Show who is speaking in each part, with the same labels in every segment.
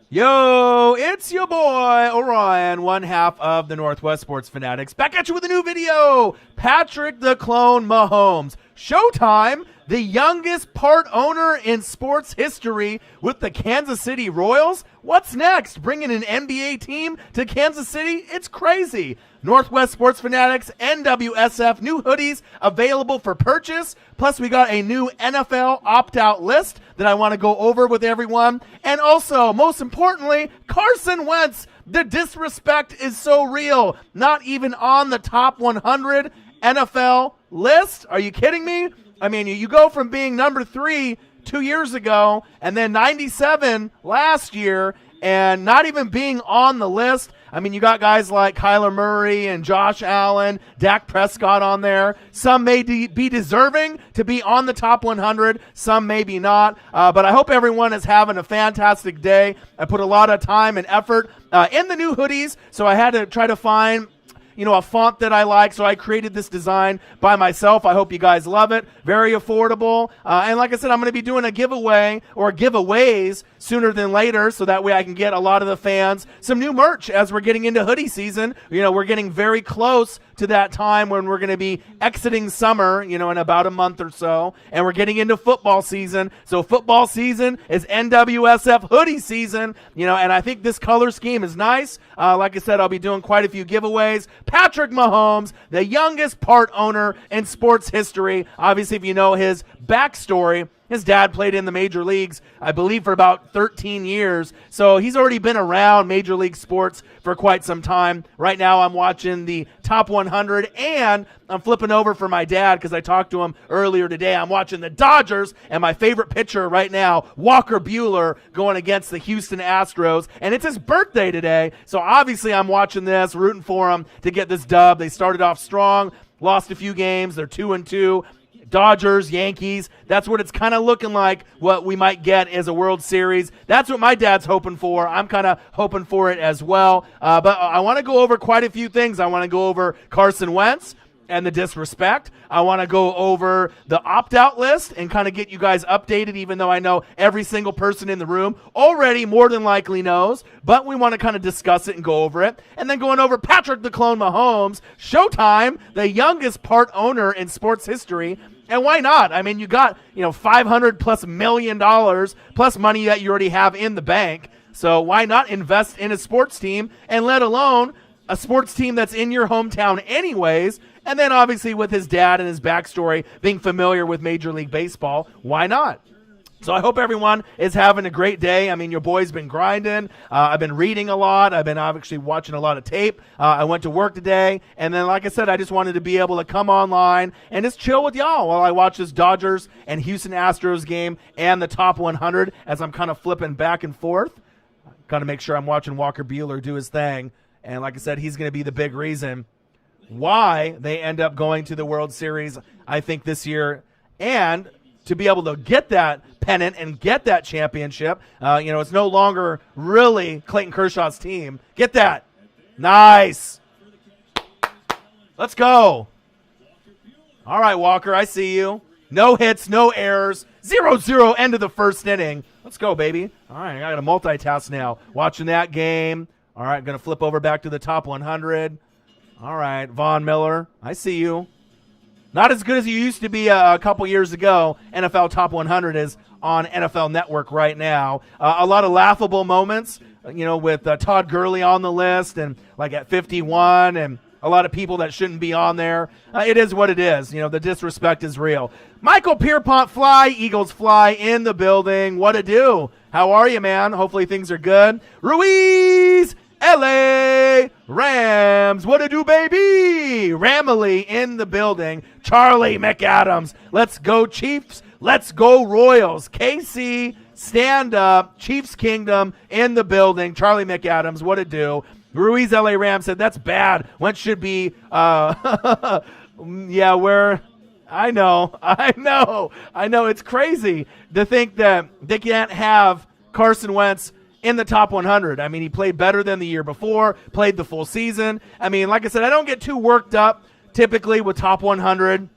Speaker 1: Yo, it's your boy, Orion, one half of the Northwest Sports Fanatics. Back at you with a new video. Patrick the Clone Mahomes. Showtime, the youngest part owner in sports history with the Kansas City Royals. What's next? Bringing an NBA team to Kansas City? It's crazy. Northwest Sports Fanatics, NWSF, new hoodies available for purchase. Plus, we got a new NFL opt-out list that I want to go over with everyone. And also, most importantly, Carson Wentz. The disrespect is so real. Not even on the top 100 NFL list. Are you kidding me? I mean, you go from being number 3 2 years ago and then 97 last year and not even being on the list. I mean, you got guys like Kyler Murray and Josh Allen, Dak Prescott on there. Some may be deserving to be on the top 100. Some maybe not. But I hope everyone is having a fantastic day. I put a lot of time and effort in the new hoodies, so I had to try to find a font that I like, so I created this design by myself. I hope you guys love it. Very affordable. And like I said, I'm going to be doing a giveaway or giveaways sooner than later, so that way I can get a lot of the fans some new merch as we're getting into hoodie season. We're getting very close to that time when we're going to be exiting summer, in about a month or so, and we're getting into football season. So football season is NWSF hoodie season, and I think this color scheme is nice. Like I said, I'll be doing quite a few giveaways. Patrick Mahomes, the youngest part owner in sports history. Obviously, if you know his backstory, his dad played in the major leagues, I believe, for about 13 years. So he's already been around major league sports for quite some time. Right now I'm watching the top 100, and I'm flipping over for my dad because I talked to him earlier today. I'm watching the Dodgers, and my favorite pitcher right now, Walker Buehler, going against the Houston Astros. And it's his birthday today. So obviously I'm watching this, rooting for him to get this dub. They started off strong, lost a few games. They're 2-2. Dodgers, Yankees, that's what it's kind of looking like, what we might get as a World Series. That's what my dad's hoping for. I'm kind of hoping for it as well. But I want to go over quite a few things. I want to go over Carson Wentz and the disrespect. I want to go over the opt-out list and kind of get you guys updated, even though I know every single person in the room already more than likely knows, but we want to kind of discuss it and go over it. And then going over Patrick the Clone Mahomes, Showtime, the youngest part owner in sports history. And why not? I mean, you got, $500+ million plus money that you already have in the bank. So why not invest in a sports team, and let alone a sports team that's in your hometown anyways? And then obviously with his dad and his backstory being familiar with Major League Baseball, why not? So I hope everyone is having a great day. I mean, your boy's been grinding. I've been reading a lot. I've been obviously watching a lot of tape. I went to work today. And then, like I said, I just wanted to be able to come online and just chill with y'all while I watch this Dodgers and Houston Astros game and the top 100 as I'm kind of flipping back and forth. Got to make sure I'm watching Walker Buehler do his thing. And like I said, he's going to be the big reason why they end up going to the World Series, I think, this year. And to be able to get that pennant and get that championship, it's no longer really Clayton Kershaw's team. Get that. Nice. Let's go. All right, Walker, I see you. No hits, no errors. 0-0 end of the first inning. Let's go, baby. All right, I got to multitask now. Watching that game. All right, going to flip over back to the top 100. All right, Von Miller, I see you. Not as good as you used to be a couple years ago. NFL Top 100 is on NFL Network right now. A lot of laughable moments, with Todd Gurley on the list and like at 51, and a lot of people that shouldn't be on there. It is what it is. The disrespect is real. Michael Pierpont fly, Eagles fly in the building. What to do? How are you, man? Hopefully things are good. Ruiz, LA Rams, what to do, baby? Ramily in the building. Charlie McAdams, let's go Chiefs, let's go Royals. KC, stand up. Chiefs Kingdom in the building. Charlie McAdams, what to do? Ruiz, LA Rams said, that's bad. Wentz should be, I know. It's crazy to think that they can't have Carson Wentz in the top 100. I mean, he played better than the year before, played the full season. I mean, like I said, I don't get too worked up typically with top 100,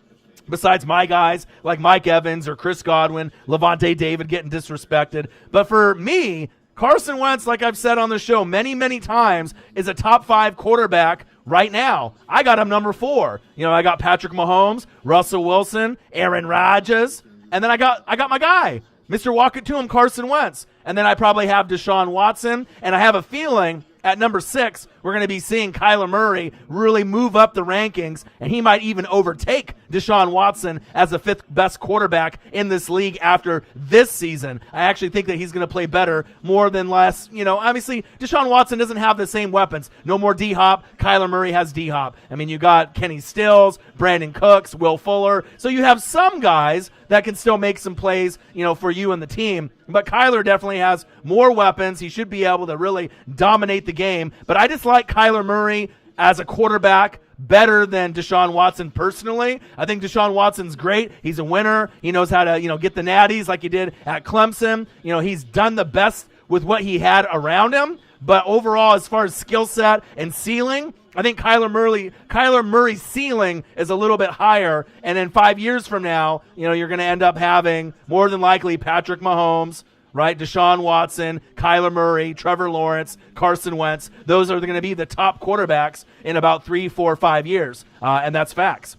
Speaker 1: besides my guys like Mike Evans or Chris Godwin, Levante David getting disrespected. But for me, Carson Wentz, like I've said on the show many, many times, is a top 5 quarterback right now. I got him number 4. I got Patrick Mahomes, Russell Wilson, Aaron Rodgers, and then I got my guy, Mr. Walk It To Him, Carson Wentz. And then I probably have Deshaun Watson, and I have a feeling at number 6, we're going to be seeing Kyler Murray really move up the rankings, and he might even overtake Deshaun Watson as the 5th best quarterback in this league after this season. I actually think that he's going to play better more than less. Obviously, Deshaun Watson doesn't have the same weapons. No more D-Hop. Kyler Murray has D-Hop. You got Kenny Stills, Brandon Cooks, Will Fuller. So you have some guys that can still make some plays, for you and the team. But Kyler definitely has more weapons. He should be able to really dominate the game. But I just like Kyler Murray as a quarterback better than Deshaun Watson personally. I think Deshaun Watson's great. He's a winner. He knows how to, get the natties like he did at Clemson. He's done the best with what he had around him. But overall, as far as skill set and ceiling, I think Kyler Murray's ceiling is a little bit higher. And then 5 years from now, you're going to end up having more than likely Patrick Mahomes, right? Deshaun Watson, Kyler Murray, Trevor Lawrence, Carson Wentz. Those are going to be the top quarterbacks in about 3, 4, 5 years. And that's facts.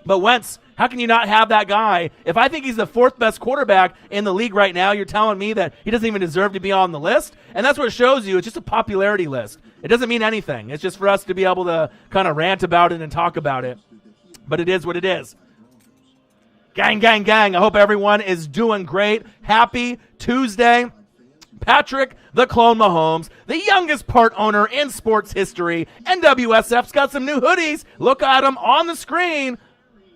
Speaker 1: But Wentz, how can you not have that guy? If I think he's the 4th best quarterback in the league right now, you're telling me that he doesn't even deserve to be on the list? And that's what it shows you. It's just a popularity list. It doesn't mean anything. It's just for us to be able to kind of rant about it and talk about it. But it is what it is. Gang, gang, gang. I hope everyone is doing great. Happy Tuesday. Patrick the Clone Mahomes, the youngest part owner in sports history. NWSF's got some new hoodies. Look at them on the screen.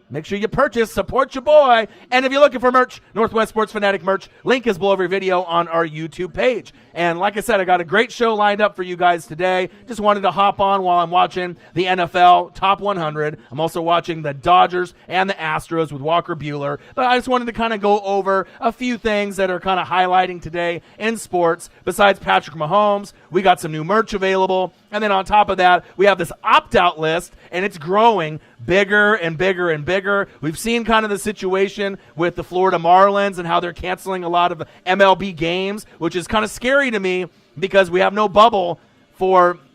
Speaker 1: Make sure you purchase, support your boy. And if you're looking for merch, Northwest Sports Fanatic merch, link is below every video on our YouTube page. And like I said, I got a great show lined up for you guys today. Just wanted to hop on while I'm watching the NFL Top 100. I'm also watching the Dodgers and the Astros with Walker Buehler. But I just wanted to kind of go over a few things that are kind of highlighting today in sports. Besides Patrick Mahomes, we got some new merch available. And then on top of that, we have this opt-out list, and it's growing bigger and bigger and bigger. We've seen kind of the situation with the Florida Marlins and how they're canceling a lot of MLB games, which is kind of scary to me because we have no bubble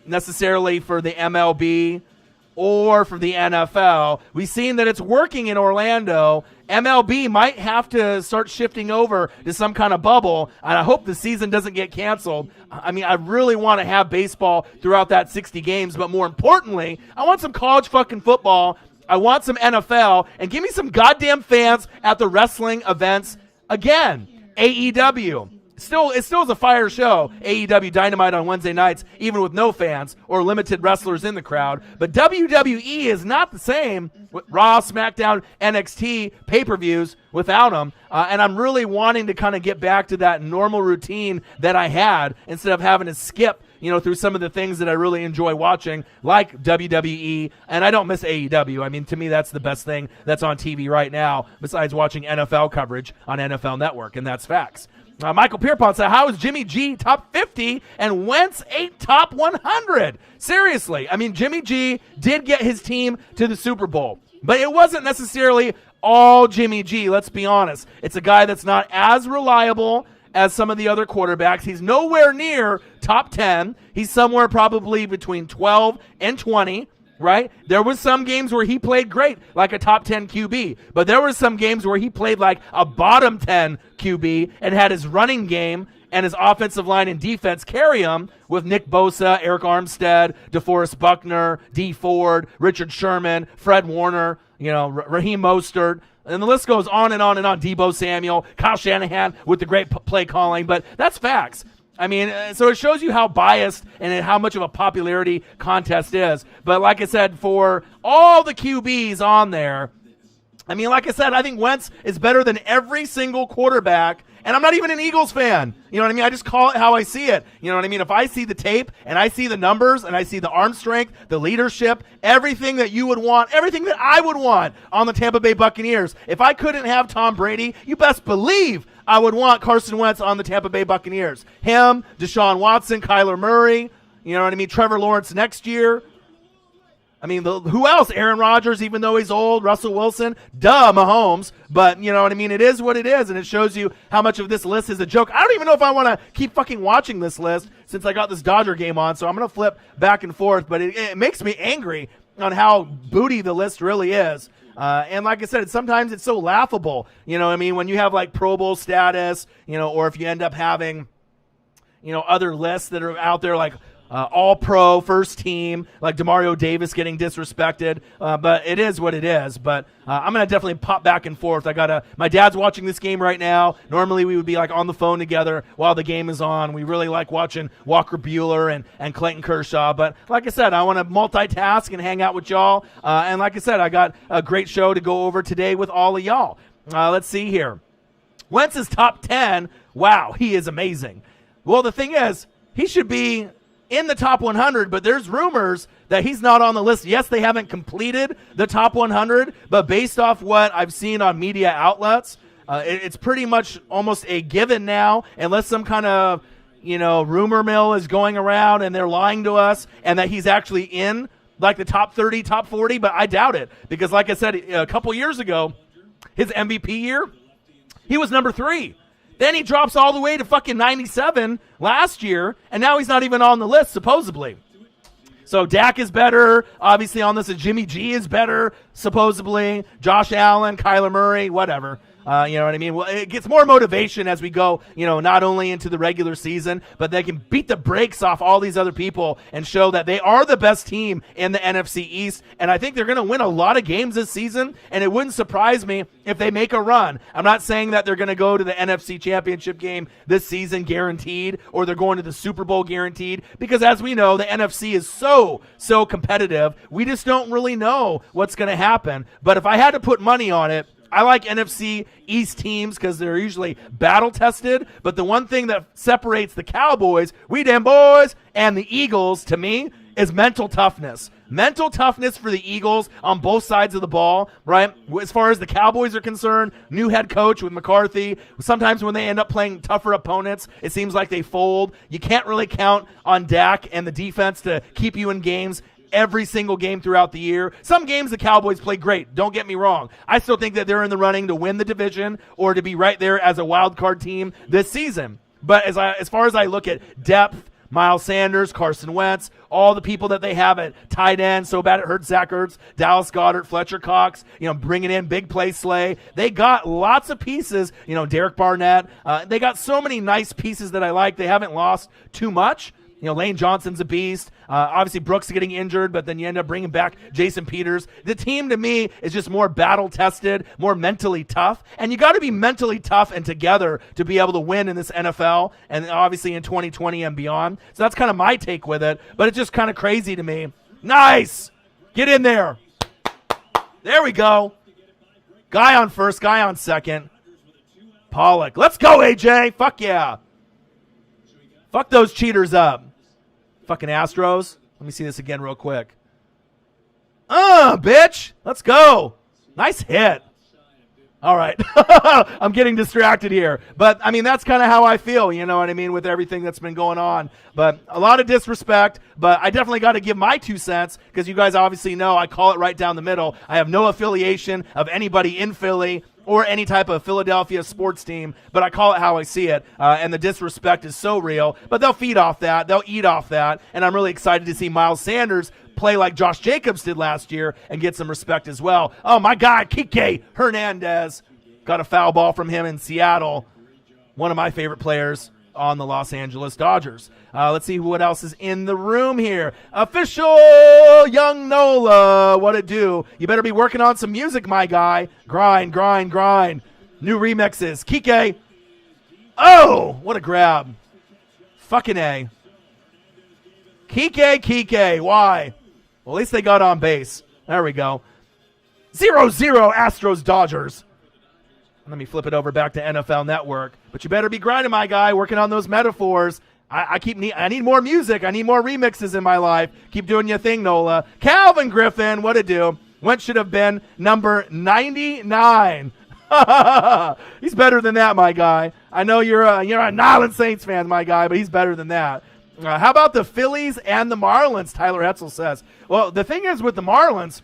Speaker 1: necessarily for the MLB or for the NFL. We've seen that it's working in Orlando. MLB might have to start shifting over to some kind of bubble, and I hope the season doesn't get canceled. I really want to have baseball throughout that 60 games, but more importantly, I want some college fucking football. I want some NFL, and give me some goddamn fans at the wrestling events again. AEW. It still is a fire show, AEW Dynamite on Wednesday nights, even with no fans or limited wrestlers in the crowd. But WWE is not the same with Raw, SmackDown, NXT pay-per-views without them. And I'm really wanting to kind of get back to that normal routine that I had instead of having to skip through some of the things that I really enjoy watching, like WWE, and I don't miss AEW. To me, that's the best thing that's on TV right now, besides watching NFL coverage on NFL Network, and that's facts. Michael Pierpont said, how is Jimmy G top 50 and Wentz 8 top 100? Seriously, Jimmy G did get his team to the Super Bowl, but it wasn't necessarily all Jimmy G, let's be honest. It's a guy that's not as reliable as some of the other quarterbacks. He's nowhere near top 10. He's somewhere probably between 12 and 20. Right? There was some games where he played great, like a top 10 QB. But there were some games where he played like a bottom 10 QB and had his running game and his offensive line and defense carry him with Nick Bosa, Eric Armstead, DeForest Buckner, D. Ford, Richard Sherman, Fred Warner, Raheem Mostert. And the list goes on and on and on. Deebo Samuel, Kyle Shanahan with the great play calling. But that's facts. So it shows you how biased and how much of a popularity contest is. But like I said, for all the QBs on there, like I said, I think Wentz is better than every single quarterback. And I'm not even an Eagles fan. I just call it how I see it. If I see the tape and I see the numbers and I see the arm strength, the leadership, everything that you would want, everything that I would want on the Tampa Bay Buccaneers. If I couldn't have Tom Brady, you best believe I would want Carson Wentz on the Tampa Bay Buccaneers. Him, Deshaun Watson, Kyler Murray, Trevor Lawrence next year. I mean, who else? Aaron Rodgers, even though he's old. Russell Wilson. Duh, Mahomes. But, you know what I mean? It is what it is, and it shows you how much of this list is a joke. I don't even know if I want to keep fucking watching this list since I got this Dodger game on, so I'm going to flip back and forth. But it makes me angry on how booty the list really is. And like I said, sometimes it's so laughable. You know what I mean? When you have, like, Pro Bowl status, you know, or if you end up having, you know, other lists that are out there like all-pro, first team, like DeMario Davis getting disrespected. But it is what it is. But I'm going to definitely pop back and forth. My dad's watching this game right now. Normally we would be like on the phone together while the game is on. We really like watching Walker Buehler and Clayton Kershaw. But like I said, I want to multitask and hang out with y'all. And like I said, I got a great show to go over today with all of y'all. Let's see here. Wentz's top 10. Wow, he is amazing. Well, the thing is, he should be in the top 100, but there's rumors that he's not on the list. Yes, they haven't completed the top 100, but based off what I've seen on media outlets, it's pretty much almost a given now, unless some kind of, you know, rumor mill is going around and they're lying to us and that he's actually in like the top 30, top 40, but I doubt it because like I said, a couple years ago, his MVP year, he was number 3. Then he drops all the way to fucking 97 last year, and now he's not even on the list, supposedly. So Dak is better, obviously on this, and Jimmy G is better, supposedly. Josh Allen, Kyler Murray, whatever. You know what I mean? Well, it gets more motivation as we go, you know, not only into the regular season, but they can beat the brakes off all these other people and show that they are the best team in the NFC East. And I think they're going to win a lot of games this season, and it wouldn't surprise me if they make a run. I'm not saying that they're going to go to the NFC Championship game this season guaranteed, or they're going to the Super Bowl guaranteed, because as we know, the NFC is so competitive. We just don't really know what's going to happen. But if I had to put money on it, I like NFC East teams because they're usually battle-tested, but the one thing that separates the Cowboys, we damn boys, and the Eagles, to me, is mental toughness. Mental toughness for the Eagles on both sides of the ball, right? As far as the Cowboys are concerned, new head coach with McCarthy. Sometimes when they end up playing tougher opponents, it seems like they fold. You can't really count on Dak and the defense to keep you in games every single game throughout the year. Some games the Cowboys play great, don't get me wrong. I still think that they're in the running to win the division or to be right there as a wild card team this season. But as far as I look at depth, Miles Sanders, Carson Wentz, all the people that they have at tight end, so bad it hurts Zach Ertz, Dallas Goedert, Fletcher Cox, you know, bringing in big play Slay. They got lots of pieces, you know, Derek Barnett. They got so many nice pieces that I like. They haven't lost too much. You know, Lane Johnson's a beast. Obviously, Brooks getting injured, but then you end up bringing back Jason Peters. The team, to me, is just more battle-tested, more mentally tough. And you got to be mentally tough and together to be able to win in this NFL and obviously in 2020 and beyond. So that's kind of my take with it, but it's just kind of crazy to me. Nice! Get in there. There we go. Guy on first, guy on second. Pollock. Let's go, AJ. Fuck yeah. Fuck those cheaters up. Fucking Astros. Let me see this again real quick. Bitch. Let's go. Nice hit. All right. I'm getting distracted here. But, I mean, that's kind of how I feel, you know what I mean, with everything that's been going on. But a lot of disrespect, but I definitely got to give my 2 cents because you guys obviously know I call it right down the middle. I have no affiliation of anybody in Philly or any type of Philadelphia sports team, but I call it how I see it, and the disrespect is so real. But they'll feed off that. They'll eat off that, and I'm really excited to see Miles Sanders play like Josh Jacobs did last year and get some respect as well. Oh, my God, Kike Hernandez got a foul ball from him in Seattle, one of my favorite players on the Los Angeles Dodgers. Let's see what else is in the room here. Official Young Nola, what it do? You better be working on some music, my guy. Grind, grind, grind. New remixes. Kike. Oh, what a grab. Fucking A. Kike. Why? Well, at least they got on base. There we go. 0-0 Astros Dodgers. Let me flip it over back to NFL Network. But you better be grinding, my guy, working on those metaphors. I need more music. I need more remixes in my life. Keep doing your thing, Nola. Calvin Griffin, what it do? Wentz should have been number 99. He's better than that, my guy. I know you're a New Orleans Saints fan, my guy, but he's better than that. How about the Phillies and the Marlins, Tyler Hetzel says. Well, the thing is with the Marlins,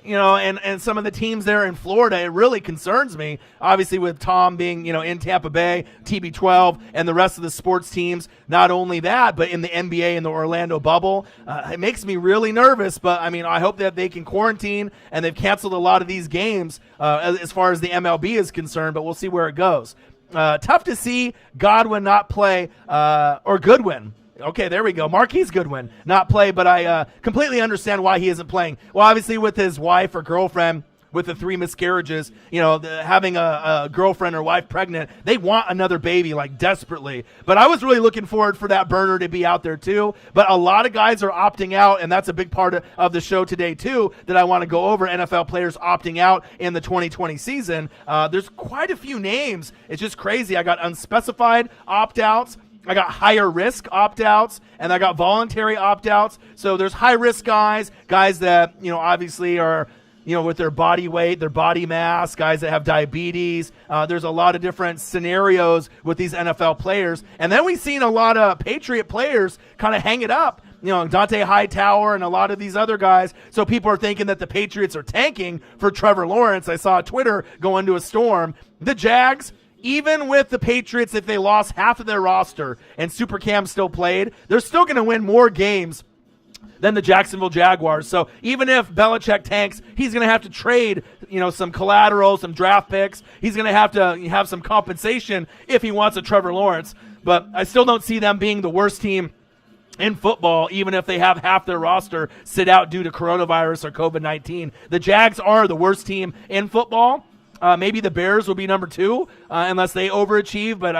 Speaker 1: and some of the teams there in Florida, it really concerns me. Obviously, with Tom being, in Tampa Bay, TB12, and the rest of the sports teams. Not only that, but in the NBA and the Orlando bubble, it makes me really nervous. But I hope that they can quarantine, and they've canceled a lot of these games as far as the MLB is concerned. But we'll see where it goes. Tough to see Godwin not play, or Goodwin. Okay, there we go. Marquise Goodwin not play, but I completely understand why he isn't playing. Well, obviously with his wife or girlfriend with the 3 miscarriages, having a girlfriend or wife pregnant, they want another baby like desperately. But I was really looking forward for that burner to be out there too. But a lot of guys are opting out, and that's a big part of the show today too that I want to go over. NFL players opting out in the 2020 season. There's quite a few names. It's just crazy. I got unspecified opt-outs. I got higher risk opt-outs, and I got voluntary opt-outs. So there's high-risk guys that, obviously are, with their body weight, their body mass, guys that have diabetes. There's a lot of different scenarios with these NFL players. And then we've seen a lot of Patriot players kind of hang it up. Dante Hightower and a lot of these other guys. So people are thinking that the Patriots are tanking for Trevor Lawrence. I saw Twitter go into a storm. The Jags, even with the Patriots, if they lost half of their roster and Super Cam still played, they're still going to win more games than the Jacksonville Jaguars. So even if Belichick tanks, he's going to have to trade, some collateral, some draft picks. He's going to have some compensation if he wants a Trevor Lawrence. But I still don't see them being the worst team in football, even if they have half their roster sit out due to coronavirus or COVID-19. The Jags are the worst team in football. Maybe the Bears will be number 2 unless they overachieve. But,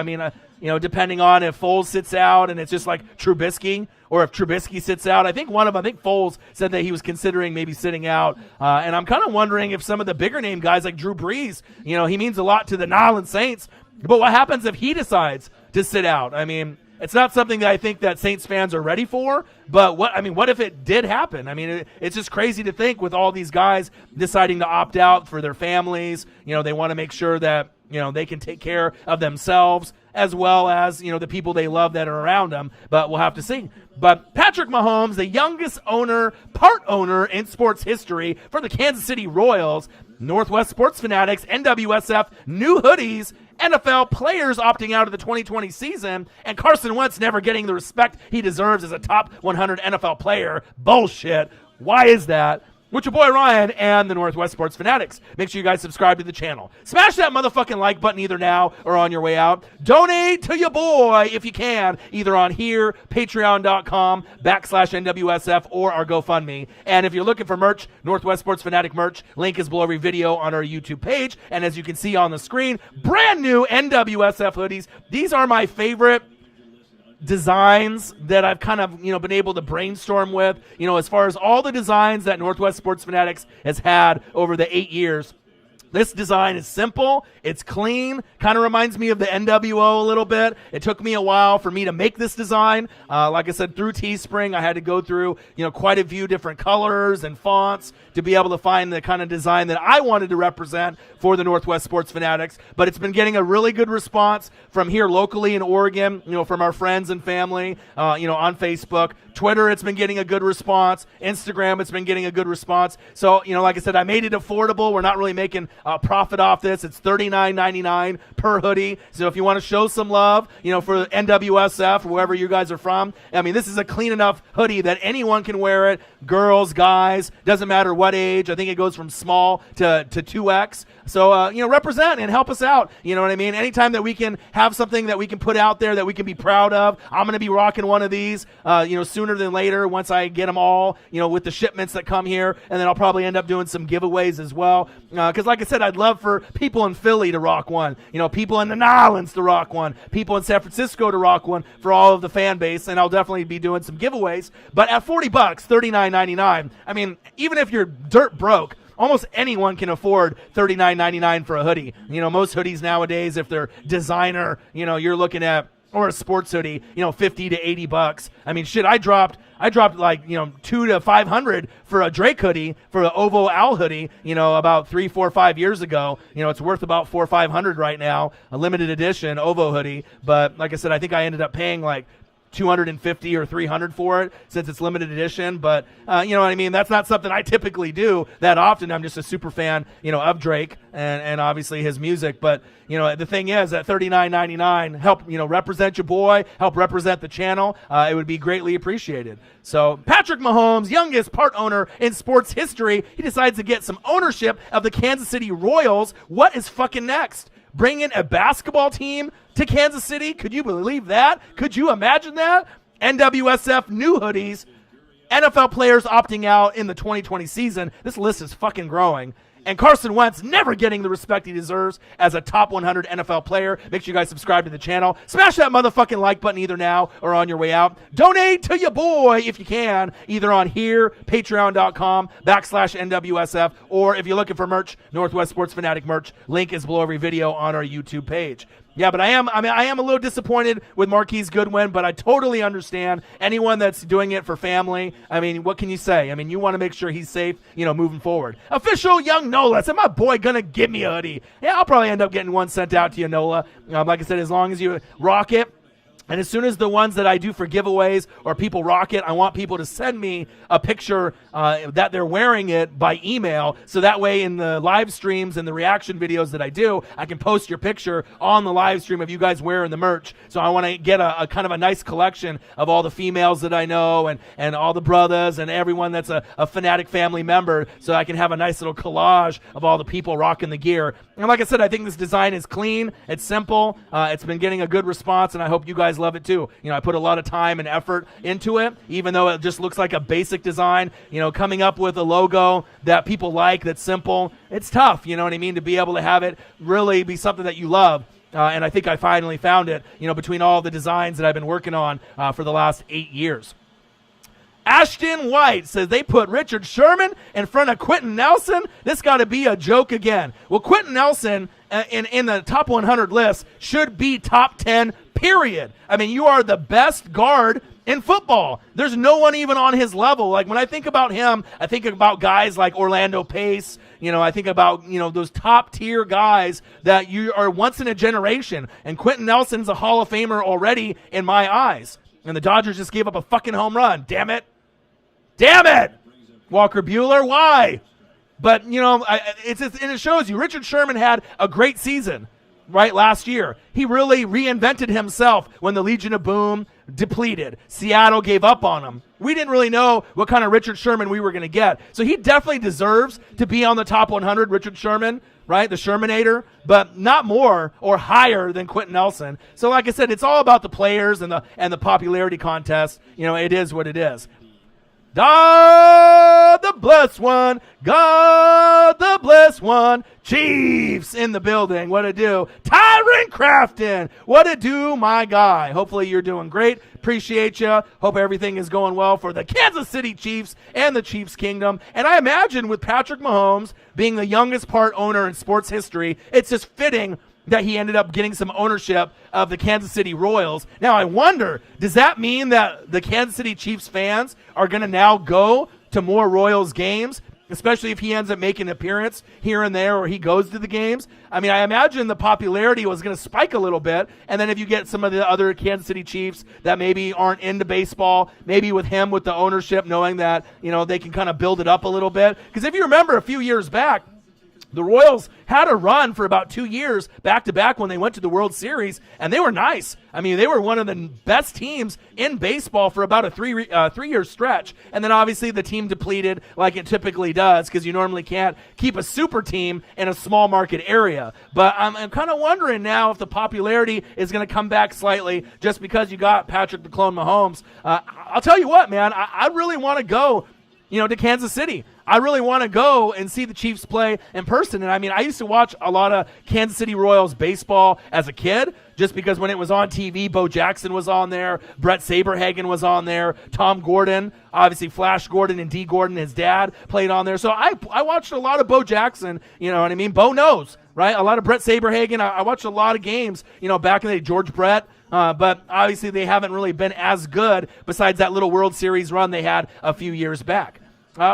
Speaker 1: depending on if Foles sits out and it's just like Trubisky, or if Trubisky sits out. I think Foles said that he was considering maybe sitting out. And I'm kind of wondering if some of the bigger name guys like Drew Brees, he means a lot to the New Orleans Saints. But what happens if he decides to sit out? It's not something that I think that Saints fans are ready for, but what if it did happen? It's just crazy to think with all these guys deciding to opt out for their families. They want to make sure that, they can take care of themselves as well as, the people they love that are around them, but we'll have to see. But Patrick Mahomes, the youngest part owner in sports history for the Kansas City Royals, Northwest Sports Fanatics, NWSF, new hoodies, NFL players opting out of the 2020 season, and Carson Wentz never getting the respect he deserves as a top 100 NFL player. Bullshit. Why is that? With your boy Ryan and the Northwest Sports Fanatics. Make sure you guys subscribe to the channel. Smash that motherfucking like button either now or on your way out. Donate to your boy if you can, either on here, patreon.com/NWSF, or our GoFundMe. And if you're looking for merch, Northwest Sports Fanatic merch, link is below every video on our YouTube page. And as you can see on the screen, brand new NWSF hoodies. These are my favorite designs that I've kind of, been able to brainstorm with, as far as all the designs that Northwest Sports Fanatics has had over the 8 years. This design is simple. It's clean. Kind of reminds me of the NWO a little bit. It took me a while for me to make this design. Like I said, through Teespring, I had to go through, quite a few different colors and fonts to be able to find the kind of design that I wanted to represent for the Northwest Sports Fanatics. But it's been getting a really good response from here locally in Oregon, from our friends and family, on Facebook. Twitter, it's been getting a good response. Instagram, it's been getting a good response. So, like I said, I made it affordable. We're not really making a profit off this. It's $39.99 per hoodie. So if you want to show some love, for NWSF, wherever you guys are from, this is a clean enough hoodie that anyone can wear it. Girls, guys, doesn't matter what age. I think it goes from small to 2X. So, represent and help us out. You know what I mean? Anytime that we can have something that we can put out there that we can be proud of, I'm going to be rocking one of these, sooner than later once I get them all, with the shipments that come here. And then I'll probably end up doing some giveaways as well. Because like I said, I'd love for people in Philly to rock one, people in the Nolans to rock one, people in San Francisco to rock one for all of the fan base. And I'll definitely be doing some giveaways. But at $40, $39.99, even if you're dirt broke, almost anyone can afford $39.99 for a hoodie. Most hoodies nowadays, if they're designer, you're looking at, or a sports hoodie, $50 to $80. I dropped like, $200 to $500 for a Drake hoodie, for an Ovo Owl hoodie, about 3, 4, 5 years ago. It's worth about $400 or $500 right now, a limited edition Ovo hoodie. But like I said, I think I ended up paying like $250 or $300 for it since it's limited edition, but you know what I mean? That's not something I typically do that often. I'm just a super fan, of Drake and obviously his music. But, the thing is, at $39.99, help, represent your boy, help represent the channel. It would be greatly appreciated. So Patrick Mahomes, youngest part owner in sports history, he decides to get some ownership of the Kansas City Royals. What is fucking next? Bring in a basketball team to Kansas City? Could you believe that? Could you imagine that? NWSF new hoodies, NFL players opting out in the 2020 season. This list is fucking growing. And Carson Wentz never getting the respect he deserves as a top 100 NFL player. Make sure you guys subscribe to the channel. Smash that motherfucking like button either now or on your way out. Donate to your boy if you can, either on here, patreon.com/NWSF, or if you're looking for merch, Northwest Sports Fanatic merch. Link is below every video on our YouTube page. Yeah, but I am a little disappointed with Marquise Goodwin, but I totally understand anyone that's doing it for family. I mean, what can you say? I mean, you want to make sure he's safe, moving forward. Official Young Nola. Is my boy gonna give me a hoodie? Yeah, I'll probably end up getting one sent out to you, Nola. Like I said, as long as you rock it. And as soon as the ones that I do for giveaways or people rock it, I want people to send me a picture that they're wearing it by email. So that way in the live streams and the reaction videos that I do, I can post your picture on the live stream of you guys wearing the merch. So I want to get a kind of a nice collection of all the females that I know and all the brothers and everyone that's a Fanatic family member, so I can have a nice little collage of all the people rocking the gear. And like I said, I think this design is clean. It's simple. It's been getting a good response, and I hope you guys love it too. I put a lot of time and effort into it, even though it just looks like a basic design. Coming up with a logo that people like, that's simple. It's tough, you know what I mean, to be able to have it really be something that you love. And I think I finally found it, between all the designs that I've been working on for the last 8 years. Ashton White says they put Richard Sherman in front of Quentin Nelson. This got to be a joke again. Well, Quentin Nelson in the top 100 list should be top 10, period. I mean, you are the best guard in football. There's no one even on his level. Like, when I think about him, I think about guys like Orlando Pace. I think about, those top tier guys that you are once in a generation. And Quentin Nelson's a Hall of Famer already in my eyes. And the Dodgers just gave up a fucking home run. Damn it. Walker Buehler, why? But, it shows you. Richard Sherman had a great season, right, last year. He really reinvented himself when the Legion of Boom depleted. Seattle gave up on him. We didn't really know what kind of Richard Sherman we were going to get. So he definitely deserves to be on the top 100, Richard Sherman, right, the Shermanator, but not more or higher than Quentin Nelson. So like I said, it's all about the players and the popularity contest. It is what it is. God the bless one. God the bless one. Chiefs in the building. What to do? Tyron Crafton. What to do, my guy? Hopefully you're doing great. Appreciate you. Hope everything is going well for the Kansas City Chiefs and the Chiefs Kingdom. And I imagine with Patrick Mahomes being the youngest part owner in sports history, it's just fitting that he ended up getting some ownership of the Kansas City Royals. Now, I wonder, does that mean that the Kansas City Chiefs fans are going to now go to more Royals games, especially if he ends up making an appearance here and there or he goes to the games? I mean, I imagine the popularity was going to spike a little bit, and then if you get some of the other Kansas City Chiefs that maybe aren't into baseball, maybe with him with the ownership, knowing that, they can kind of build it up a little bit. Because if you remember a few years back, the Royals had a run for about 2 years back-to-back when they went to the World Series, and they were nice. I mean, they were one of the best teams in baseball for about a three-year stretch. And then obviously the team depleted like it typically does, because you normally can't keep a super team in a small market area. But I'm kind of wondering now if the popularity is going to come back slightly just because you got Patrick the Clone Mahomes. I'll tell you what, man, I really want to go to Kansas City. I really want to go and see the Chiefs play in person. And I mean, I used to watch a lot of Kansas City Royals baseball as a kid, just because when it was on TV, Bo Jackson was on there, Brett Saberhagen was on there, Tom Gordon, obviously Flash Gordon and D. Gordon, his dad, played on there. So I watched a lot of Bo Jackson, you know what I mean? Bo knows, right? A lot of Brett Saberhagen. I watched a lot of games, back in the day, George Brett. But obviously they haven't really been as good besides that little World Series run they had a few years back.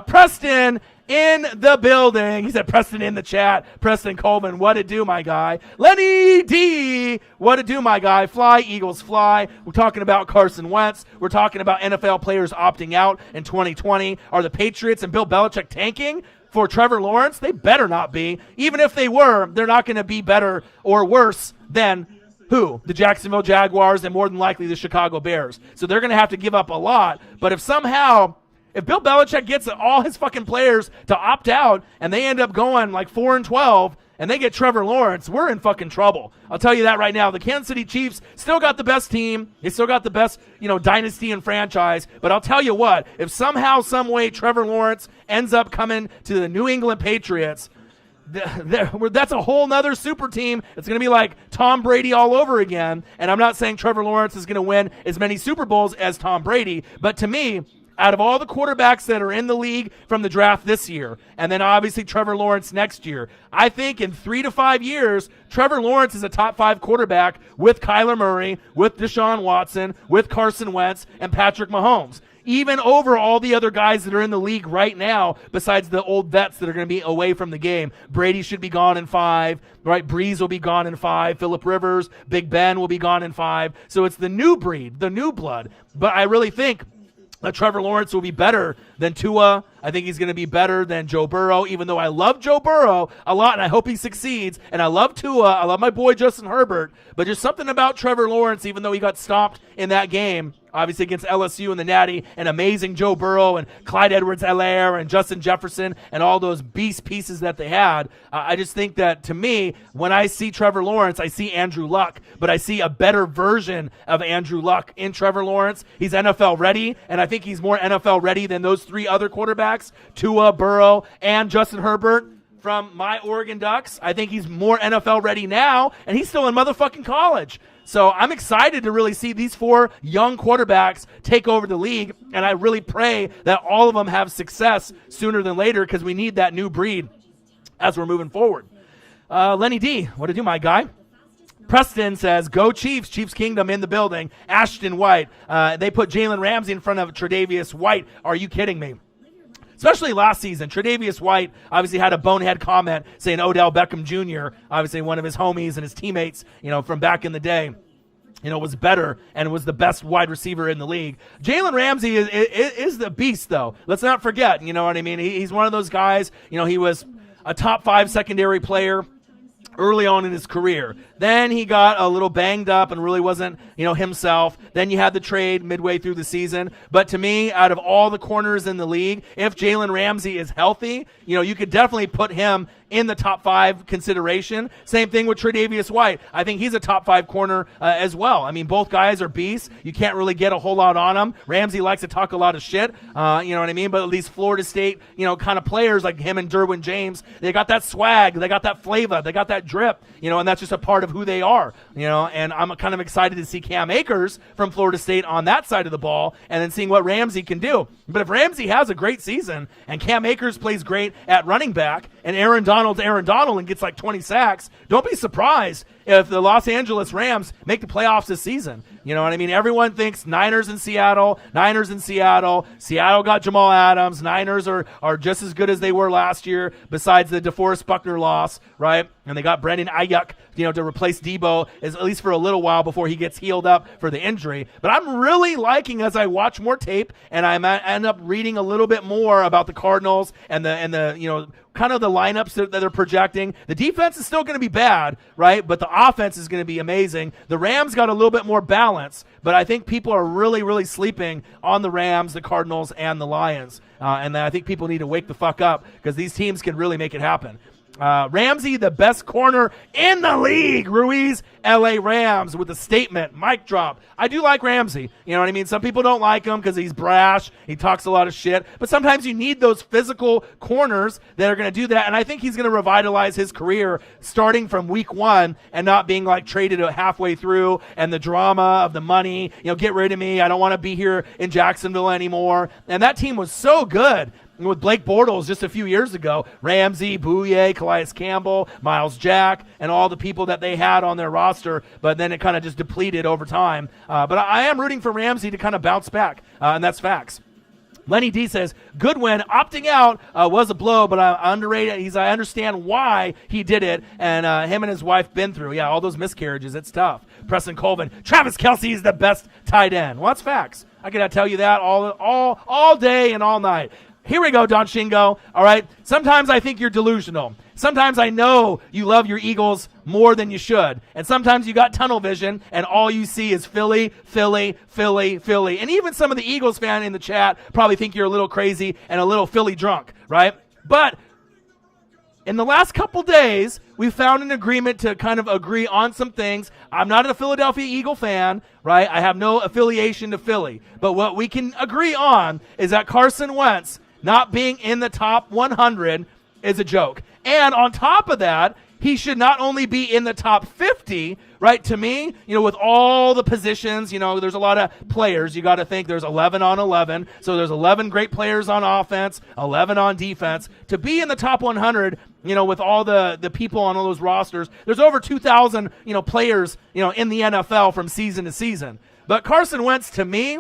Speaker 1: Preston in the building. He said Preston in the chat. Preston Coleman, what it do, my guy. Lenny D, what it do, my guy. Fly, Eagles, fly. We're talking about Carson Wentz. We're talking about NFL players opting out in 2020. Are the Patriots and Bill Belichick tanking for Trevor Lawrence? They better not be. Even if they were, they're not going to be better or worse than who? The Jacksonville Jaguars and more than likely the Chicago Bears. So they're going to have to give up a lot. But if Bill Belichick gets all his fucking players to opt out and they end up going like 4-12 and they get Trevor Lawrence, we're in fucking trouble. I'll tell you that right now. The Kansas City Chiefs still got the best team. They still got the best, dynasty and franchise. But I'll tell you what, if somehow, some way Trevor Lawrence ends up coming to the New England Patriots, that's a whole nother super team. It's going to be like Tom Brady all over again. And I'm not saying Trevor Lawrence is going to win as many Super Bowls as Tom Brady, but to me, out of all the quarterbacks that are in the league from the draft this year, and then obviously Trevor Lawrence next year, I think in 3 to 5 years, Trevor Lawrence is a top 5 quarterback with Kyler Murray, with Deshaun Watson, with Carson Wentz, and Patrick Mahomes. Even over all the other guys that are in the league right now, besides the old vets that are going to be away from the game. Brady should be gone in 5, right? Brees will be gone in 5. Phillip Rivers, Big Ben will be gone in 5. So it's the new breed, the new blood. But I really think that Trevor Lawrence will be better than Tua. I think he's going to be better than Joe Burrow, even though I love Joe Burrow a lot, and I hope he succeeds. And I love Tua. I love my boy Justin Herbert. But just something about Trevor Lawrence, even though he got stopped in that game, obviously against LSU and the Natty, and amazing Joe Burrow and Clyde Edwards-Helaire and Justin Jefferson and all those beast pieces that they had. I just think that, to me, when I see Trevor Lawrence, I see Andrew Luck, but I see a better version of Andrew Luck in Trevor Lawrence. He's NFL ready, and I think he's more NFL ready than those 3 other quarterbacks, Tua, Burrow, and Justin Herbert from my Oregon Ducks. I think he's more NFL ready now, and he's still in motherfucking college. So I'm excited to really see these 4 young quarterbacks take over the league, and I really pray that all of them have success sooner than later because we need that new breed as we're moving forward. Lenny D, what to do, my guy? Preston says, go Chiefs, Chiefs Kingdom in the building. Ashton White, they put Jalen Ramsey in front of Tre'Davious White. Are you kidding me? Especially last season, Tre'Davious White obviously had a bonehead comment saying Odell Beckham Jr., obviously one of his homies and his teammates, from back in the day, was better and was the best wide receiver in the league. Jalen Ramsey is the beast, though. Let's not forget, you know what I mean? He's one of those guys, he was a top 5 secondary player early on in his career. Then he got a little banged up and really wasn't, himself. Then you had the trade midway through the season. But to me, out of all the corners in the league, if Jalen Ramsey is healthy, you could definitely put him in the top 5 consideration. Same thing with Tre'Davious White. I think he's a top 5 corner as well. I mean, both guys are beasts. You can't really get a whole lot on them. Ramsey likes to talk a lot of shit, you know what I mean? But at least Florida State, kind of players like him and Derwin James, they got that swag, they got that flavor, they got that drip, and that's just a part of who they are, and I'm kind of excited to see Cam Akers from Florida State on that side of the ball and then seeing what Ramsey can do. But if Ramsey has a great season and Cam Akers plays great at running back and Aaron Donald and gets like 20 sacks, don't be surprised if the Los Angeles Rams make the playoffs this season. You know what I mean? Everyone thinks Niners in Seattle. Seattle got Jamal Adams. Niners are just as good as they were last year, besides the DeForest Buckner loss, right? And they got Brandon Ayuk, to replace Debo, at least for a little while before he gets healed up for the injury. But I'm really liking, as I watch more tape and I end up reading a little bit more about the Cardinals and the kind of the lineups that they're projecting. The defense is still going to be bad, right? But the offense is going to be amazing. The Rams got a little bit more balance, but I think people are really, really sleeping on the Rams, the Cardinals, and the Lions. And I think people need to wake the fuck up because these teams can really make it happen. Ramsey, the best corner in the league. Ruiz, LA Rams with a statement. Mic drop. I do like Ramsey. You know what I mean? Some people don't like him because he's brash. He talks a lot of shit. But sometimes you need those physical corners that are going to do that. And I think he's going to revitalize his career starting from week 1 and not being like traded halfway through and the drama of the money. Get rid of me. I don't want to be here in Jacksonville anymore. And that team was so good. With Blake Bortles just a few years ago, Ramsey, Bouye, Calais Campbell, Miles Jack, and all the people that they had on their roster, but then it kind of just depleted over time. But I am rooting for Ramsey to kind of bounce back, and that's facts. Lenny D says, Goodwin opting out was a blow, but I underrated. I understand why he did it, and him and his wife been through. Yeah, all those miscarriages, it's tough. Preston Colvin, Travis Kelce is the best tight end. Well, that's facts. I can tell you that all day and all night. Here we go, Don Shingo. All right. Sometimes I think you're delusional. Sometimes I know you love your Eagles more than you should. And sometimes you got tunnel vision and all you see is Philly, Philly, Philly, Philly. And even some of the Eagles fan in the chat probably think you're a little crazy and a little Philly drunk, right? But in the last couple days, we found an agreement to kind of agree on some things. I'm not a Philadelphia Eagle fan, right? I have no affiliation to Philly. But what we can agree on is that Carson Wentz not being in the top 100 is a joke. And on top of that, he should not only be in the top 50, right? To me, with all the positions, there's a lot of players. You got to think there's 11 on 11. So there's 11 great players on offense, 11 on defense. To be in the top 100, with all the people on all those rosters, there's over 2,000, players, in the NFL from season to season. But Carson Wentz, to me,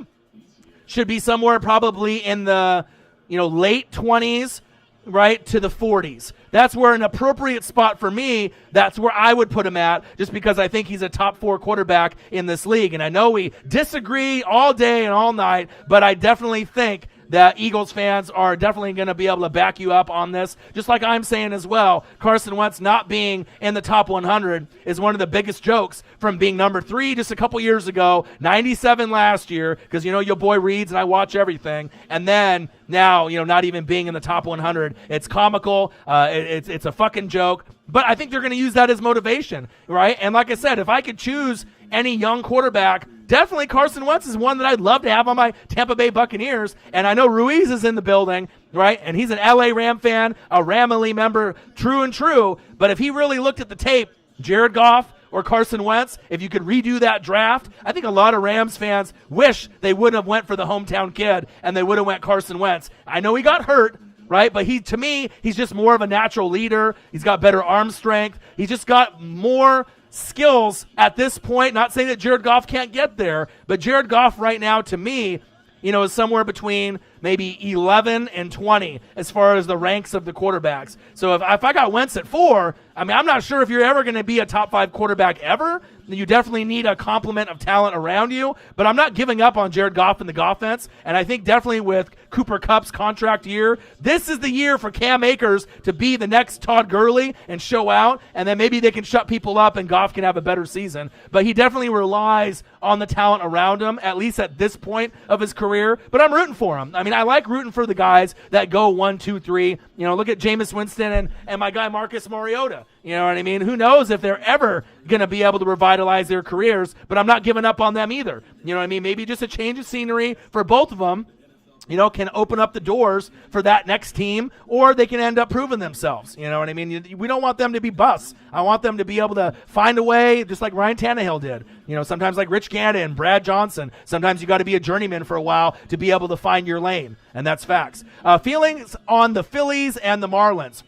Speaker 1: should be somewhere probably in the late 20s, right, to the 40s. That's where an appropriate spot for me, that's where I would put him at, just because I think he's a top 4 quarterback in this league. And I know we disagree all day and all night, but I definitely think that Eagles fans are definitely going to be able to back you up on this. Just like I'm saying as well, Carson Wentz not being in the top 100 is one of the biggest jokes from being number 3 just a couple years ago, 97 last year, because your boy reads and I watch everything, and then now, not even being in the top 100. It's comical. It's a fucking joke. But I think they're going to use that as motivation, right? And like I said, if I could choose any young quarterback, definitely Carson Wentz is one that I'd love to have on my Tampa Bay Buccaneers. And I know Ruiz is in the building, right? And he's an LA Ram fan, a Ramily member, true and true. But if he really looked at the tape, Jared Goff or Carson Wentz, if you could redo that draft, I think a lot of Rams fans wish they wouldn't have went for the hometown kid and they would have went Carson Wentz. I know he got hurt, right? But to me, he's just more of a natural leader. He's got better arm strength. He's just got more skills at this point. Not saying that Jared Goff can't get there, but Jared Goff right now, to me, is somewhere between maybe 11 and 20 as far as the ranks of the quarterbacks. So if I got Wentz at 4, I'm not sure if you're ever going to be a top 5 quarterback ever. You definitely need a complement of talent around you, but I'm not giving up on Jared Goff and the Goffense. And I think definitely with Cooper Kupp's contract year, this is the year for Cam Akers to be the next Todd Gurley and show out, and then maybe they can shut people up and Goff can have a better season. But he definitely relies on the talent around him, at least at this point of his career. But I'm rooting for him. I like rooting for the guys that go 1, 2, 3. Look at Jameis Winston and my guy Marcus Mariota. You know what I mean? Who knows if they're ever going to be able to revitalize their careers, but I'm not giving up on them either. You know what I mean? Maybe just a change of scenery for both of them, can open up the doors for that next team, or they can end up proving themselves. You know what I mean? We don't want them to be busts. I want them to be able to find a way, just like Ryan Tannehill did. Sometimes like Rich Gannon, Brad Johnson. Sometimes you got to be a journeyman for a while to be able to find your lane, and that's facts. Feelings on the Phillies and the Marlins.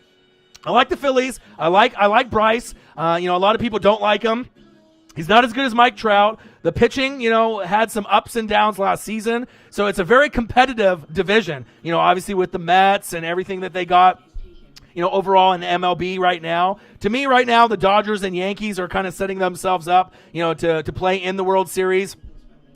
Speaker 1: I like the Phillies. I like Bryce. A lot of people don't like him. He's not as good as Mike Trout. The pitching, had some ups and downs last season. So it's a very competitive division, obviously with the Mets and everything that they got, overall in MLB right now. To me right now, the Dodgers and Yankees are kind of setting themselves up, to play in the World Series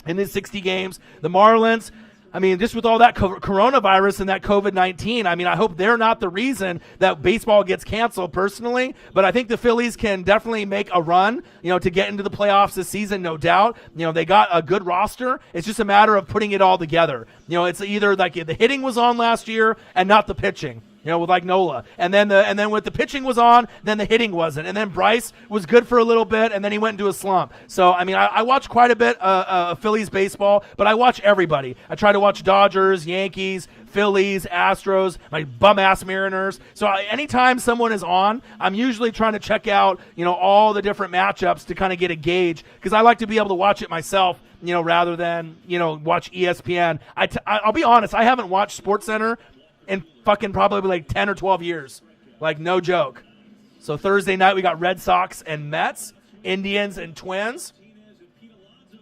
Speaker 1: in these 60 games. The Marlins, just with all that coronavirus and that COVID-19, I hope they're not the reason that baseball gets canceled personally, but I think the Phillies can definitely make a run, to get into the playoffs this season, no doubt. They got a good roster. It's just a matter of putting it all together. It's either like the hitting was on last year and not the pitching. With like Nola. And then with the pitching was on, then the hitting wasn't. And then Bryce was good for a little bit, and then he went into a slump. So, I watch quite a bit of Phillies baseball, but I watch everybody. I try to watch Dodgers, Yankees, Phillies, Astros, my bum-ass Mariners. So anytime someone is on, I'm usually trying to check out, all the different matchups to kind of get a gauge, because I like to be able to watch it myself, rather than, watch ESPN. I'll be honest, I haven't watched SportsCenter in fucking probably like 10 or 12 years. Like, no joke. So Thursday night we got Red Sox and Mets, Indians and Twins.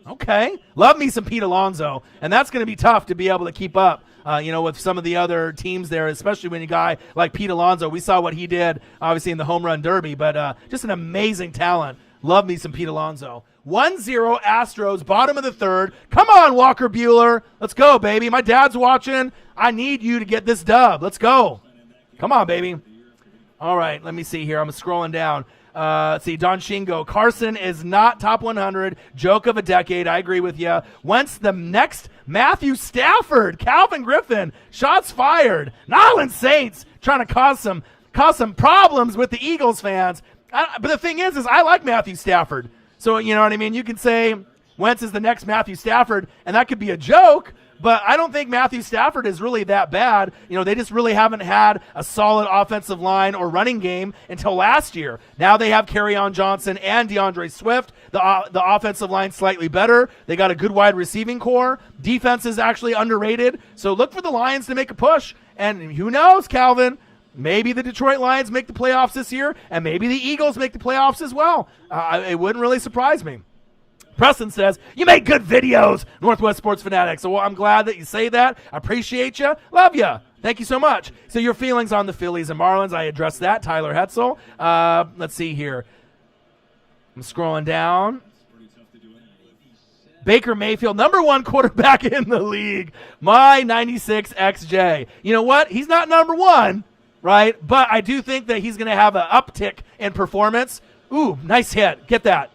Speaker 1: Okay. Love me some Pete Alonso. And that's going to be tough to be able to keep up with some of the other teams there, especially when a guy like Pete Alonso, we saw what he did, obviously, in the home run derby, but just an amazing talent. Love me some Pete Alonso. 1-0 Astros, bottom of the third. Come on, Walker Buehler. Let's go, baby. My dad's watching. I need you to get this dub. Let's go. Come on, baby. All right, let me see here. I'm scrolling down. Let's see, Don Shingo. Carson is not top 100. Joke of a decade. I agree with you. Wentz the next Matthew Stafford. Calvin Griffin. Shots fired. Nolan Saints trying to cause some problems with the Eagles fans. But the thing is I like Matthew Stafford. So, you know what I mean? You can say Wentz is the next Matthew Stafford, and that could be a joke, but I don't think Matthew Stafford is really that bad. They just really haven't had a solid offensive line or running game until last year. Now they have Kerryon Johnson and DeAndre Swift. The offensive line slightly better. They got a good wide receiving core. Defense is actually underrated. So look for the Lions to make a push. And who knows, Calvin? Maybe the Detroit Lions make the playoffs this year, and maybe the Eagles make the playoffs as well. It wouldn't really surprise me. Preston says, you make good videos, Northwest Sports Fanatics. So I'm glad that you say that. I appreciate you. Love you. Thank you so much. So your feelings on the Phillies and Marlins, I addressed that. Tyler Hetzel. Let's see here. I'm scrolling down. Baker Mayfield, number 1 quarterback in the league. My 96 XJ. You know what? He's not number 1. Right? But I do think that he's going to have an uptick in performance. Ooh, nice hit. Get that.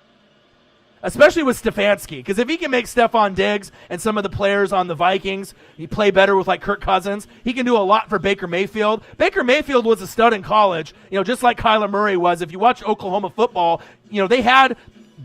Speaker 1: Especially with Stefanski. Because if he can make Stephon Diggs and some of the players on the Vikings, he play better with like Kirk Cousins, he can do a lot for Baker Mayfield. Baker Mayfield was a stud in college, just like Kyler Murray was. If you watch Oklahoma football, they had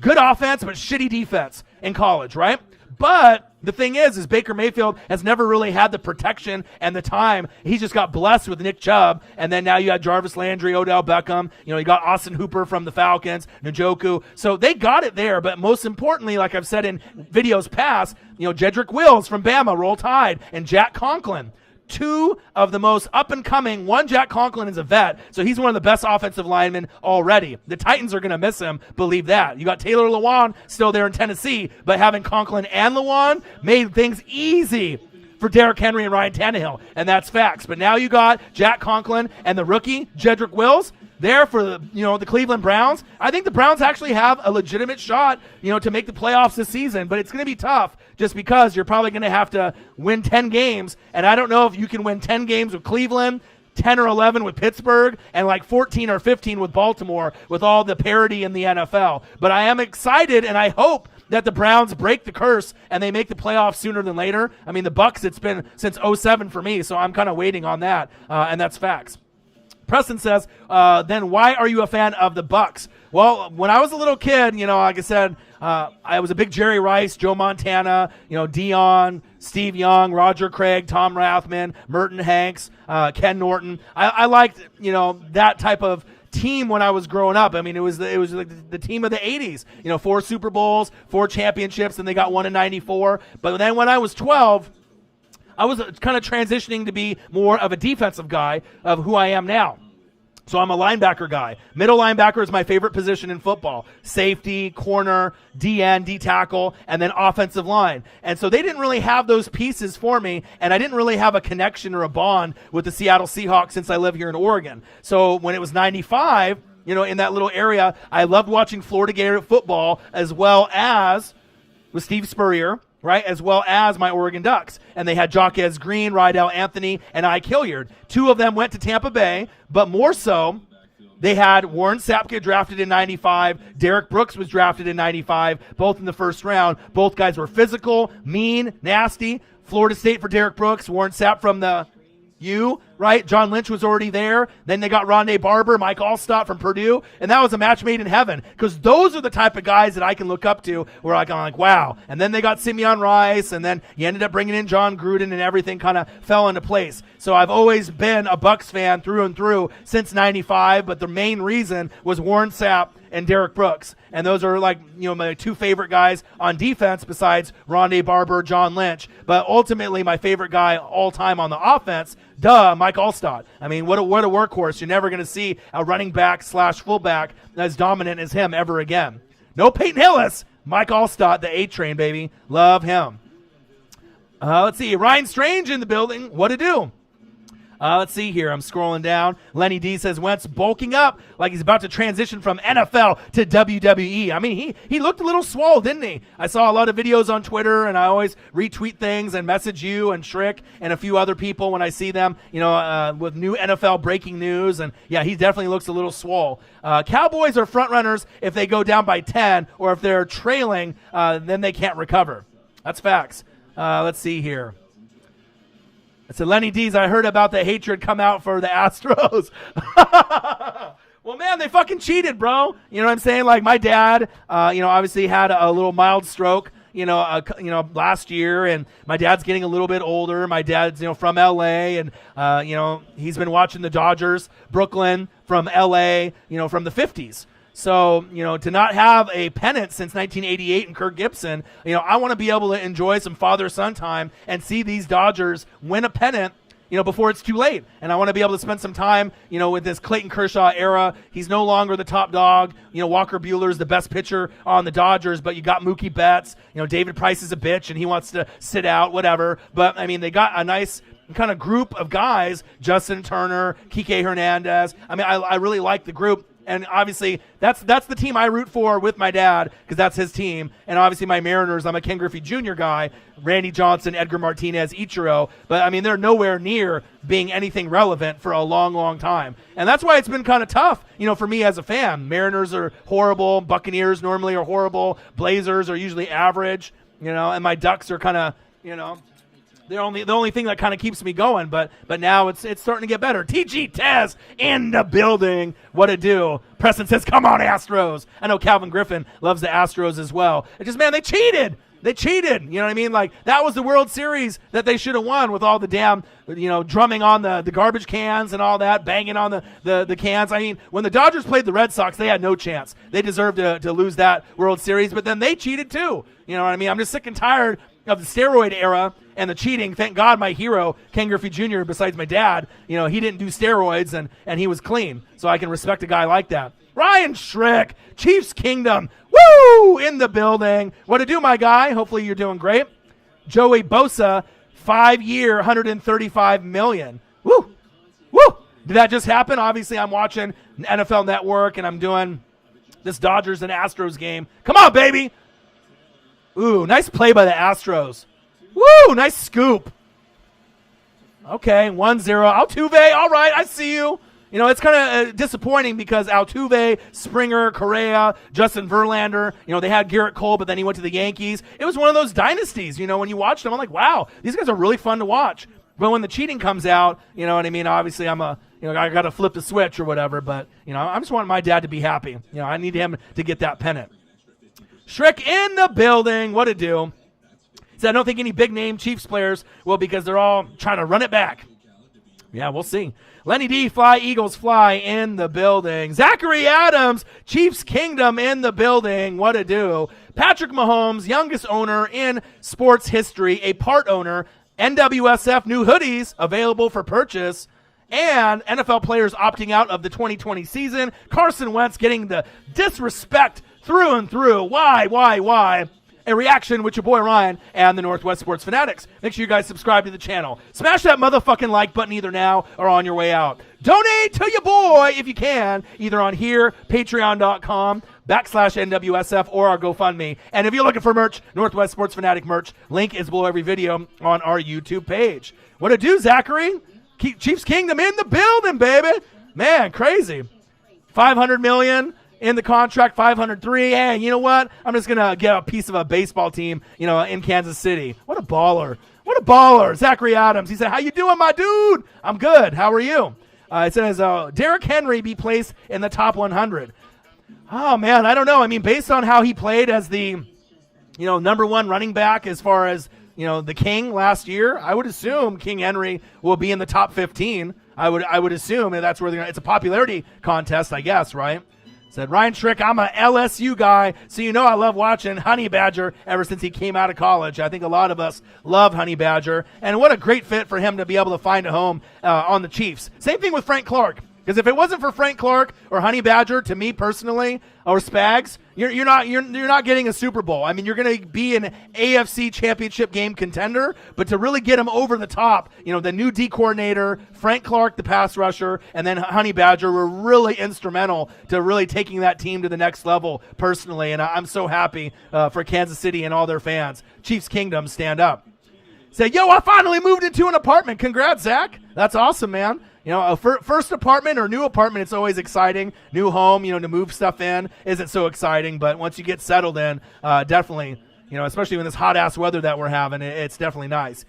Speaker 1: good offense but shitty defense in college, right? But the thing is Baker Mayfield has never really had the protection and the time. He just got blessed with Nick Chubb, and then now you got Jarvis Landry, Odell Beckham. You got Austin Hooper from the Falcons, Njoku. So they got it there, but most importantly, like I've said in videos past, Jedrick Wills from Bama, Roll Tide, and Jack Conklin. 2 of the most up-and-coming. One, Jack Conklin is a vet, so he's one of the best offensive linemen already. The Titans are going to miss him, believe that. You got Taylor Lewan still there in Tennessee, but having Conklin and Lewan made things easy for Derrick Henry and Ryan Tannehill, and that's facts. But now you got Jack Conklin and the rookie, Jedrick Wills, there for the Cleveland Browns. I think the Browns actually have a legitimate shot, to make the playoffs this season, but it's going to be tough just because you're probably going to have to win 10 games, and I don't know if you can win 10 games with Cleveland, 10 or 11 with Pittsburgh, and like 14 or 15 with Baltimore with all the parity in the NFL. But I am excited, and I hope that the Browns break the curse and they make the playoffs sooner than later. I mean, the Bucs, it's been since 2007 for me, so I'm kind of waiting on that, and that's facts. Preston says, then why are you a fan of the Bucs? Well, when I was a little kid, like I said, I was a big Jerry Rice, Joe Montana, Dion, Steve Young, Roger Craig, Tom Rathman, Merton Hanks, Ken Norton. I liked, that type of team when I was growing up. I mean, it was like the team of the 80s, 4 Super Bowls, 4 championships, and they got one in 94. But then when I was 12, I was kind of transitioning to be more of a defensive guy of who I am now. So I'm a linebacker guy. Middle linebacker is my favorite position in football. Safety, corner, DN, D-tackle, and then offensive line. And so they didn't really have those pieces for me, and I didn't really have a connection or a bond with the Seattle Seahawks since I live here in Oregon. So when it was 95, in that little area, I loved watching Florida Gator football as well as with Steve Spurrier, right, as well as my Oregon Ducks. And they had Jaquez Green, Rydell Anthony, and I Killiard. 2 of them went to Tampa Bay, but more so, they had Warren Sapp get drafted in 95. Derek Brooks was drafted in 95, both in the first round. Both guys were physical, mean, nasty. Florida State for Derek Brooks, Warren Sapp from the U, right? John Lynch was already there. Then they got Rondé Barber, Mike Allstott from Purdue, and that was a match made in heaven because those are the type of guys that I can look up to where I'm like, wow. And then they got Simeon Rice, and then you ended up bringing in John Gruden, and everything kind of fell into place. So I've always been a Bucs fan through and through since 95, but the main reason was Warren Sapp and Derek Brooks. And those are my 2 favorite guys on defense besides Rondé Barber, John Lynch. But ultimately, my favorite guy all time on the offense, Mike Allstott. I mean, what a workhorse. You're never going to see a running back / fullback as dominant as him ever again. No Peyton Hillis. Mike Allstott, the A-Train, baby. Love him. Let's see. Ryan Strange in the building. What to do? Let's see here. I'm scrolling down. Lenny D says Wentz bulking up like he's about to transition from NFL to WWE. I mean, he looked a little swole, didn't he? I saw a lot of videos on Twitter, and I always retweet things and message you and Shrick and a few other people when I see them, with new NFL breaking news. And, yeah, he definitely looks a little swole. Cowboys are front runners if they go down by 10, or if they're trailing, then they can't recover. That's facts. Let's see here. So Lenny D's, I heard about the hatred come out for the Astros. Well, man, they fucking cheated, bro. You know what I'm saying? Like my dad, obviously had a little mild stroke, last year, and my dad's getting a little bit older. My dad's, from L.A., and, he's been watching the Dodgers, Brooklyn, from L.A., from the 50s. So, to not have a pennant since 1988 and Kirk Gibson, I want to be able to enjoy some father-son time and see these Dodgers win a pennant, before it's too late. And I want to be able to spend some time, with this Clayton Kershaw era. He's no longer the top dog. Walker Buehler's the best pitcher on the Dodgers, but you got Mookie Betts. David Price is a bitch and he wants to sit out, whatever. But, I mean, they got a nice kind of group of guys, Justin Turner, Kike Hernandez. I mean, I really like the group. And obviously, that's the team I root for with my dad, because that's his team. And obviously, my Mariners, I'm a Ken Griffey Jr. guy, Randy Johnson, Edgar Martinez, Ichiro. But, I mean, they're nowhere near being anything relevant for a long, long time. And that's why it's been kind of tough, for me as a fan. Mariners are horrible. Buccaneers normally are horrible. Blazers are usually average, and my Ducks are kind of, the only thing that kind of keeps me going, but now it's starting to get better. TG Taz in the building. What to do? Preston says, come on, Astros. I know Calvin Griffin loves the Astros as well. It's just, man, they cheated. They cheated. You know what I mean? Like, that was the World Series that they should have won with all the damn, drumming on the garbage cans and all that, banging on the cans. I mean, when the Dodgers played the Red Sox, they had no chance. They deserved to lose that World Series, but then they cheated too. You know what I mean? I'm just sick and tired of the steroid era and the cheating. Thank God my hero, Ken Griffey Jr., besides my dad, he didn't do steroids and he was clean. So I can respect a guy like that. Ryan Schrick, Chiefs Kingdom, woo, in the building. What to do, my guy? Hopefully you're doing great. Joey Bosa, 5-year, $135 million. Woo, woo. Did that just happen? Obviously, I'm watching NFL Network and I'm doing this Dodgers and Astros game. Come on, baby. Ooh, nice play by the Astros. Woo, nice scoop. Okay, 1-0. Altuve, all right, I see you. It's kind of disappointing because Altuve, Springer, Correa, Justin Verlander, they had Garrett Cole, but then he went to the Yankees. It was one of those dynasties, when you watched them, I'm like, wow, these guys are really fun to watch. But when the cheating comes out, you know what I mean? Obviously, I'm I got to flip the switch or whatever, but, I just want my dad to be happy. I need him to get that pennant. Schrick in the building. What to do? He said, I don't think any big-name Chiefs players will because they're all trying to run it back. Yeah, we'll see. Lenny D, fly, Eagles fly in the building. Zachary Adams, Chiefs Kingdom in the building. What to do? Patrick Mahomes, youngest owner in sports history, a part owner. NWSF new hoodies available for purchase. And NFL players opting out of the 2020 season. Carson Wentz getting the disrespect through and through. Why? A reaction with your boy Ryan and the Northwest Sports Fanatics. Make sure you guys subscribe to the channel. Smash that motherfucking like button either now or on your way out. Donate to your boy if you can, either on here, patreon.com/NWSF, or our GoFundMe. And if you're looking for merch, Northwest Sports Fanatic merch, link is below every video on our YouTube page. What to do, Zachary? Chiefs Kingdom in the building, baby. Man, crazy. $500 million. In the contract, 503. Hey, you know what? I'm just going to get a piece of a baseball team, in Kansas City. What a baller. What a baller. Zachary Adams. He said, how you doing, my dude? I'm good. How are you? It says, Derrick Henry be placed in the top 100. Oh, man, I don't know. I mean, based on how he played as the, number one running back as far as, the king last year, I would assume King Henry will be in the top 15. I would assume that's where it's a popularity contest, I guess, right? Said, Ryan Schrick, I'm a LSU guy, so I love watching Honey Badger ever since he came out of college. I think a lot of us love Honey Badger, and what a great fit for him to be able to find a home on the Chiefs. Same thing with Frank Clark. Because if it wasn't for Frank Clark or Honey Badger, to me personally, or Spags, you're not getting a Super Bowl. I mean, you're going to be an AFC Championship game contender, but to really get them over the top, the new D coordinator, Frank Clark, the pass rusher, and then Honey Badger were really instrumental to really taking that team to the next level personally. And I'm so happy for Kansas City and all their fans. Chiefs Kingdom, stand up. Say, yo, I finally moved into an apartment. Congrats, Zach. That's awesome, man. A first apartment or new apartment, it's always exciting. New home, to move stuff in isn't so exciting. But once you get settled in, definitely, especially in this hot-ass weather that we're having, it's definitely nice.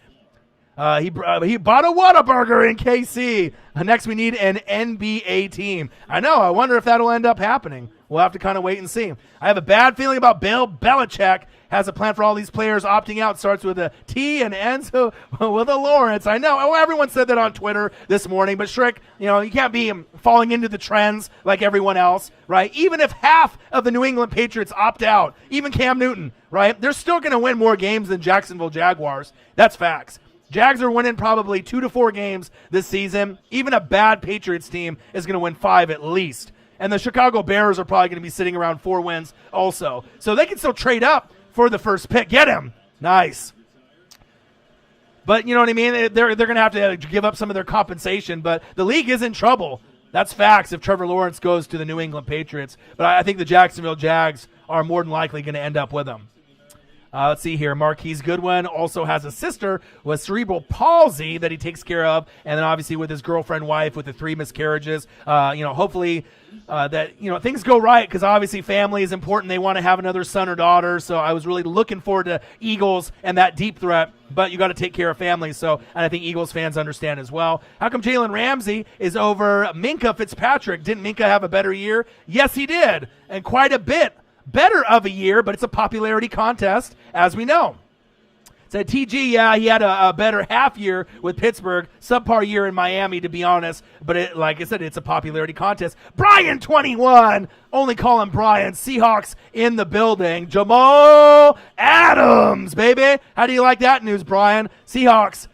Speaker 1: He bought a Whataburger in KC. Next, we need an NBA team. I know. I wonder if that'll end up happening. We'll have to kind of wait and see. I have a bad feeling about Bill Belichick. Has a plan for all these players opting out. Starts with a T and ends with a Lawrence. I know. Oh, everyone said that on Twitter this morning. But Shrick, you can't be falling into the trends like everyone else, right? Even if half of the New England Patriots opt out, even Cam Newton, right? They're still going to win more games than Jacksonville Jaguars. That's facts. Jags are winning probably 2 to 4 games this season. Even a bad Patriots team is going to win 5 at least. And the Chicago Bears are probably going to be sitting around 4 wins also. So they can still trade up for the first pick. Get him. Nice. But you know what I mean? They're going to have to give up some of their compensation. But the league is in trouble. That's facts if Trevor Lawrence goes to the New England Patriots. But I think the Jacksonville Jags are more than likely going to end up with him. Let's see here. Marquise Goodwin also has a sister with cerebral palsy that he takes care of. And then obviously with his girlfriend, wife, with the 3 miscarriages, hopefully that, things go right because obviously family is important. They want to have another son or daughter. So I was really looking forward to Eagles and that deep threat. But you got to take care of family. And I think Eagles fans understand as well. How come Jalen Ramsey is over Minkah Fitzpatrick? Didn't Minkah have a better year? Yes, he did. And quite a bit better of a year, but it's a popularity contest, as we know. Said TG, yeah, he had a better half year with Pittsburgh, subpar year in Miami, to be honest. But like I said, it's a popularity contest. Brian 21, only call him Brian. Seahawks in the building. Jamal Adams, baby. How do you like that news, Brian? Seahawks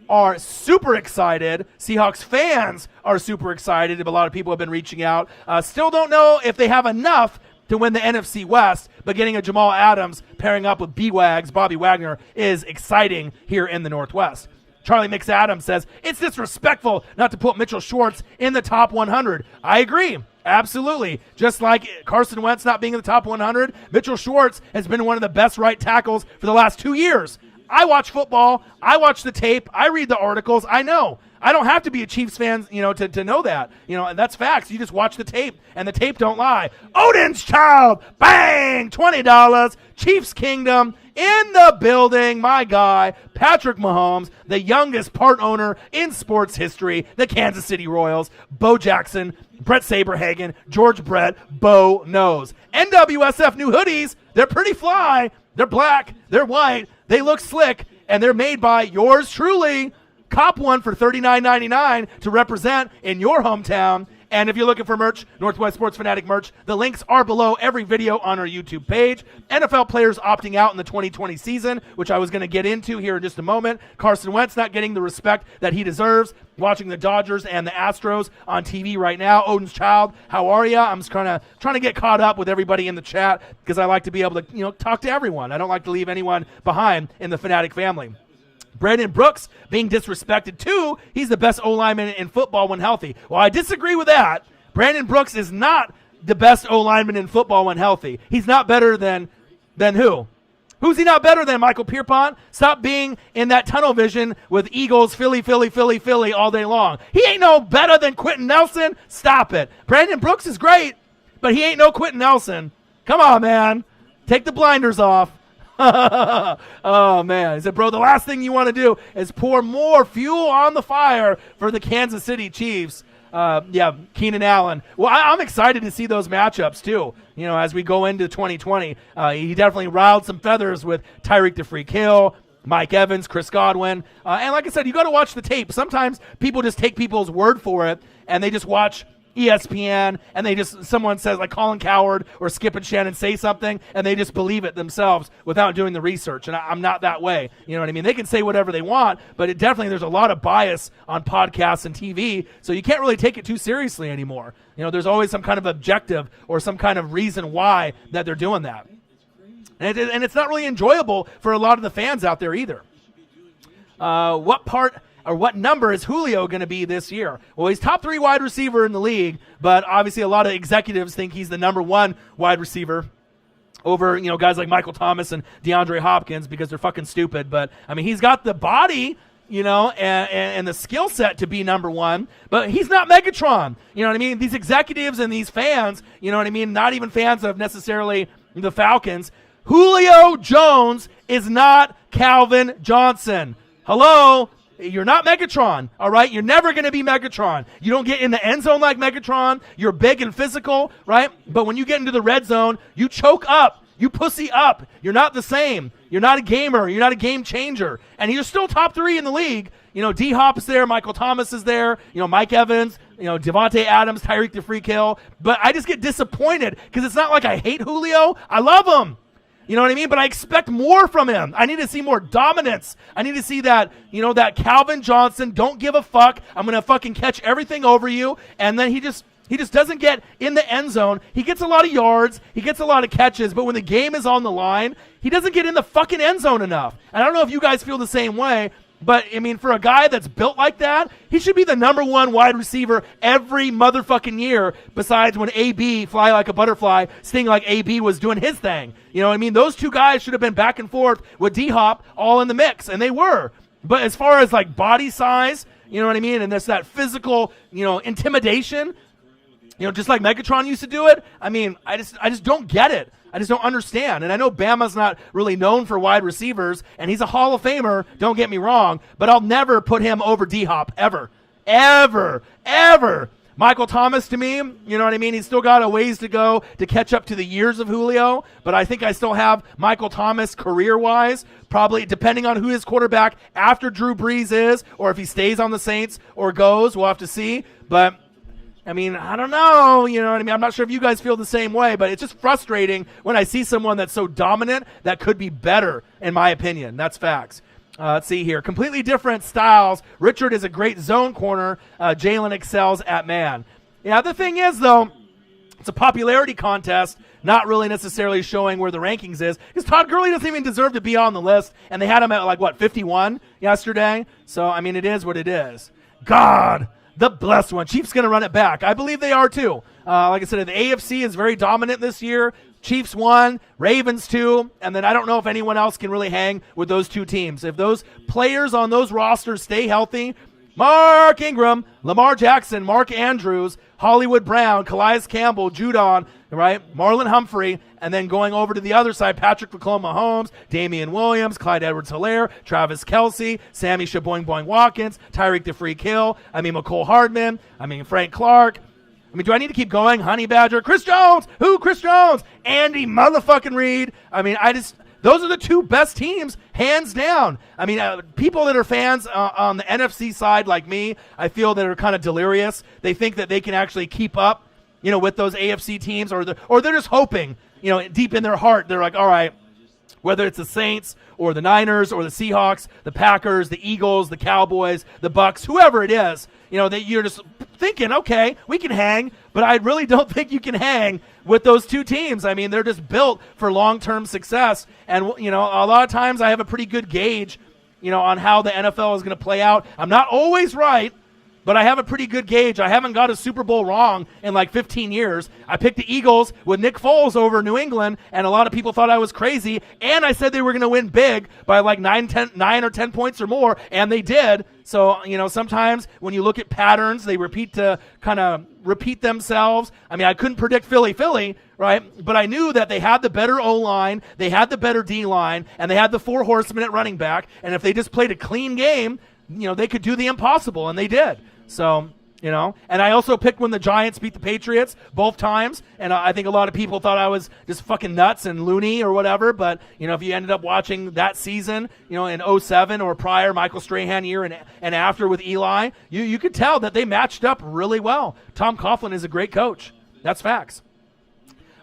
Speaker 1: are super excited. Seahawks fans are super excited. A lot of people have been reaching out. Still don't know if they have enough to win the NFC West, but getting a Jamal Adams pairing up with B-Wags, Bobby Wagner, is exciting here in the Northwest. Charlie McAdams says, it's disrespectful not to put Mitchell Schwartz in the top 100. I agree. Absolutely. Just like Carson Wentz not being in the top 100, Mitchell Schwartz has been one of the best right tackles for the last 2 years. I watch football. I watch the tape. I read the articles. I know. I don't have to be a Chiefs fan, to know that. And that's facts. You just watch the tape, and the tape don't lie. Odin's Child, bang, $20. Chiefs Kingdom in the building. My guy, Patrick Mahomes, the youngest part owner in sports history, the Kansas City Royals, Bo Jackson, Brett Saberhagen, George Brett, Bo knows. NWSF new hoodies, they're pretty fly. They're black, they're white, they look slick, and they're made by yours truly. Cop one for $39.99 to represent in your hometown. And if you're looking for merch, Northwest Sports Fanatic merch, the links are below every video on our YouTube page. NFL players opting out in the 2020 season, which I was going to get into here in just a moment. Carson Wentz not getting the respect that he deserves. Watching the Dodgers and the Astros on TV right now. Odin's Child, how are ya? I'm just trying to get caught up with everybody in the chat because I like to be able to talk to everyone. I don't like to leave anyone behind in the Fanatic family. Brandon Brooks being disrespected too. He's the best O-lineman in football when healthy. Well, I disagree with that. Brandon Brooks is not the best O-lineman in football when healthy. He's not better than who? Who's he not better than, Michael Pierpont? Stop being in that tunnel vision with Eagles, Philly, Philly, Philly, Philly all day long. He ain't no better than Quentin Nelson. Stop it. Brandon Brooks is great, but he ain't no Quentin Nelson. Come on, man. Take the blinders off. Oh, man. He said, bro, the last thing you want to do is pour more fuel on the fire for the Kansas City Chiefs. Keenan Allen. Well, I'm excited to see those matchups, too. As we go into 2020, he definitely riled some feathers with Tyreek the Freak Hill, Mike Evans, Chris Godwin. And like I said, you got to watch the tape. Sometimes people just take people's word for it, and they just watch ESPN, and someone says, like Colin Cowherd or Skip and Shannon say something, and they just believe it themselves without doing the research. And I'm not that way. You know what I mean? They can say whatever they want, but there's a lot of bias on podcasts and TV, so you can't really take it too seriously anymore. You know, there's always some kind of objective or some kind of reason why that they're doing that. And it's not really enjoyable for a lot of the fans out there either. What number is Julio going to be this year? Well, he's top 3 wide receiver in the league, but obviously a lot of executives think he's the number 1 wide receiver over, guys like Michael Thomas and DeAndre Hopkins because they're fucking stupid. But, I mean, he's got the body, and the skill set to be number 1, but he's not Megatron. You know what I mean? These executives and these fans, not even fans of necessarily the Falcons. Julio Jones is not Calvin Johnson. Hello? You're not Megatron, all right? You're never going to be Megatron. You don't get in the end zone like Megatron. You're big and physical, right? But when you get into the red zone, you choke up. You pussy up. You're not the same. You're not a gamer. You're not a game changer. And you're still top 3 in the league. D-Hop is there. Michael Thomas is there. Mike Evans, Devontae Adams, Tyreek the Freak Hill. But I just get disappointed because it's not like I hate Julio. I love him. You know what I mean? But I expect more from him. I need to see more dominance. I need to see that, that Calvin Johnson, don't give a fuck. I'm going to fucking catch everything over you. And then he just doesn't get in the end zone. He gets a lot of yards. He gets a lot of catches. But when the game is on the line, he doesn't get in the fucking end zone enough. And I don't know if you guys feel the same way. But, I mean, for a guy that's built like that, he should be the number 1 wide receiver every motherfucking year besides when AB, fly like a butterfly, sting like AB was doing his thing. You know what I mean? Those two guys should have been back and forth with D-Hop all in the mix, and they were. But as far as, like, body size, you know what I mean, and that physical, intimidation, just like Megatron used to do it, I mean, I just don't get it. I just don't understand. And I know Bama's not really known for wide receivers, and he's a Hall of Famer, don't get me wrong, but I'll never put him over D-Hop, ever. Ever. Ever. Michael Thomas, to me, you know what I mean? He's still got a ways to go to catch up to the years of Julio, but I think I still have Michael Thomas career-wise, probably depending on who his quarterback after Drew Brees is, or if he stays on the Saints or goes. We'll have to see. But I mean, I don't know, you know what I mean? I'm not sure if you guys feel the same way, but it's just frustrating when I see someone that's so dominant that could be better, in my opinion. That's facts. Let's see here. Completely different styles. Richard is a great zone corner. Jalen excels at man. Yeah, the thing is, though, it's a popularity contest, not really necessarily showing where the rankings is, because Todd Gurley doesn't even deserve to be on the list, and they had him at, 51 yesterday? So, I mean, it is what it is. God, the blessed one. Chiefs going to run it back. I believe they are, too. Like I said, the AFC is very dominant this year. Chiefs 1, Ravens 2, and then I don't know if anyone else can really hang with those two teams. If those players on those rosters stay healthy, Mark Ingram, Lamar Jackson, Mark Andrews, Hollywood Brown, Calais Campbell, Judon, right? Marlon Humphrey, and then going over to the other side, Patrick Mahomes, Damian Williams, Clyde Edwards-Helaire, Travis Kelce, Sammy Shaboing Boing Watkins, Tyreek the Freak Hill, McCole Hardman, Frank Clark. Do I need to keep going? Honey Badger, Chris Jones. Who? Chris Jones. Andy motherfucking Reid. Those are the two best teams, hands down. People that are fans on the NFC side like me, I feel that are kind of delirious. They think that they can actually keep up, with those AFC teams, or they're just hoping, deep in their heart, they're like, all right, whether it's the Saints or the Niners or the Seahawks, the Packers, the Eagles, the Cowboys, the Bucks, whoever it is, that you're just thinking, okay, we can hang, but I really don't think you can hang with those two teams. They're just built for long-term success. And, a lot of times I have a pretty good gauge, on how the NFL is going to play out. I'm not always right, but I have a pretty good gauge. I haven't got a Super Bowl wrong in 15 years. I picked the Eagles with Nick Foles over New England, and a lot of people thought I was crazy. And I said they were going to win big by 9 or 10 points or more, and they did. So, sometimes when you look at patterns, they repeat themselves. I couldn't predict Philly, right? But I knew that they had the better O-line, they had the better D-line, and they had the 4 horsemen at running back. And if they just played a clean game, they could do the impossible, and they did. So, And I also picked when the Giants beat the Patriots both times, and I think a lot of people thought I was just fucking nuts and loony or whatever, but, if you ended up watching that season, in 07 or prior, Michael Strahan year and after with Eli, you could tell that they matched up really well. Tom Coughlin is a great coach. That's facts.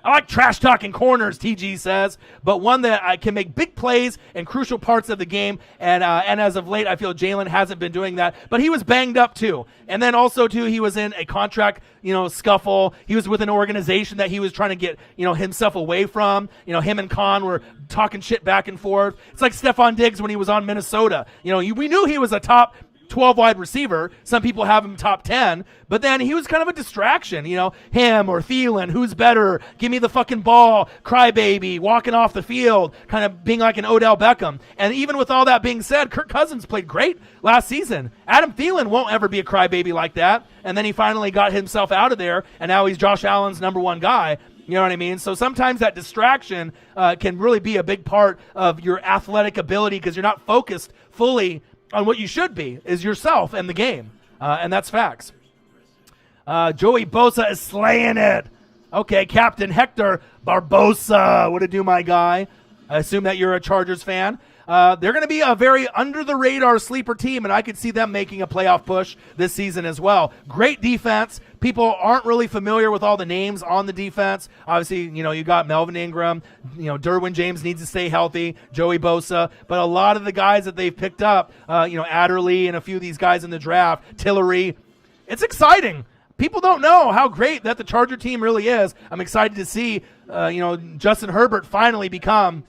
Speaker 1: I like trash talking corners, TG says, but one that I can make big plays in crucial parts of the game. And as of late, I feel Jalen hasn't been doing that. But he was banged up too. And then also too, he was in a contract, scuffle. He was with an organization that he was trying to get, himself away from. Him and Khan were talking shit back and forth. It's like Stephon Diggs when he was on Minnesota. We knew he was a top 12 wide receiver. Some people have him top 10, but then he was kind of a distraction, him or Thielen, who's better, give me the fucking ball, crybaby, walking off the field, kind of being like an Odell Beckham. And even with all that being said, Kirk Cousins played great last season. Adam Thielen won't ever be a crybaby like that. And then he finally got himself out of there, and now he's Josh Allen's number one guy. You know what I mean? So sometimes that distraction can really be a big part of your athletic ability because you're not focused fully on what you should be, is yourself and the game. And that's facts. Joey Bosa is slaying it. Okay, Captain Hector Barbosa. What to do, my guy? I assume that you're a Chargers fan. They're going to be a very under-the-radar sleeper team, and I could see them making a playoff push this season as well. Great defense. People aren't really familiar with all the names on the defense. Obviously, you got Melvin Ingram. Derwin James needs to stay healthy. Joey Bosa. But a lot of the guys that they've picked up, Adderley and a few of these guys in the draft, Tillery, it's exciting. People don't know how great that the Charger team really is. I'm excited to see, Justin Herbert finally become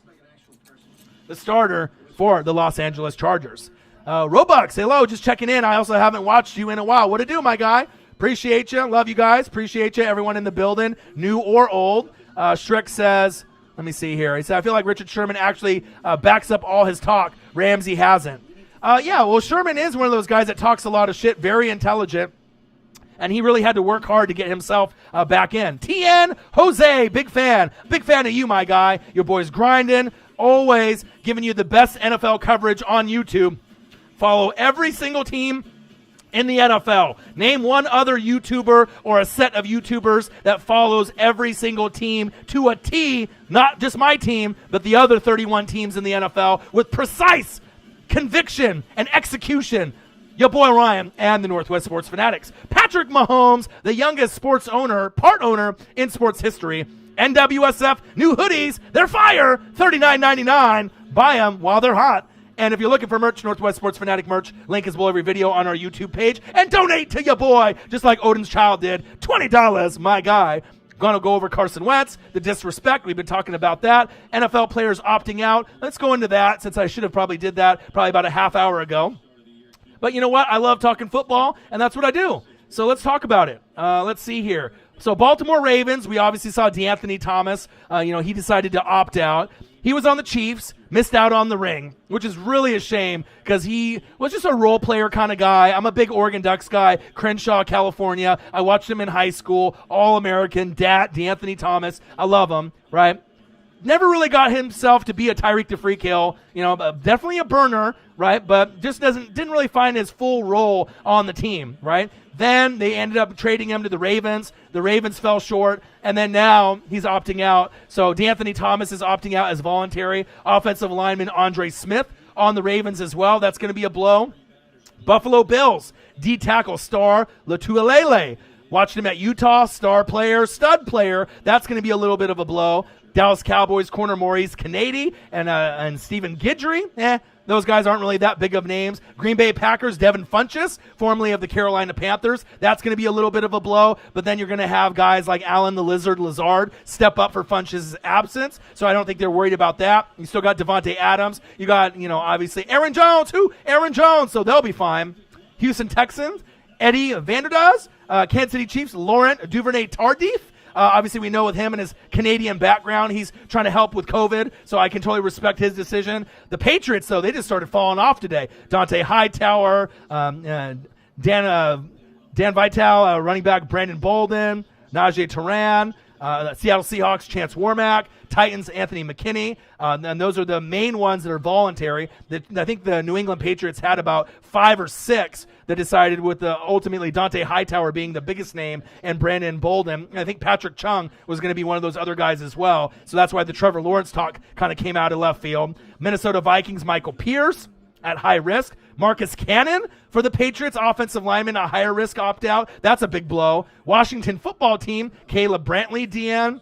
Speaker 1: the starter for the Los Angeles Chargers. Robux, hello, just checking in. I also haven't watched you in a while. What to do, my guy? Appreciate you. Love you guys. Appreciate you, everyone in the building, new or old. Shrek says, let me see here. He said, I feel like Richard Sherman actually backs up all his talk. Ramsey hasn't. Well, Sherman is one of those guys that talks a lot of shit, very intelligent. And he really had to work hard to get himself back in. TN Jose, big fan. Big fan of you, my guy. Your boy's grinding, always giving you the best NFL coverage on YouTube. Follow every single team in the NFL. Name one other YouTuber or a set of YouTubers that follows every single team to a T, not just my team, but the other 31 teams in the NFL with precise conviction and execution. Your boy Ryan and the Northwest Sports Fanatics. Patrick Mahomes, the youngest part owner in sports history. NWSF new hoodies, they're fire, $39.99. Buy them while they're hot. And if you're looking for merch, Northwest Sports Fanatic merch, link is below every video on our YouTube page. And donate to your boy, just like Odin's child did, $20, my guy. Gonna go over Carson Wentz, the disrespect. We've been talking about that. NFL players opting out. Let's go into that, since I should have probably did that about a half hour ago. But you know what? I love talking football, and that's what I do. So let's talk about it. Let's see here. So Baltimore Ravens, we obviously saw DeAnthony Thomas. He decided to opt out. He was on the Chiefs, missed out on the ring, which is really a shame because he was just a role player kind of guy. I'm a big Oregon Ducks guy, Crenshaw, California. I watched him in high school, All-American, DeAnthony Thomas. I love him, right? Never really got himself to be a Tyreek to Freak Hill, definitely a burner, right? But just didn't really find his full role on the team, right? Then they ended up trading him to the Ravens. The Ravens fell short, and then now he's opting out. So DeAnthony Thomas is opting out as voluntary. Offensive lineman Andre Smith on the Ravens as well. That's going to be a blow. Buffalo Bills, D-tackle star Latualele. Watched him at Utah, star player, stud player. That's going to be a little bit of a blow. Dallas Cowboys corner Maurice Canady and Stephen Guidry. Those guys aren't really that big of names. Green Bay Packers, Devin Funchess, formerly of the Carolina Panthers. That's going to be a little bit of a blow, but then you're going to have guys like Alan the Lizard Lazard step up for Funchess' absence, so I don't think they're worried about that. You still got Devontae Adams. You got, obviously Aaron Jones. Aaron Jones, so they'll be fine. Houston Texans, Eddie Vanderdoes. Kansas City Chiefs, Laurent Duvernay-Tardif. Obviously, we know with him and his Canadian background, he's trying to help with COVID, so I can totally respect his decision. The Patriots, though, they just started falling off today. Dante Hightower, Dan Vital, running back Brandon Bolden, Najee Turan. Seattle Seahawks, Chance Warmack. Titans, Anthony McKinney. And those are the main ones that are voluntary. I think the New England Patriots had about 5 or 6 that decided, with ultimately Dante Hightower being the biggest name and Brandon Bolden. And I think Patrick Chung was going to be one of those other guys as well. So that's why the Trevor Lawrence talk kind of came out of left field. Minnesota Vikings, Michael Pierce at high risk. Marcus Cannon for the Patriots, offensive lineman, a higher risk opt-out. That's a big blow. Washington football team, Caleb Brantley, DN.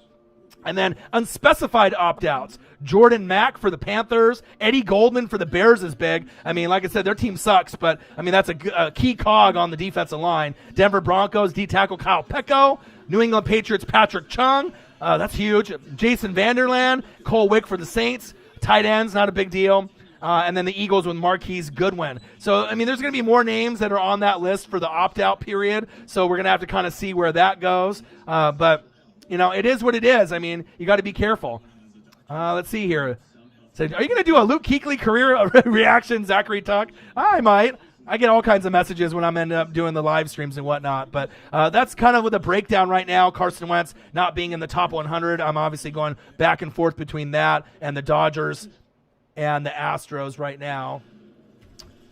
Speaker 1: And then unspecified opt-outs. Jordan Mack for the Panthers. Eddie Goldman for the Bears is big. I mean, like I said, their team sucks, but, I mean, that's a key cog on the defensive line. Denver Broncos, D-tackle Kyle Pecco. New England Patriots, Patrick Chung. That's huge. Jason Vanderland. Cole Wick for the Saints. Tight ends, not a big deal. And then the Eagles with Marquise Goodwin. So, I mean, there's going to be more names that are on that list for the opt-out period. So we're going to have to kind of see where that goes. But, you know, it is what it is. I mean, you got to be careful. Let's see here. So, are you going to do a Luke Kuechly career reaction, Zachary Tuck? I might. I get all kinds of messages when I'm end up doing the live streams and whatnot. But that's kind of with a breakdown right now. Carson Wentz not being in the top 100. I'm obviously going back and forth between that and the Dodgers and the Astros right now.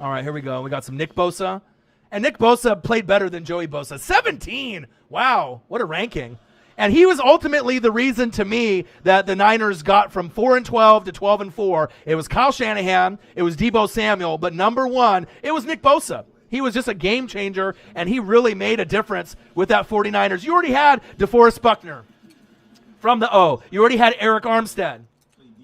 Speaker 1: All right, here we go. We got some Nick Bosa. And Nick Bosa played better than Joey Bosa. 17! Wow, what a ranking. And he was ultimately the reason to me that the Niners got from 4-12 to 12-4. It was Kyle Shanahan. It was Deebo Samuel. But number one, it was Nick Bosa. He was just a game changer, and he really made a difference with that 49ers. You already had DeForest Buckner from the O. You already had Eric Armstead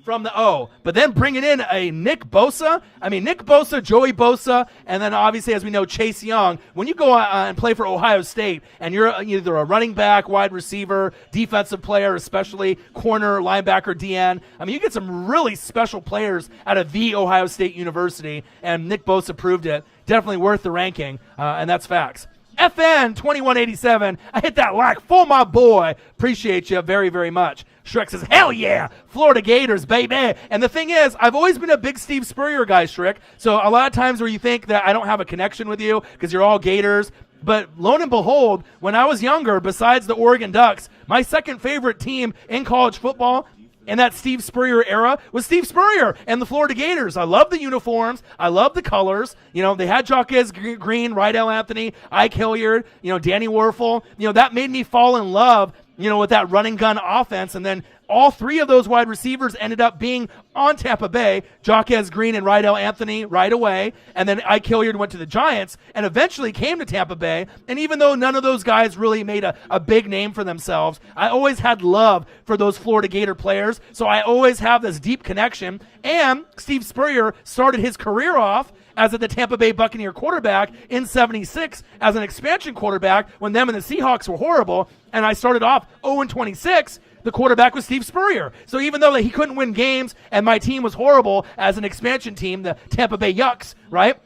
Speaker 1: from the O. But then bringing in a Nick Bosa, I mean, Nick Bosa, Joey Bosa, and then obviously, as we know, Chase Young. When you go and play for Ohio State, and you're either a running back, wide receiver, defensive player, especially corner, linebacker, DN, I mean, you get some really special players out of the Ohio State University, and Nick Bosa proved it. Definitely worth the ranking, and that's facts. FN 2187, I hit that like for my boy. Appreciate you very, very much. Shrek says, hell yeah, Florida Gators, baby. And the thing is, I've always been a big Steve Spurrier guy, Shrek. So a lot of times where you think that I don't have a connection with you because you're all Gators, but lo and behold, when I was younger, besides the Oregon Ducks, my second favorite team in college football in that Steve Spurrier era was Steve Spurrier and the Florida Gators. I love the uniforms. I love the colors. You know, they had Jaquez Green, Rydell Anthony, Ike Hilliard, you know, Danny Werfel. You know, that made me fall in love, you know, with that running gun offense. And then all three of those wide receivers ended up being on Tampa Bay, Jaquez Green and Rydell Anthony right away. And then Ike Hilliard went to the Giants and eventually came to Tampa Bay. And even though none of those guys really made a big name for themselves, I always had love for those Florida Gator players. So I always have this deep connection. And Steve Spurrier started his career off as the Tampa Bay Buccaneer quarterback in 76 as an expansion quarterback when them and the Seahawks were horrible. And I started off 0-26. The quarterback was Steve Spurrier. So even though he couldn't win games and my team was horrible as an expansion team, the Tampa Bay Yucks, right?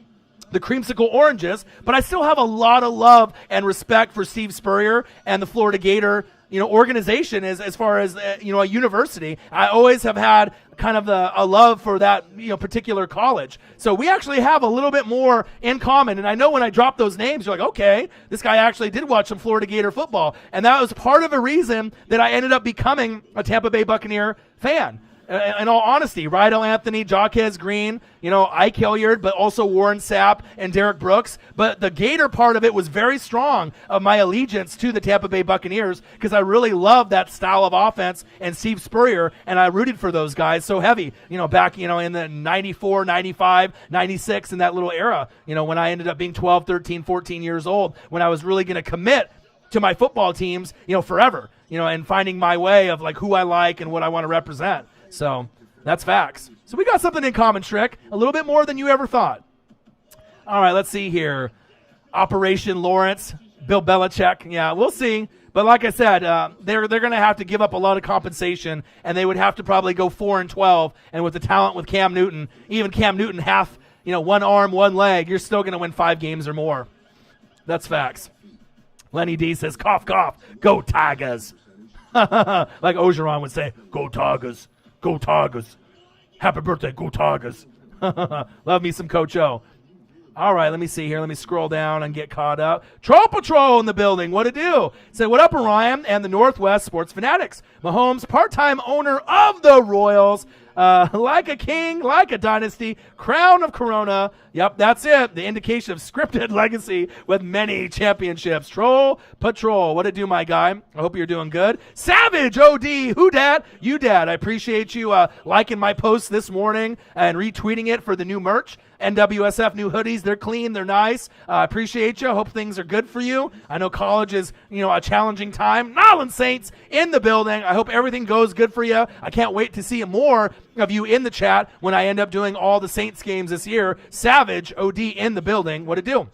Speaker 1: The Creamsicle Oranges, but I still have a lot of love and respect for Steve Spurrier and the Florida Gator, you know, organization as far as, you know, a university. I always have had kind of a love for that, you know, particular college. So we actually have a little bit more in common. And I know when I drop those names, you're like, okay, this guy actually did watch some Florida Gator football. And that was part of a reason that I ended up becoming a Tampa Bay Buccaneer fan. In all honesty, Rydell Anthony, Jaquez Green, you know, Ike Hilliard, but also Warren Sapp and Derek Brooks. But the Gator part of it was very strong of my allegiance to the Tampa Bay Buccaneers because I really loved that style of offense and Steve Spurrier, and I rooted for those guys so heavy, you know, back, you know, in the 94, 95, 96, in that little era, you know, when I ended up being 12, 13, 14 years old, when I was really going to commit to my football teams, you know, forever, you know, and finding my way of like who I like and what I want to represent. So that's facts. So we got something in common, Shrek. A little bit more than you ever thought. All right, let's see here. Operation Lawrence, Bill Belichick. Yeah, we'll see. But like I said, they're going to have to give up a lot of compensation, and they would have to probably go 4-12. And with the talent with Cam Newton, even Cam Newton half, you know, one arm, one leg, you're still going to win 5 games or more. That's facts. Lenny D says, cough, cough, go Tigers. Like Ogeron would say, go Tigers. Go Tigers. Happy birthday, go Tigers. Love me some Coach O. All right, let me see here. Let me scroll down and get caught up. Troll Patrol in the building. What it do? Say, what up, Orion and the Northwest Sports Fanatics? Mahomes, part-time owner of the Royals. Like a king, like a dynasty, crown of Corona. Yep, that's it. The indication of scripted legacy with many championships. Troll Patrol. What it do, my guy? I hope you're doing good. Savage OD. Who dat? You dad. I appreciate you liking my post this morning and retweeting it for the new merch. NWSF new hoodies. They're clean. They're nice. Appreciate you. Hope things are good for you. I know college is, a challenging time. Nolan Saints in the building. I hope everything goes good for you. I can't wait to see more of you in the chat when I end up doing all the Saints games this year. Savage OD in the building. What it do?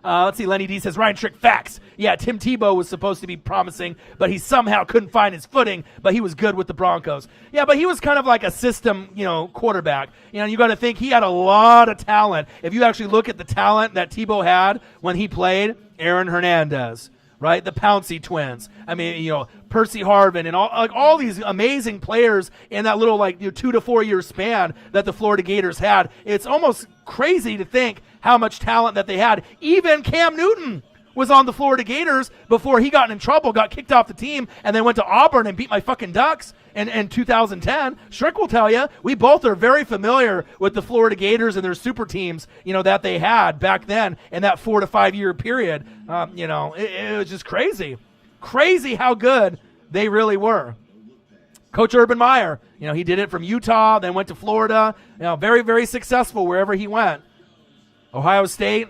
Speaker 1: Let's see. Lenny D says, Ryan Trick, facts. Yeah, Tim Tebow was supposed to be promising, but he somehow couldn't find his footing, but he was good with the Broncos. Yeah, but he was kind of like a system, quarterback. You got to think he had a lot of talent. If you actually look at the talent that Tebow had when he played, Aaron Hernandez, right? The Pouncey twins. I mean, Percy Harvin and all these amazing players in that little 2 to 4 year span that the Florida Gators had. It's almost crazy to think how much talent that they had. Even Cam Newton was on the Florida Gators before he got in trouble, got kicked off the team, and then went to Auburn and beat my fucking Ducks in 2010. Strick will tell you, we both are very familiar with the Florida Gators and their super teams, that they had back then in that 4 to 5 year period. It was just crazy. Crazy how good they really were. Coach Urban Meyer, he did it from Utah, then went to Florida, very, very successful wherever he went. Ohio State,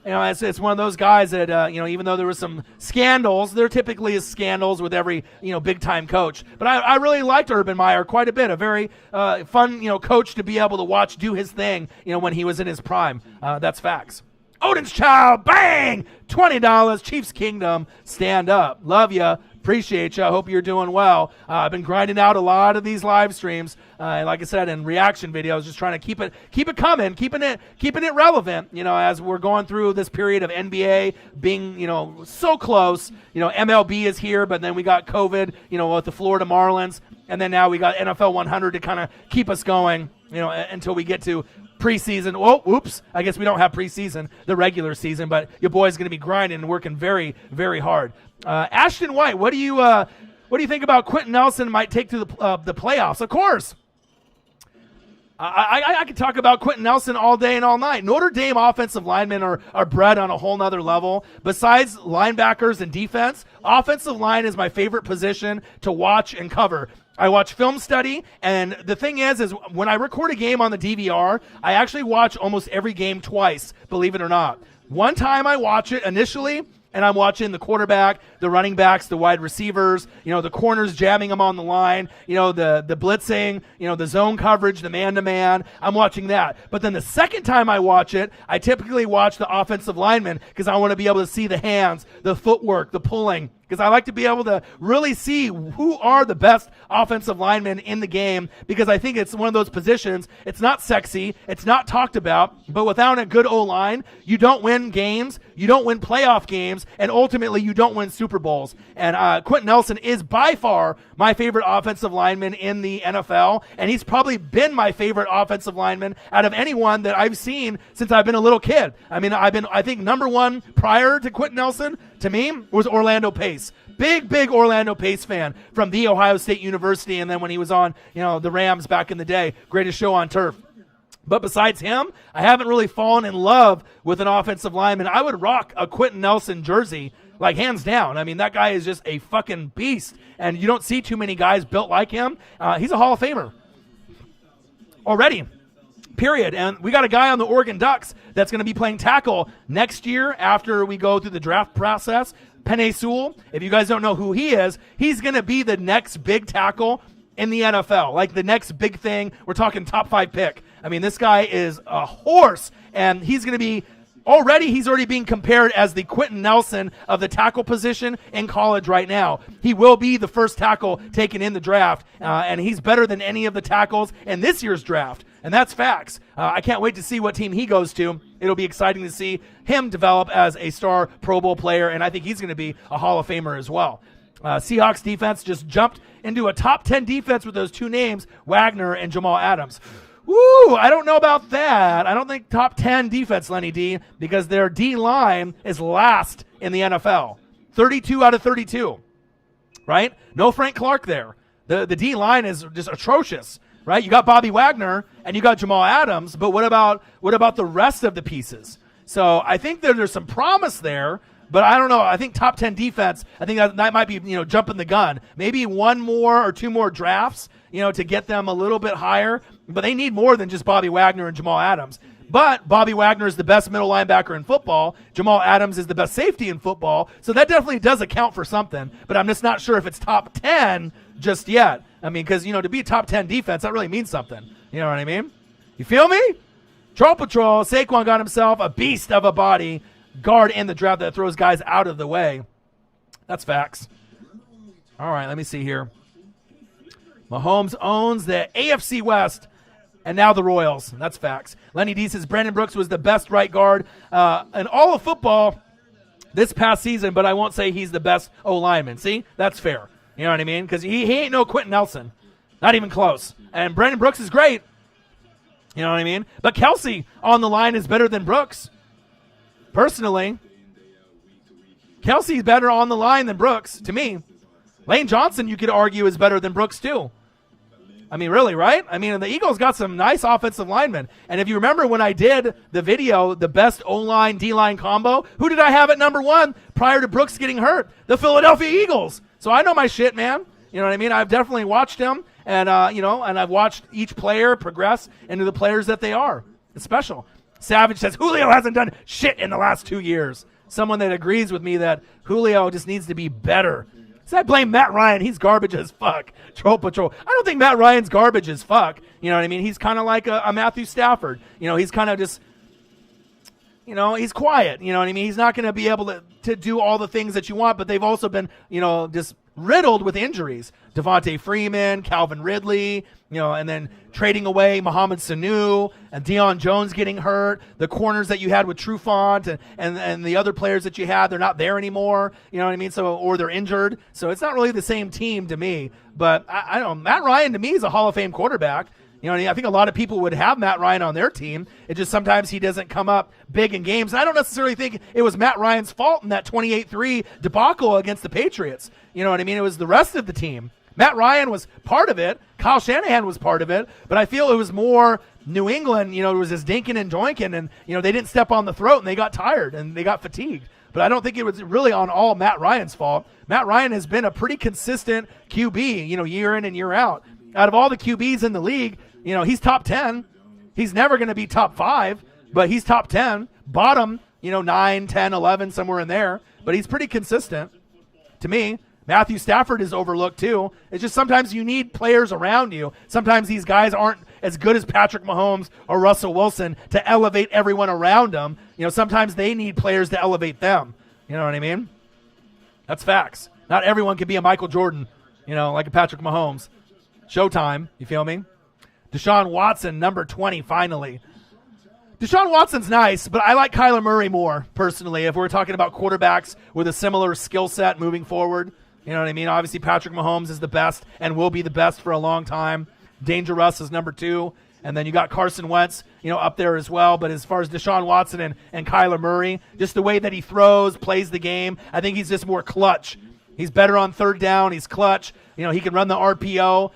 Speaker 1: it's one of those guys that, even though there was some scandals, there typically is scandals with every, big-time coach. But I really liked Urban Meyer quite a bit, a very fun, coach to be able to watch do his thing, when he was in his prime. That's facts. Odin's Child, bang! $20, Chiefs Kingdom, stand up. Love ya. Appreciate you. I hope you're doing well. I've been grinding out a lot of these live streams, and like I said, in reaction videos, just trying to keep it coming, keeping it relevant. As we're going through this period of NBA being, so close. MLB is here, but then we got COVID, with the Florida Marlins, and then now we got NFL 100 to kind of keep us going, until we get to preseason. Oh, oops. I guess we don't have preseason, the regular season, but your boy's going to be grinding and working very, very hard. Ashton White, what do you think about Quentin Nelson might take to the playoffs? Of course. I could talk about Quentin Nelson all day and all night. Notre Dame offensive linemen are bred on a whole nother level. Besides linebackers and defense, offensive line is my favorite position to watch and cover. I watch film study, and the thing is when I record a game on the DVR, I actually watch almost every game twice, believe it or not. One time I watch it initially, and I'm watching the quarterback, the running backs, the wide receivers, the corners jamming them on the line, the blitzing, the zone coverage, the man-to-man. I'm watching that. But then the second time I watch it, I typically watch the offensive linemen because I want to be able to see the hands, the footwork, the pulling, because I like to be able to really see who are the best offensive linemen in the game, because I think it's one of those positions, it's not sexy, it's not talked about, but without a good O-line, you don't win games, you don't win playoff games, and ultimately you don't win Super Bowls. And Quentin Nelson is by far my favorite offensive lineman in the NFL, and he's probably been my favorite offensive lineman out of anyone that I've seen since I've been a little kid. I think number one prior to Quentin Nelson, to me, was Orlando Pace. Big Orlando Pace fan from The Ohio State University, and then when he was on, the Rams back in the day, greatest show on turf. But besides him, I haven't really fallen in love with an offensive lineman. I would rock a Quentin Nelson jersey, hands down. That guy is just a fucking beast, and you don't see too many guys built like him. He's a Hall of Famer already. Period. And we got a guy on the Oregon Ducks that's going to be playing tackle next year after we go through the draft process. Penei Sewell, if you guys don't know who he is, he's going to be the next big tackle in the NFL, the next big thing. We're talking top 5 pick. This guy is a horse, and he's going to be he's already being compared as the Quentin Nelson of the tackle position in college right now. He will be the first tackle taken in the draft, and he's better than any of the tackles in this year's draft. And that's facts. I can't wait to see what team he goes to. It'll be exciting to see him develop as a star Pro Bowl player, and I think he's going to be a Hall of Famer as well. Seahawks defense just jumped into a top 10 defense with those two names, Wagner and Jamal Adams. Woo, I don't know about that. I don't think top 10 defense, Lenny D, because their D-line is last in the NFL. 32 out of 32, right? No Frank Clark there. The D-line is just atrocious, right? You got Bobby Wagner and you got Jamal Adams, but what about the rest of the pieces? So I think there's some promise there, but I don't know. I think top 10 defense, I think that might be, jumping the gun. Maybe one more or two more drafts, to get them a little bit higher, but they need more than just Bobby Wagner and Jamal Adams. But Bobby Wagner is the best middle linebacker in football. Jamal Adams is the best safety in football. So that definitely does account for something, but I'm just not sure if it's top 10 just yet. I mean, because, to be a top 10 defense, that really means something. You know what I mean? You feel me? Troll Patrol, Saquon got himself a beast of a body guard in the draft that throws guys out of the way. That's facts. All right, let me see here. Mahomes owns the AFC West and now the Royals. That's facts. Lenny D says Brandon Brooks was the best right guard in all of football this past season, but I won't say he's the best O-lineman. See? That's fair. You know what I mean? Because he ain't no Quentin Nelson. Not even close. And Brandon Brooks is great. You know what I mean? But Kelsey on the line is better than Brooks. Personally, Kelsey's better on the line than Brooks, to me. Lane Johnson, you could argue, is better than Brooks, too. I mean, really, right? I mean, the Eagles got some nice offensive linemen. And if you remember when I did the video, the best O-line, D-line combo, who did I have at number one prior to Brooks getting hurt? The Philadelphia Eagles. So I know my shit, man. You know what I mean? I've definitely watched them, and, and I've watched each player progress into the players that they are. It's special. Savage says, Julio hasn't done shit in the last 2 years. Someone that agrees with me that Julio just needs to be better. So I blame Matt Ryan. He's garbage as fuck. Troll Patrol. I don't think Matt Ryan's garbage as fuck. You know what I mean? He's kind of like a Matthew Stafford. He's kind of just, he's quiet. You know what I mean? He's not going to be able to do all the things that you want, but they've also been, just riddled with injuries. Devontae Freeman, Calvin Ridley, and then trading away Mohamed Sanu and Deion Jones getting hurt. The corners that you had with Trufant and the other players that you had, they're not there anymore. You know what I mean? So, or they're injured. So it's not really the same team to me. But I don't know. Matt Ryan to me is a Hall of Fame quarterback. You know what I mean? I think a lot of people would have Matt Ryan on their team. It just sometimes he doesn't come up big in games. And I don't necessarily think it was Matt Ryan's fault in that 28-3 debacle against the Patriots. You know what I mean? It was the rest of the team. Matt Ryan was part of it. Kyle Shanahan was part of it. But I feel it was more New England, it was this dinking and doinking. And, they didn't step on the throat and they got tired and they got fatigued. But I don't think it was really on all Matt Ryan's fault. Matt Ryan has been a pretty consistent QB, year in and year out. Out of all the QBs in the league, he's top 10. He's never going to be top 5, but he's top 10. Bottom, 9, 10, 11, somewhere in there. But he's pretty consistent to me. Matthew Stafford is overlooked too. It's just sometimes you need players around you. Sometimes these guys aren't as good as Patrick Mahomes or Russell Wilson to elevate everyone around them. Sometimes they need players to elevate them. You know what I mean? That's facts. Not everyone can be a Michael Jordan, like a Patrick Mahomes. Showtime, you feel me? Deshaun Watson, number 20, finally. Deshaun Watson's nice, but I like Kyler Murray more, personally, if we're talking about quarterbacks with a similar skill set moving forward. You know what I mean? Obviously, Patrick Mahomes is the best and will be the best for a long time. Danger Russ is number 2. And then you got Carson Wentz, up there as well. But as far as Deshaun Watson and Kyler Murray, just the way that he throws, plays the game, I think he's just more clutch. He's better on third down. He's clutch. He can run the RPO.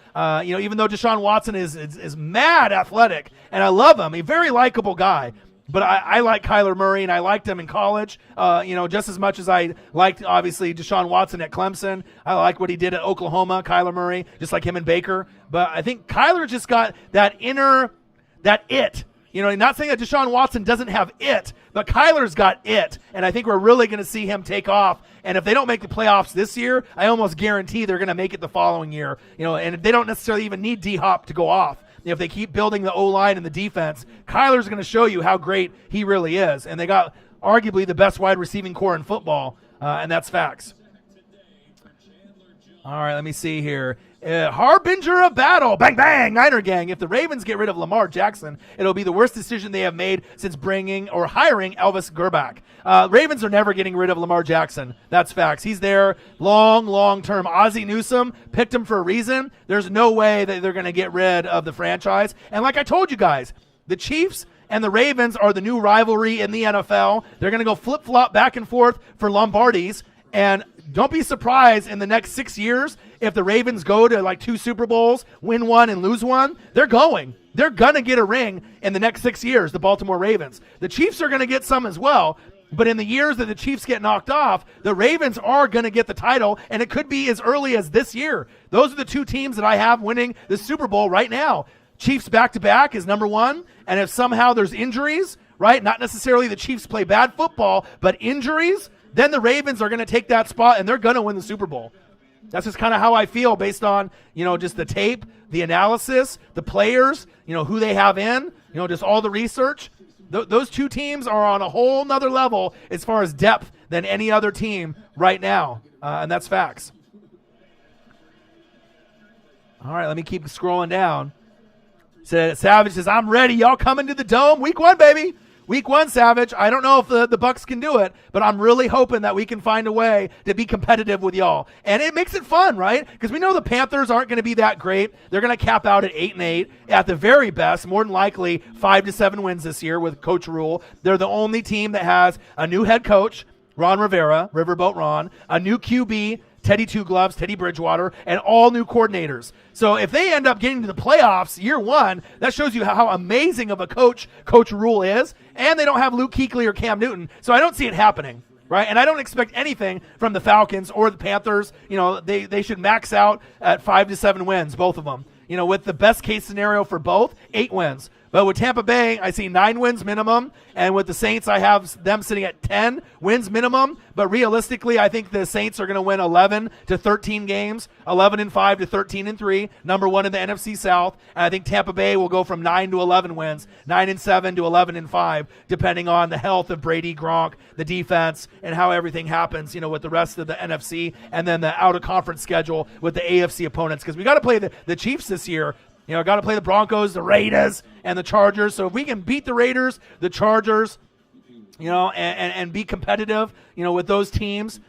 Speaker 1: Even though Deshaun Watson is mad athletic, and I love him, a very likable guy. But I like Kyler Murray, and I liked him in college, just as much as I liked, obviously, Deshaun Watson at Clemson. I like what he did at Oklahoma, Kyler Murray, just like him and Baker. But I think Kyler just got that it. Not saying that Deshaun Watson doesn't have it, but Kyler's got it. And I think we're really going to see him take off. And if they don't make the playoffs this year, I almost guarantee they're going to make it the following year. And they don't necessarily even need D-Hop to go off. If they keep building the O-line and the defense, Kyler's going to show you how great he really is. And they got arguably the best wide receiving core in football, and that's facts. All right, let me see here. Harbinger of battle. Bang, bang, Niner gang. If the Ravens get rid of Lamar Jackson, it'll be the worst decision they have made since bringing or hiring Elvis Gerbach. Ravens are never getting rid of Lamar Jackson. That's facts. He's there long term. Ozzie Newsome picked him for a reason. There's no way that they're going to get rid of the franchise. And like I told you guys, the Chiefs and the Ravens are the new rivalry in the NFL. They're going to go flip-flop back and forth for Lombardis. And don't be surprised in the next 6 years if the Ravens go to like 2 Super Bowls, win one and lose one. They're going to get a ring in the next 6 years, the Baltimore Ravens. The Chiefs are going to get some as well. But in the years that the Chiefs get knocked off, the Ravens are going to get the title, and it could be as early as this year. Those are the 2 teams that I have winning the Super Bowl right now. Chiefs back-to-back is number 1, and if somehow there's injuries, right, not necessarily the Chiefs play bad football, but injuries, then the Ravens are going to take that spot, and they're going to win the Super Bowl. That's just kind of how I feel based on, just the tape, the analysis, the players, who they have in, just all the research. Those 2 teams are on a whole nother level as far as depth than any other team right now, and that's facts. All right, let me keep scrolling down. Savage says, I'm ready. Y'all coming to the Dome? Week 1, baby. Week 1, Savage. I don't know if the Bucs can do it, but I'm really hoping that we can find a way to be competitive with y'all. And it makes it fun, right? Because we know the Panthers aren't going to be that great. They're going to cap out at 8-8 at the very best, more than likely 5 to 7 wins this year with Coach Rule. They're the only team that has a new head coach, Ron Rivera, Riverboat Ron, a new QB, Teddy Two Gloves, Teddy Bridgewater, and all new coordinators. So if they end up getting to the playoffs year 1, that shows you how amazing of a coach Coach Rule is. And they don't have Luke Kuechly or Cam Newton, so I don't see it happening, right? And I don't expect anything from the Falcons or the Panthers. They should max out at 5 to 7 wins, both of them. With the best case scenario for both, 8 wins. But with Tampa Bay, I see 9 wins minimum. And with the Saints, I have them sitting at 10 wins minimum. But realistically, I think the Saints are going to win 11 to 13 games, 11-5 to 13-3, number 1 in the NFC South. And I think Tampa Bay will go from 9 to 11 wins, 9-7 to 11-5, depending on the health of Brady, Gronk, the defense, and how everything happens, with the rest of the NFC, and then the out-of-conference schedule with the AFC opponents. Because we got to play the Chiefs this year. Got to play the Broncos, the Raiders, and the Chargers. So if we can beat the Raiders, the Chargers, and be competitive, with those teams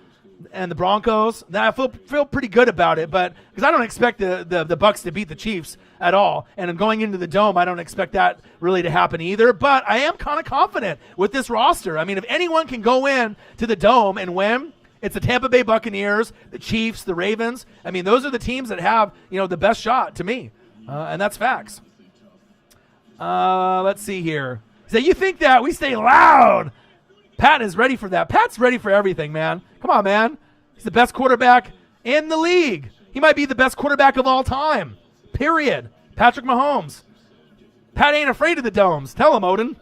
Speaker 1: and the Broncos, then I feel pretty good about it. But because I don't expect the Bucs to beat the Chiefs at all. And going into the Dome, I don't expect that really to happen either. But I am kind of confident with this roster. I mean, if anyone can go in to the Dome and win, it's the Tampa Bay Buccaneers, the Chiefs, the Ravens. I mean, those are the teams that have, the best shot to me. And that's facts. Let's see here. So you think that we stay loud? Pat is ready for that. Pat's ready for everything, man. Come on, man. He's the best quarterback in the league. He might be the best quarterback of all time. Period. Patrick Mahomes. Pat ain't afraid of the domes. Tell him, Odin.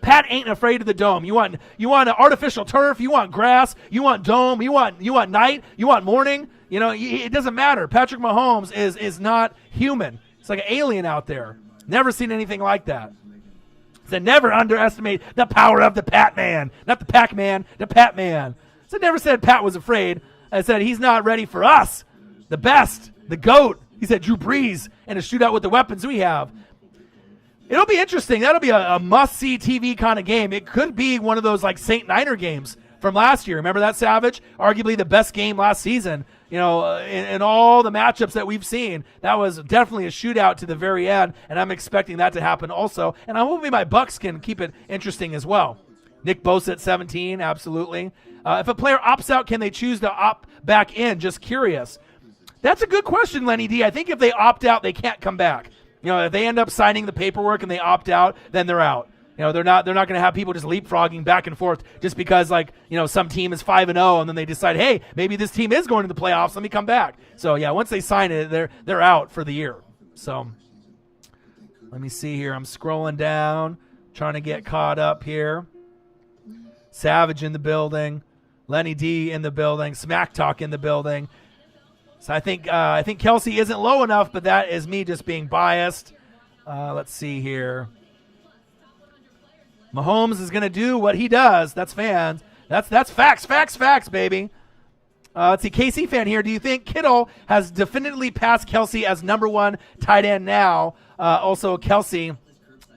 Speaker 1: Pat ain't afraid of the dome. You want an artificial turf. You want grass. You want dome. You want night. You want morning. It doesn't matter. Patrick Mahomes is not human. It's like an alien out there. Never seen anything like that. So never underestimate the power of the Pat Man. Not the Pac-Man, the Pat Man. So I never said Pat was afraid. I said he's not ready for us. The best, the GOAT. He said Drew Brees in a shootout with the weapons we have. It'll be interesting. That'll be a must-see TV kind of game. It could be one of those like Saint Niner games from last year. Remember that, Savage? Arguably the best game last season. In all the matchups that we've seen, that was definitely a shootout to the very end, and I'm expecting that to happen also. And I'm hoping my Bucs can keep it interesting as well. Nick Bosa at 17, absolutely. If a player opts out, can they choose to opt back in? Just curious. That's a good question, Lenny D. I think if they opt out, they can't come back. If they end up signing the paperwork and they opt out, then they're out. They're not going to have people just leapfrogging back and forth just because some team is 5-0 and then they decide, hey, maybe this team is going to the playoffs. Let me come back. So yeah, once they sign it, they're out for the year. So let me see here. I'm scrolling down, trying to get caught up here. Savage in the building, Lenny D in the building, Smack Talk in the building. So I think Kelsey isn't low enough, but that is me just being biased. Let's see here. Mahomes is going to do what he does. That's fans. That's facts, baby. Let's see, KC fan here. Do you think Kittle has definitively passed Kelsey as number one tight end now? Also, Kelsey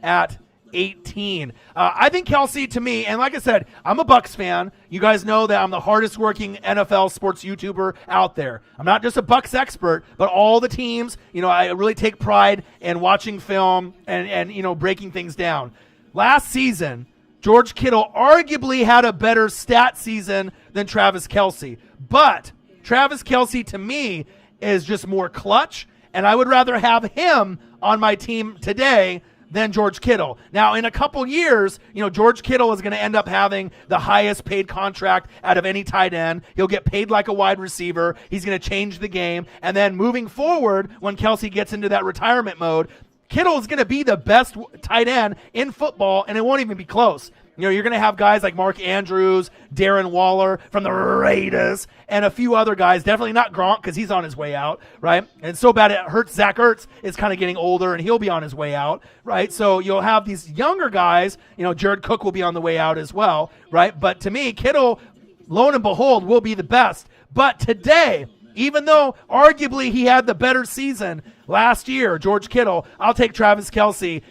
Speaker 1: at 18. I think Kelsey, to me, and like I said, I'm a Bucs fan. You guys know that I'm the hardest working NFL sports YouTuber out there. I'm not just a Bucs expert, but all the teams, I really take pride in watching film and breaking things down. Last season, George Kittle arguably had a better stat season than Travis Kelce. But Travis Kelce, to me, is just more clutch, and I would rather have him on my team today than George Kittle. Now, in a couple years, George Kittle is going to end up having the highest paid contract out of any tight end. He'll get paid like a wide receiver. He's going to change the game. And then moving forward, when Kelce gets into that retirement mode, Kittle is going to be the best tight end in football, and it won't even be close. You're going to have guys like Mark Andrews, Darren Waller from the Raiders, and a few other guys. Definitely not Gronk because he's on his way out, right? And so bad it hurts. Zach Ertz is kind of getting older, and he'll be on his way out, right? So you'll have these younger guys. Jared Cook will be on the way out as well, right? But to me, Kittle, lo and behold, will be the best. But today, even though arguably he had the better season last year, George Kittle, I'll take Travis Kelce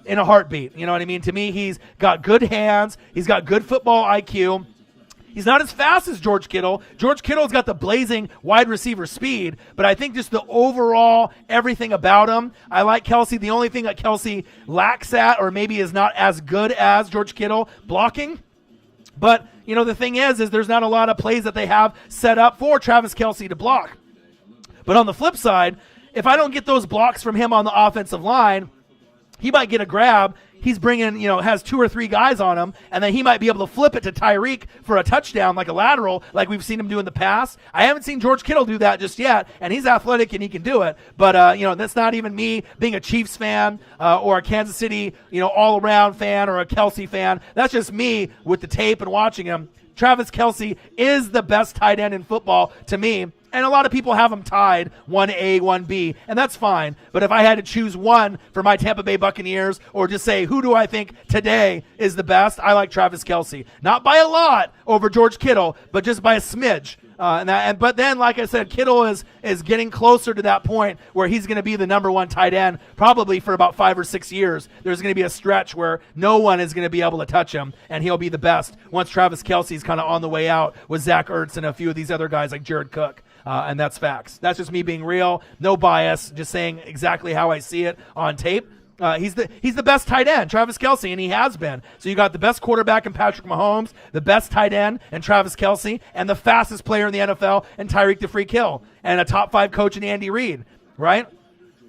Speaker 1: in a heartbeat. You know what I mean? To me, he's got good hands. He's got good football IQ. He's not as fast as George Kittle. George Kittle's got the blazing wide receiver speed, but I think just the overall everything about him, I like Kelce. The only thing that Kelce lacks at, or maybe is not as good as George Kittle, blocking. But, the thing is there's not a lot of plays that they have set up for Travis Kelce to block. But on the flip side, if I don't get those blocks from him on the offensive line, he might get a grab. He's bringing, has 2 or 3 guys on him, and then he might be able to flip it to Tyreek for a touchdown, like a lateral, like we've seen him do in the past. I haven't seen George Kittle do that just yet, and he's athletic and he can do it. But, that's not even me being a Chiefs fan or a Kansas City, all-around fan or a Kelce fan. That's just me with the tape and watching him. Travis Kelce is the best tight end in football to me. And a lot of people have them tied 1A, 1B, and that's fine. But if I had to choose one for my Tampa Bay Buccaneers, or just say who do I think today is the best, I like Travis Kelce. Not by a lot over George Kittle, but just by a smidge. But then, like I said, Kittle is getting closer to that point where he's going to be the number one tight end probably for about 5 or 6 years. There's going to be a stretch where no one is going to be able to touch him, and he'll be the best once Travis Kelce's kind of on the way out with Zach Ertz and a few of these other guys like Jared Cook. And that's facts. That's just me being real, no bias, just saying exactly how I see it on tape. He's the best tight end, Travis Kelce, and he has been. So you got the best quarterback in Patrick Mahomes, the best tight end in Travis Kelce, and the fastest player in the NFL in Tyreek the Freak Hill, and a top 5 coach in Andy Reid, right?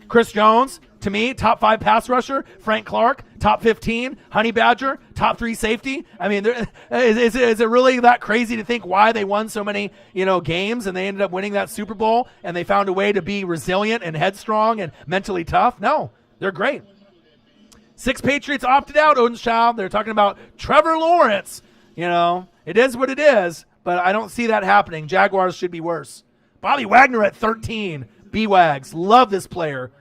Speaker 1: Chris Jones, to me, top 5 pass rusher. Frank Clark, top 15. Honey Badger, top 3 safety. I mean, is it really that crazy to think why they won so many, games and they ended up winning that Super Bowl and they found a way to be resilient and headstrong and mentally tough? No, they're great. 6 Patriots opted out, Odin's Child. They're talking about Trevor Lawrence. It is what it is, but I don't see that happening. Jaguars should be worse. Bobby Wagner at 13. B-Wags. Love this player.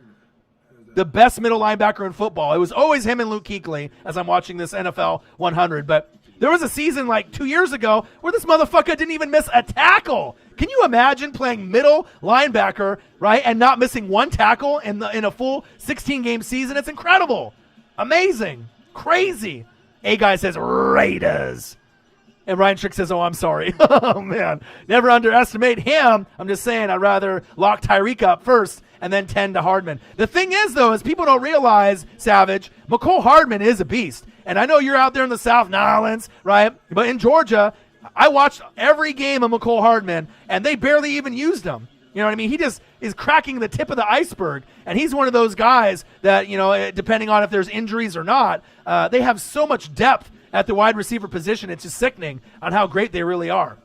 Speaker 1: The best middle linebacker in football. It was always him and Luke Kuechly as I'm watching this NFL 100. But there was a season like 2 years ago where this motherfucker didn't even miss a tackle. Can you imagine playing middle linebacker, right, and not missing one tackle in a full 16-game season? It's incredible. Amazing. Crazy. A guy says Raiders. And Ryan Trick says, oh, I'm sorry. Oh, man. Never underestimate him. I'm just saying I'd rather lock Tyreek up first and then 10 to Hardman. The thing is, though, is people don't realize, Savage, McCole Hardman is a beast. And I know you're out there in the South, Nolens, right? But in Georgia, I watched every game of McCole Hardman, and they barely even used him. You know what I mean? He just is cracking the tip of the iceberg. And he's one of those guys that, depending on if there's injuries or not, they have so much depth at the wide receiver position. It's just sickening on how great they really are.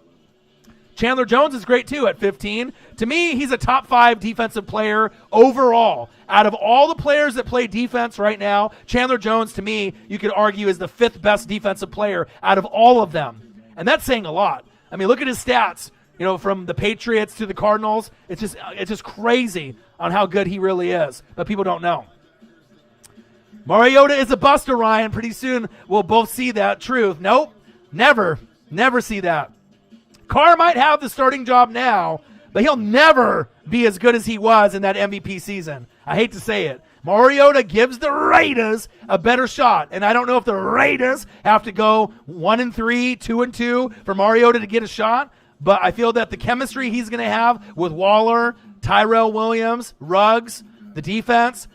Speaker 1: Chandler Jones is great, too, at 15. To me, he's a top 5 defensive player overall. Out of all the players that play defense right now, Chandler Jones, to me, you could argue is the 5th best defensive player out of all of them. And that's saying a lot. I mean, look at his stats. From the Patriots to the Cardinals, it's just crazy on how good he really is. But people don't know. Mariota is a buster, Ryan. Pretty soon we'll both see that truth. Nope, never see that. Carr might have the starting job now, but he'll never be as good as he was in that MVP season. I hate to say it. Mariota gives the Raiders a better shot, and I don't know if the Raiders have to go 1-3, 2-2 for Mariota to get a shot, but I feel that the chemistry he's going to have with Waller, Tyrell Williams, Ruggs, the defense,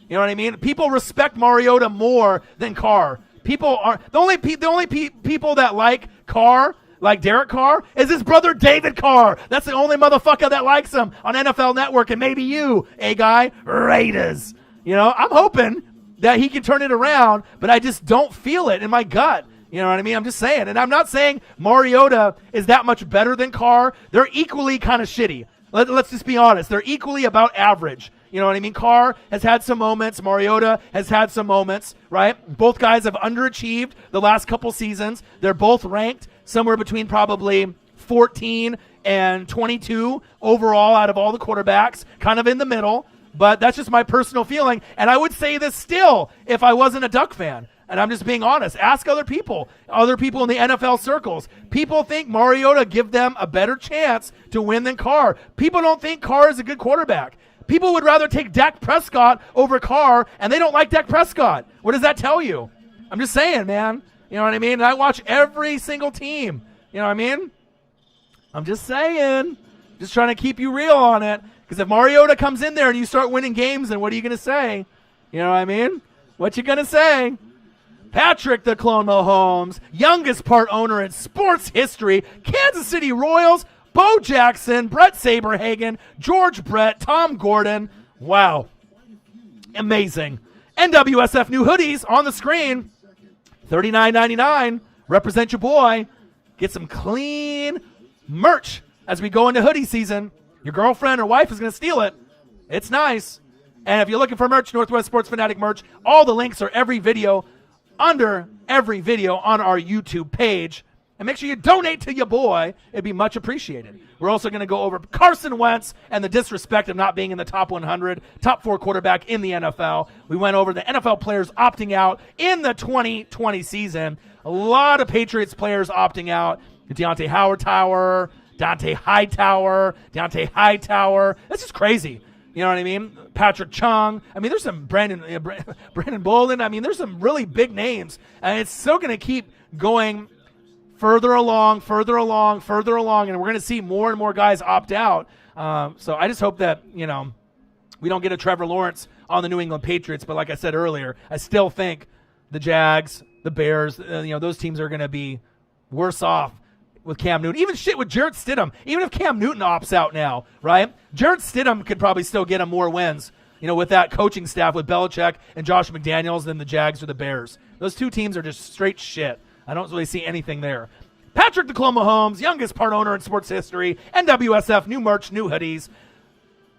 Speaker 1: you know what I mean? People respect Mariota more than Carr. People are the only people that like Carr, like Derek Carr, is his brother David Carr. That's the only motherfucker that likes him on NFL Network, and maybe you, guy, Raiders. You know, I'm hoping that he can turn it around, but I just don't feel it in my gut. You know what I mean? I'm just saying. And I'm not saying Mariota is that much better than Carr. They're equally kind of shitty. Let's just be honest. They're equally about average. You know what I mean? Carr has had some moments. Mariota has had some moments, right? Both guys have underachieved the last couple seasons. They're both ranked somewhere between probably 14 and 22 overall out of all the quarterbacks, kind of in the middle. But that's just my personal feeling. And I would say this still if I wasn't a Duck fan. And I'm just being honest. Ask other people in the NFL circles. People think Mariota give them a better chance to win than Carr. People don't think Carr is a good quarterback. People would rather take Dak Prescott over Carr, and they don't like Dak Prescott. What does that tell you? I'm just saying, man. You know what I mean? And I watch every single team. You know what I mean? I'm just saying. Just trying to keep you real on it. Because if Mariota comes in there and you start winning games, then what are you going to say? You know what I mean? What you going to say? Patrick the Clone Mahomes, youngest part owner in sports history, Kansas City Royals, Bo Jackson, Brett Saberhagen, George Brett, Tom Gordon. Wow. Amazing. NWSF new hoodies on the screen. $39.99. Represent your boy. Get some clean merch as we go into hoodie season. Your girlfriend or wife is going to steal it. It's nice. And if you're looking for merch, Northwest Sports Fanatic merch, all the links are under every video on our YouTube page. And make sure you donate to your boy. It'd be much appreciated. We're also going to go over Carson Wentz and the disrespect of not being in the top 100, top 4 quarterback in the NFL. We went over the NFL players opting out in the 2020 season. A lot of Patriots players opting out. Deontay Hightower. That's just crazy. You know what I mean? Patrick Chung. I mean, there's some Brandon Bolden. I mean, there's some really big names. And it's still going to keep going further along, and we're going to see more and more guys opt out. So I just hope that, we don't get a Trevor Lawrence on the New England Patriots. But like I said earlier, I still think the Jags, the Bears, those teams are going to be worse off with Cam Newton. Even shit with Jarrett Stidham. Even if Cam Newton opts out now, right? Jarrett Stidham could probably still get him more wins, with that coaching staff with Belichick and Josh McDaniels than the Jags or the Bears. Those two teams are just straight shit. I don't really see anything there. Patrick the Clone Mahomes, youngest part owner in sports history, NWSF, new merch, new hoodies.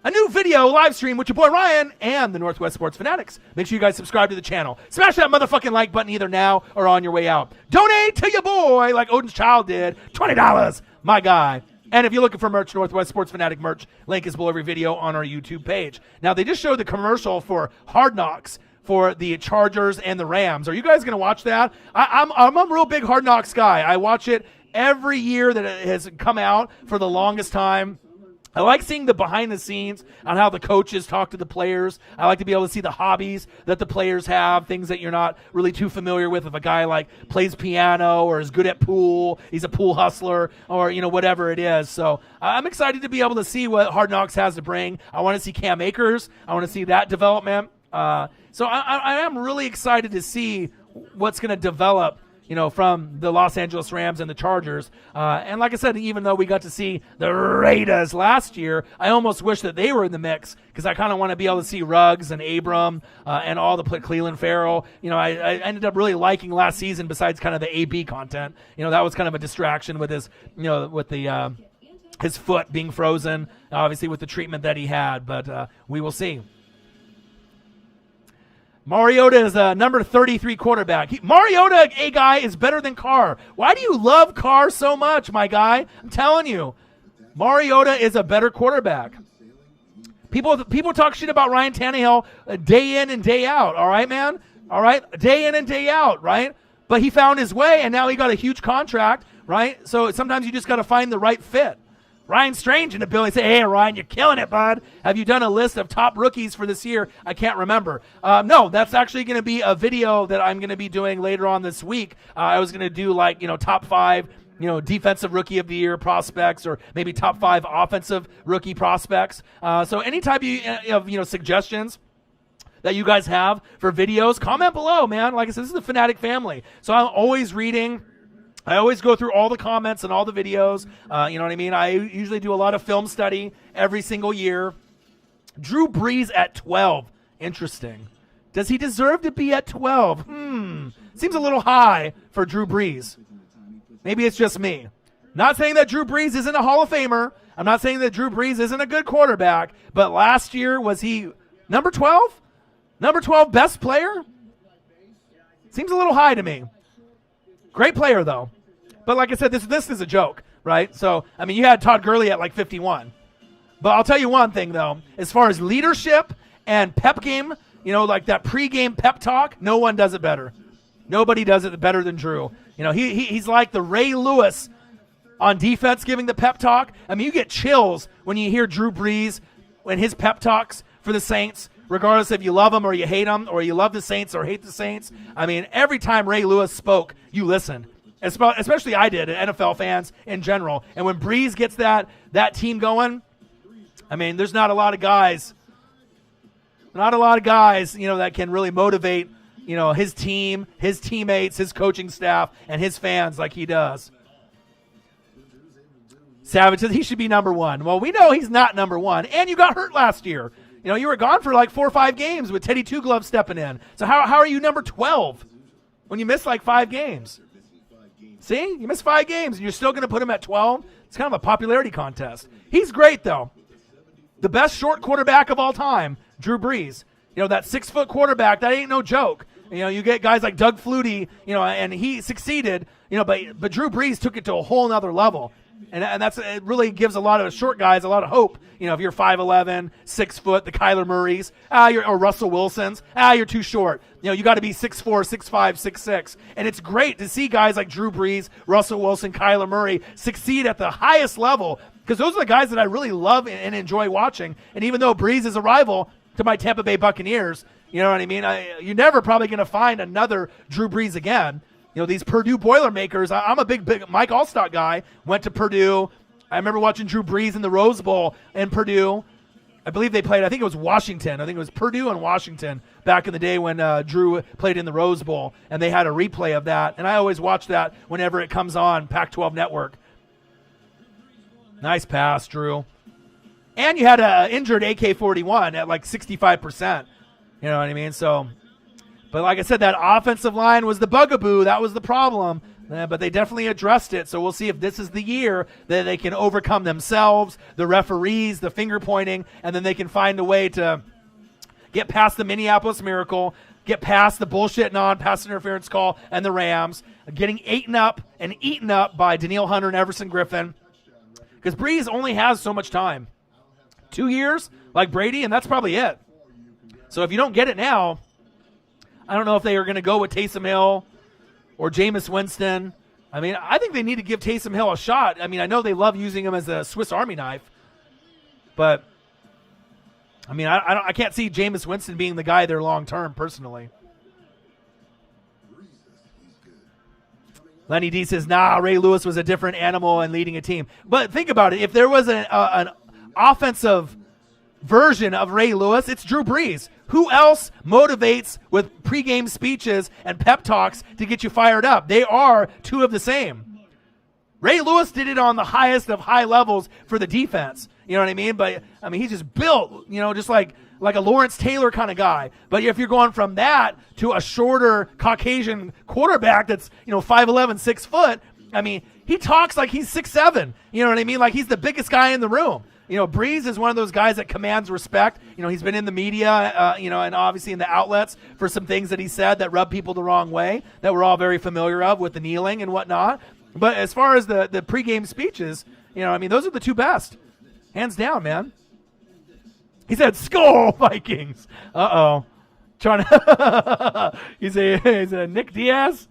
Speaker 1: A new video live stream with your boy Ryan and the Northwest Sports Fanatics. Make sure you guys subscribe to the channel. Smash that motherfucking like button either now or on your way out. Donate to your boy like Odin's Child did. $20, my guy. And if you're looking for merch, Northwest Sports Fanatic merch, link is below every video on our YouTube page. Now, they just showed the commercial for Hard Knocks for the Chargers and the Rams. Are you guys going to watch that? I'm a real big Hard Knocks guy. I watch it every year that it has come out for the longest time. I like seeing the behind the scenes on how the coaches talk to the players. I like to be able to see the hobbies that the players have, things that you're not really too familiar with. If a guy plays piano or is good at pool, he's a pool hustler, or whatever it is. So I'm excited to be able to see what Hard Knocks has to bring. I want to see Cam Akers. I want to see that development. So I am really excited to see what's going to develop from the Los Angeles Rams and the Chargers. And like I said, even though we got to see the Raiders last year, I almost wish that they were in the mix because I kind of want to be able to see Ruggs and Abram and all the Cleveland Farrell. I ended up really liking last season besides kind of the AB content. That was kind of a distraction with his, his foot being frozen, obviously with the treatment that he had. But we will see. Mariota is a number 33 quarterback. Mariota, a guy, is better than Carr. Why do you love Carr so much, my guy? I'm telling you. Mariota is a better quarterback. People talk shit about Ryan Tannehill day in and day out, all right, man? All right? Day in and day out, right? But he found his way, and now he got a huge contract right? So sometimes you just got to find the right fit. Ryan Strange and Billy say, hey, Ryan, you're killing it, bud. Have you done a list of top rookies for this year? I can't remember. No, that's actually going to be a video that I'm going to be doing later on this week. I was going to do top 5, defensive rookie of the year prospects, or maybe top 5 offensive rookie prospects. So any type of suggestions that you guys have for videos, comment below, man. Like I said, this is the Fanatic family. So I'm always reading. I always go through all the comments and all the videos. You know what I mean? I usually do a lot of film study every single year. Drew Brees at 12. Interesting. Does he deserve to be at 12? Seems a little high for Drew Brees. Maybe it's just me. Not saying that Drew Brees isn't a Hall of Famer. I'm not saying that Drew Brees isn't a good quarterback. But last year, was he number 12? Number 12 best player? Seems a little high to me. Great player, though. But like I said, this is a joke, right? So, I mean, you had Todd Gurley at 51. But I'll tell you one thing, though. As far as leadership and pep game, like that pregame pep talk, no one does it better. Nobody does it better than Drew. He's like the Ray Lewis on defense giving the pep talk. I mean, you get chills when you hear Drew Brees and his pep talks for the Saints, regardless if you love them or you hate them, or you love the Saints or hate the Saints. I mean, every time Ray Lewis spoke, you listened. Especially I did, and NFL fans in general. And when Brees gets that team going, I mean, there's not a lot of guys, that can really motivate, his team, his teammates, his coaching staff, and his fans like he does. Savage says he should be number 1. Well, we know he's not number 1, and you got hurt last year. You were gone for 4 or 5 games with Teddy Two Gloves stepping in. So how are you number 12 when you missed 5 games? See? You missed 5 games, and you're still going to put him at 12? It's kind of a popularity contest. He's great, though. The best short quarterback of all time, Drew Brees. That 6-foot quarterback, that ain't no joke. You get guys like Doug Flutie, and he succeeded, but Drew Brees took it to a whole nother level. And it really gives a lot of short guys a lot of hope. If you're 5'11", 6 foot, the Kyler Murrays, or Russell Wilsons, you're too short. You got to be 6'4", 6'5", 6'6". And it's great to see guys like Drew Brees, Russell Wilson, Kyler Murray succeed at the highest level, because those are the guys that I really love and enjoy watching. And even though Brees is a rival to my Tampa Bay Buccaneers, you know what I mean? You're never probably going to find another Drew Brees again. These Purdue Boilermakers, I'm a big Mike Allstott guy, went to Purdue. I remember watching Drew Brees in the Rose Bowl in Purdue. I believe they played, I think it was Washington. I think it was Purdue and Washington back in the day when Drew played in the Rose Bowl, and they had a replay of that. And I always watch that whenever it comes on Pac-12 Network. Nice pass, Drew. And you had an injured AK-41 at 65%. You know what I mean? So, but like I said, that offensive line was the bugaboo. That was the problem. But they definitely addressed it. So we'll see if this is the year that they can overcome themselves, the referees, the finger pointing, and then they can find a way to get past the Minneapolis Miracle, get past the bullshit non-pass interference call and the Rams, getting eaten up by Danielle Hunter and Everson Griffin. Because Brees only has so much time. 2 years, like Brady, and that's probably it. So if you don't get it now, I don't know if they are going to go with Taysom Hill or Jameis Winston. I mean, I think they need to give Taysom Hill a shot. I mean, I know they love using him as a Swiss Army knife, but I mean, I can't see Jameis Winston being the guy there long term, personally. Lenny D says, nah, Ray Lewis was a different animal and leading a team. But think about it. If there was an offensive version of Ray Lewis, it's Drew Brees. Who else motivates with pregame speeches and pep talks to get you fired up? They are two of the same. Ray Lewis did it on the highest of high levels for the defense. You know what I mean? But, I mean, he's just built, just like a Lawrence Taylor kind of guy. But if you're going from that to a shorter Caucasian quarterback that's, 5'11", 6 foot, I mean, he talks like he's 6'7". You know what I mean? Like he's the biggest guy in the room. Brees is one of those guys that commands respect. He's been in the media, and obviously in the outlets for some things that he said that rub people the wrong way that we're all very familiar of with the kneeling and whatnot. But as far as the pregame speeches, those are the two best. Hands down, man. He said, "Skull Vikings." Uh-oh. Trying to he's a Nick Diaz?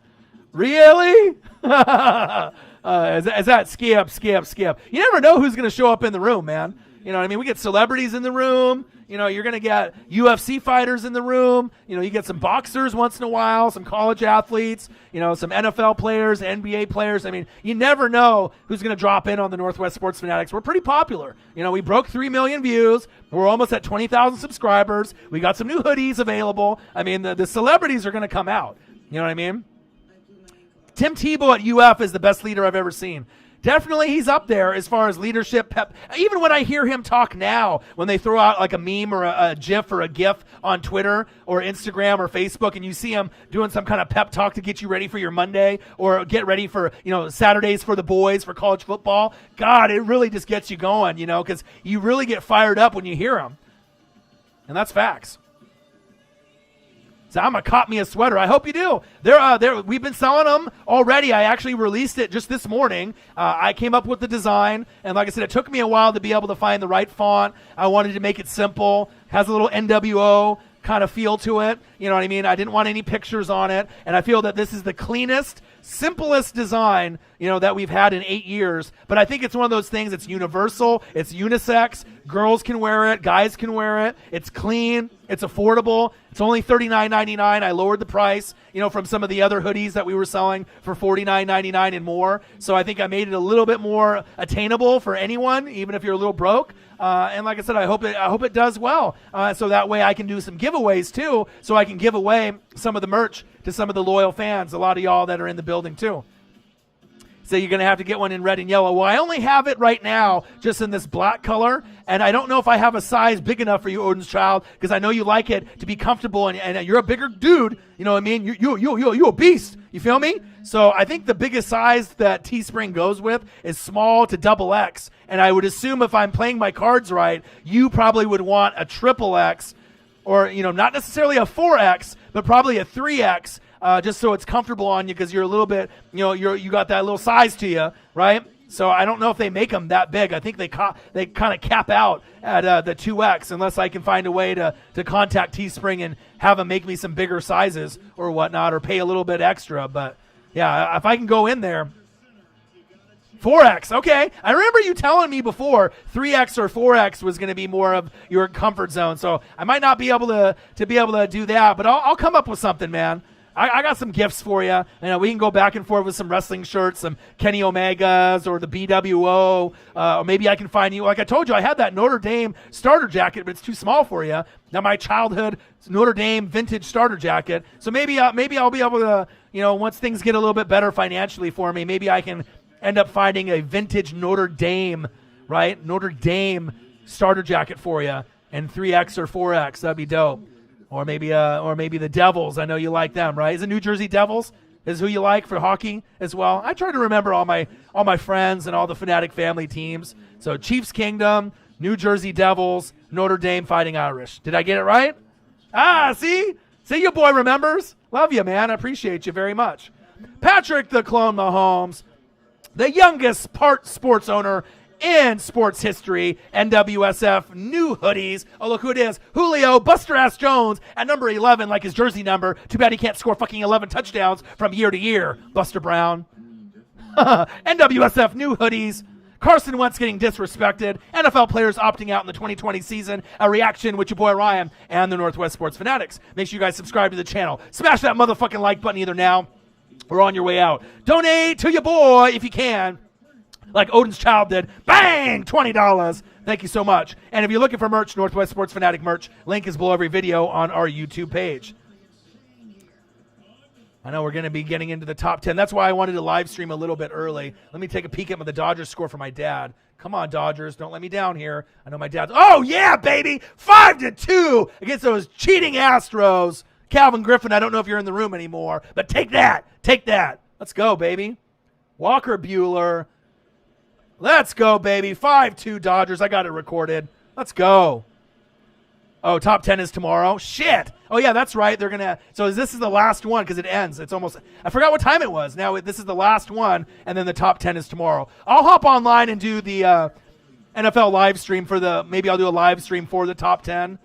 Speaker 1: Really? Is that skip? You never know who's going to show up in the room, man. You know what I mean? We get celebrities in the room. You know, you're going to get UFC fighters in the room. You know, you get some boxers once in a while, some college athletes, you know, some NFL players, NBA players. I mean, you never know who's going to drop in on the Northwest Sports Fanatics. We're pretty popular. You know, we broke 3 million views. We're almost at 20,000 subscribers. We got some new hoodies available. I mean, the celebrities are going to come out. You know what I mean? Tim Tebow at UF is the best leader I've ever seen. Definitely he's up there as far as leadership. Pep. Even when I hear him talk now, when they throw out like a meme or a GIF or a GIF on Twitter or Instagram or Facebook, and you see him doing some kind of pep talk to get you ready for your Monday or get ready for, you know, Saturdays for the boys for college football, God, it really just gets you going, you know, because you really get fired up when you hear him. And that's facts. So I'm going to cop me a sweater. I hope you do. We've been selling them already. I actually released it just this morning. I came up with the design. And like I said, it took me a while to be able to find the right font. I wanted to make it simple. Has a little NWO kind of feel to it. You know what I mean? I didn't want any pictures on it. And I feel that this is the cleanest, simplest design, you know, that we've had in 8 years. But I think it's one of those things. It's universal. It's unisex. Girls can wear it. Guys can wear it. It's clean. It's affordable. It's only $39.99. I lowered the price, you know, from some of the other hoodies that we were selling for $49.99 and more. So I think I made it a little bit more attainable for anyone, even if you're a little broke. And like I said, I hope it does well. So that way I can do some giveaways too. So I can give away some of the merch to some of the loyal fans, a lot of y'all that are in the building too. So you're going to have to get one in red and yellow. Well, I only have it right now just in this black color, and I don't know if I have a size big enough for you, Odin's Child, because I know you like it to be comfortable, and you're a bigger dude, you know what I mean? You a beast, you feel me? So I think the biggest size that Teespring goes with is small to XX, and I would assume if I'm playing my cards right, you probably would want a XXX, or, you know, not necessarily a 4X, but probably a 3X, just so it's comfortable on you because you're a little bit, you know, you got that little size to you, right? So I don't know if they make them that big. I think they kind of cap out at the 2X unless I can find a way to contact Teespring and have them make me some bigger sizes or whatnot or pay a little bit extra. But, yeah, if I can go in there. 4X, okay. I remember you telling me before 3X or 4X was going to be more of your comfort zone. So I might not be able to do that, but I'll come up with something, man. I got some gifts for you. You know, we can go back and forth with some wrestling shirts, some Kenny Omegas or the BWO. Or maybe I can find you. Like I told you, I had that Notre Dame starter jacket, but it's too small for you. Now my childhood Notre Dame vintage starter jacket. So maybe I'll be able to, you know, once things get a little bit better financially for me, maybe I can end up finding a vintage Notre Dame, right? Notre Dame starter jacket for you in 3X or 4X. That'd be dope. Or maybe the Devils. I know you like them, right? Is it New Jersey Devils is who you like for hockey as well? I try to remember all my friends and all the Fanatic family teams. So Chiefs Kingdom, New Jersey Devils, Notre Dame Fighting Irish. Did I get it right? See your boy remembers. Love you, man. I appreciate you very much. Patrick the Clone Mahomes, the youngest part sports owner in sports history. NWSF new hoodies. Oh, look who it is. Julio Buster Ass Jones at number 11, like his jersey number. Too bad he can't score fucking 11 touchdowns from year to year, Buster Brown. NWSF new hoodies. Carson Wentz getting disrespected. NFL players opting out in the 2020 season. A reaction with your boy Ryan and the Northwest Sports Fanatics. Make sure you guys subscribe to the channel. Smash that motherfucking like button either now or on your way out. Donate to your boy if you can. Like Odin's Child did. Bang! $20. Thank you so much. And if you're looking for merch, Northwest Sports Fanatic merch, link is below every video on our YouTube page. I know we're going to be getting into the top 10. That's why I wanted to live stream a little bit early. Let me take a peek at the Dodgers score for my dad. Come on, Dodgers. Don't let me down here. I know my dad's. Oh, yeah, baby. 5-2 against those cheating Astros. Calvin Griffin, I don't know if you're in the room anymore, but take that. Take that. Let's go, baby. Walker Buehler. Let's go, baby. 5-2 Dodgers. I got it recorded. Let's go. Oh, top 10 is tomorrow. Shit. Oh, yeah, that's right. They're going to. So this is the last one because it ends. It's almost. I forgot what time it was. Now this is the last one, and then the top 10 is tomorrow. I'll hop online and do the NFL live stream for the. Maybe I'll do a live stream for the top 10.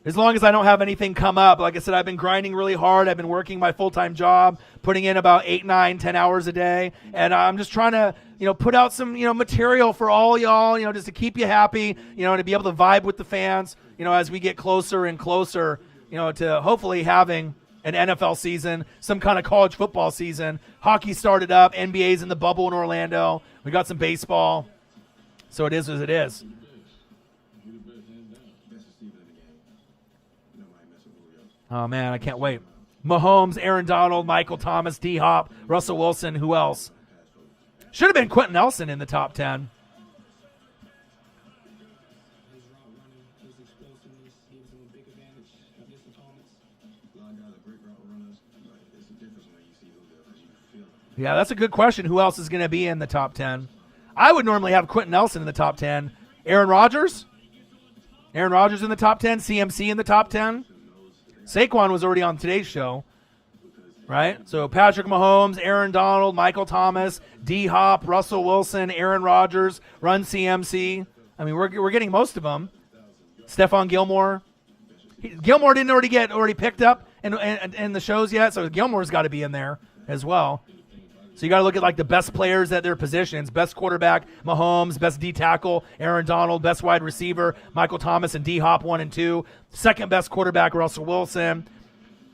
Speaker 1: As long as I don't have anything come up. Like I said, I've been grinding really hard. I've been working my full-time job, putting in about 8, 9, 10 hours a day. And I'm just trying to, put out some, material for all y'all, just to keep you happy, to be able to vibe with the fans, as we get closer and closer, to hopefully having an NFL season, some kind of college football season. Hockey started up. NBA's in the bubble in Orlando. We got some baseball. So it is as it is. Oh, man, I can't wait. Mahomes, Aaron Donald, Michael Thomas, D-Hop, Russell Wilson, who else? Should have been Quentin Nelson in the top 10. Yeah, that's a good question. Who else is going to be in the top 10? I would normally have Quentin Nelson in the top 10. Aaron Rodgers? Aaron Rodgers in the top 10. CMC in the top 10. Saquon was already on today's show, right? So Patrick Mahomes, Aaron Donald, Michael Thomas, D-Hop, Russell Wilson, Aaron Rodgers, Run CMC. I mean, we're getting most of them. Stephon Gilmore. Gilmore didn't already picked up in the shows yet, so Gilmore's got to be in there as well. So you got to look at like the best players at their positions. Best quarterback, Mahomes. Best D tackle, Aaron Donald. Best wide receiver, Michael Thomas and D-Hop 1 and 2. Second best quarterback, Russell Wilson.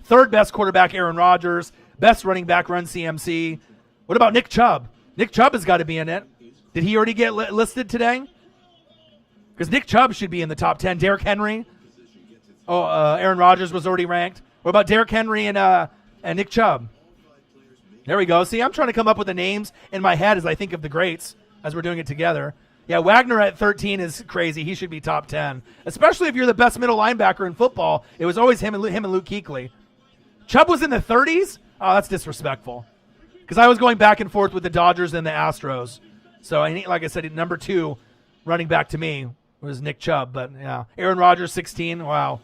Speaker 1: Third best quarterback, Aaron Rodgers. Best running back, Run CMC. What about Nick Chubb? Nick Chubb has got to be in it. Did he already get listed today? Because Nick Chubb should be in the top 10. Derrick Henry. Aaron Rodgers was already ranked. What about Derrick Henry and Nick Chubb? There we go. See, I'm trying to come up with the names in my head as I think of the greats as we're doing it together. Yeah, Wagner at 13 is crazy. He should be top 10, especially if you're the best middle linebacker in football. It was always him and Luke Kuechly. Chubb was in the 30s? Oh, that's disrespectful. Because I was going back and forth with the Dodgers and the Astros. So, like I said, number 2 running back to me was Nick Chubb. But, yeah, Aaron Rodgers, 16. Wow.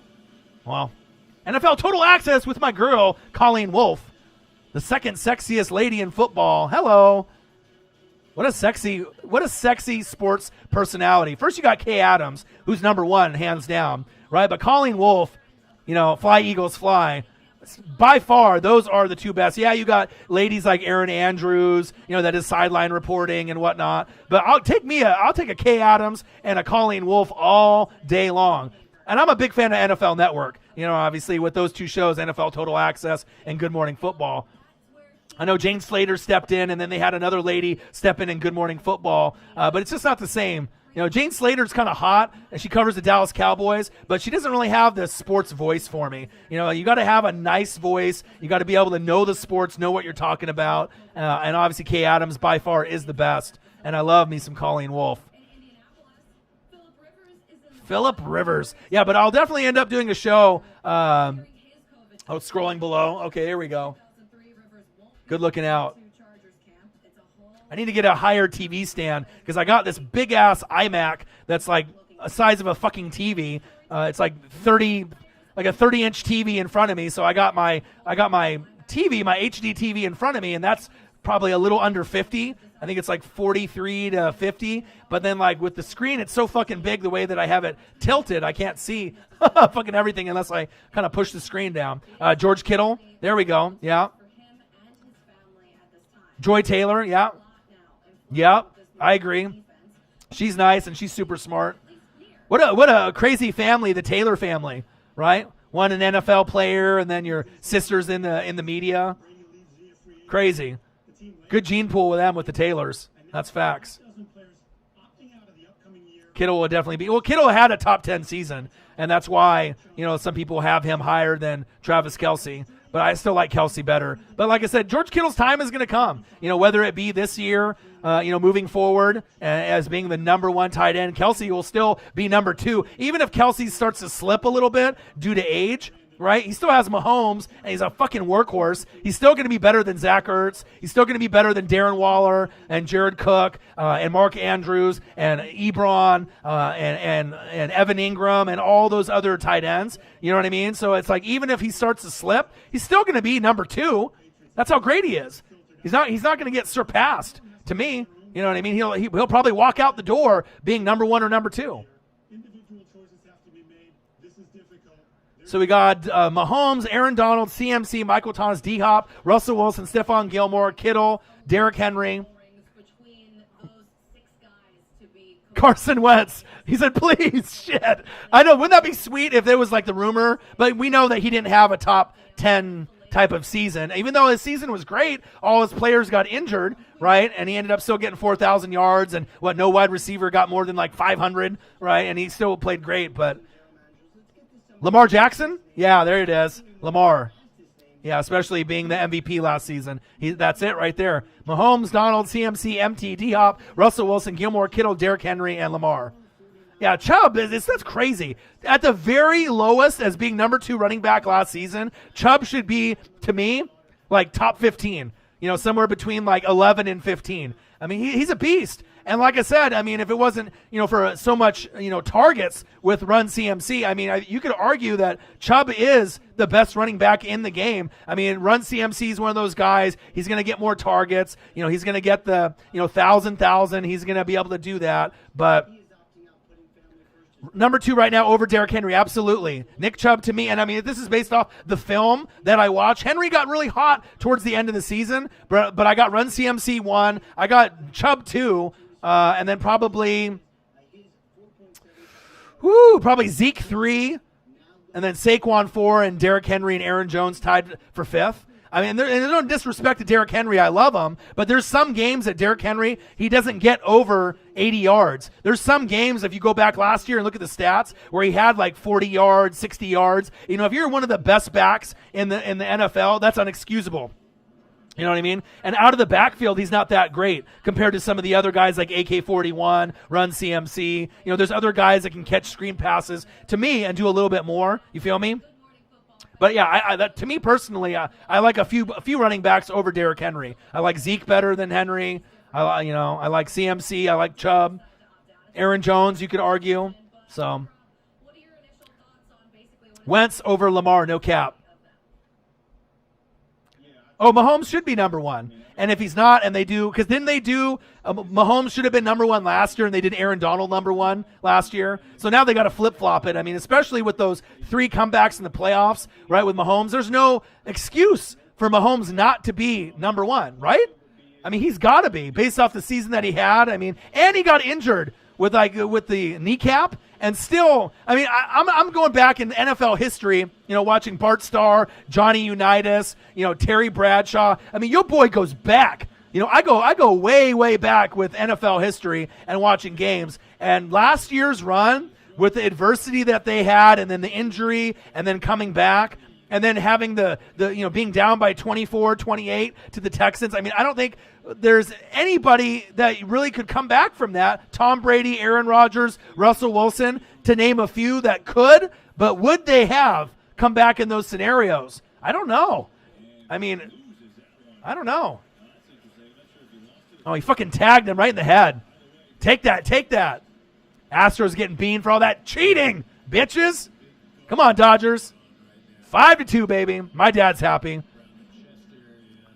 Speaker 1: Well, NFL Total Access with my girl, Colleen Wolfe. The second sexiest lady in football. Hello. What a sexy sports personality. First you got Kay Adams, who's number 1, hands down, right? But Colleen Wolfe, fly Eagles fly. By far, those are the 2 best. Yeah, you got ladies like Erin Andrews, that is sideline reporting and whatnot. But I'll take a Kay Adams and a Colleen Wolfe all day long. And I'm a big fan of NFL Network. Obviously with those 2 shows, NFL Total Access and Good Morning Football. I know Jane Slater stepped in, and then they had another lady step in Good Morning Football. But it's just not the same. Jane Slater's kind of hot, and she covers the Dallas Cowboys, but she doesn't really have the sports voice for me. You got to have a nice voice. You got to be able to know the sports, know what you're talking about. And obviously Kay Adams by far is the best. And I love me some Colleen Wolfe. Phillip Rivers. Yeah, but I'll definitely end up doing a show. Scrolling below. Okay, here we go. Good looking out. I need to get a higher TV stand because I got this big-ass iMac that's like the size of a fucking TV. It's like a 30-inch TV in front of me. So I got my TV, my HD TV in front of me, and that's probably a little under 50. I think it's like 43 to 50. But then like with the screen, it's so fucking big the way that I have it tilted, I can't see fucking everything unless I kind of push the screen down. George Kittle. There we go. Yeah. Joy Taylor. Yeah. Yeah. I agree. She's nice and she's super smart. What a crazy family, the Taylor family, right? One an NFL player and then your sister's in the media. Crazy. Good gene pool with them with the Taylors. That's facts. Kittle will definitely be. Well, Kittle had a top 10 season, and that's why, some people have him higher than Travis Kelce. But I still like Kelce better. But like I said, George Kittle's time is going to come. Whether it be this year, moving forward as being the number 1 tight end, Kelce will still be number 2. Even if Kelce starts to slip a little bit due to age, right? He still has Mahomes, and he's a fucking workhorse. He's still going to be better than Zach Ertz. He's still going to be better than Darren Waller and Jared Cook and Mark Andrews and Ebron and Evan Ingram and all those other tight ends. You know what I mean? So it's like even if he starts to slip, he's still going to be number 2. That's how great he is. He's not going to get surpassed to me. You know what I mean? He'll probably walk out the door being number 1 or number 2. So we got Mahomes, Aaron Donald, CMC, Michael Thomas, D-Hop, Russell Wilson, Stephon Gilmore, Kittle, Derrick Henry, Carson Wentz. He said, please, shit. I know, wouldn't that be sweet if there was like the rumor? But we know that he didn't have a top 10 type of season. Even though his season was great, all his players got injured, right? And he ended up still getting 4,000 yards, and no wide receiver got more than like 500, right? And he still played great. But Lamar Jackson? Yeah, there it is. Lamar. Yeah, especially being the MVP last season. That's it right there. Mahomes, Donald, CMC, MT, D-Hop, Russell Wilson, Gilmore, Kittle, Derrick Henry, and Lamar. Yeah, Chubb, that's crazy. At the very lowest as being number 2 running back last season, Chubb should be, to me, like top 15. Somewhere between like 11 and 15. I mean, he's a beast. And like I said, I mean, if it wasn't, for so much, targets with Run CMC, I mean, you could argue that Chubb is the best running back in the game. I mean, Run CMC is one of those guys. He's going to get more targets. He's going to get the, 1,000. He's going to be able to do that. But number 2 right now over Derrick Henry, absolutely. Nick Chubb to me, and I mean, this is based off the film that I watched. Henry got really hot towards the end of the season, but I got Run CMC 1. I got Chubb 2. And then probably Zeke 3, and then Saquon 4, and Derrick Henry and Aaron Jones tied for 5th. I mean, there's no disrespect to Derrick Henry. I love him. But there's some games that Derrick Henry, he doesn't get over 80 yards. There's some games, if you go back last year and look at the stats, where he had like 40 yards, 60 yards. If you're one of the best backs in the NFL, that's unexcusable. You know what I mean? And out of the backfield, he's not that great compared to some of the other guys like AK-41, Run CMC. There's other guys that can catch screen passes to me and do a little bit more. You feel me? But yeah, that, to me personally, I like a few running backs over Derrick Henry. I like Zeke better than Henry. I like CMC. I like Chubb. Aaron Jones, you could argue. So Wentz over Lamar, no cap. Oh, Mahomes should be number 1. And if he's not, and they do, because then they do, Mahomes should have been number 1 last year, and they did Aaron Donald number 1 last year. So now they got to flip-flop it. I mean, especially with those 3 comebacks in the playoffs, right, with Mahomes, there's no excuse for Mahomes not to be number 1, right? I mean, he's got to be, based off the season that he had. I mean, and he got injured with the kneecap. And still, I mean, I'm going back in NFL history, watching Bart Starr, Johnny Unitas, Terry Bradshaw. I mean, your boy goes back. I go way, way back with NFL history and watching games. And last year's run, with the adversity that they had, and then the injury, and then coming back, and then having the being down by 24-28 to the Texans. I mean, I don't think there's anybody that really could come back from that. Tom Brady, Aaron Rodgers, Russell Wilson, to name a few that could, but would they have come back in those scenarios? I don't know. I mean, I don't know. Oh, he fucking tagged him right in the head. Take that. Astros getting beaned for all that cheating, bitches. Come on, Dodgers. 5-2, baby. My dad's happy.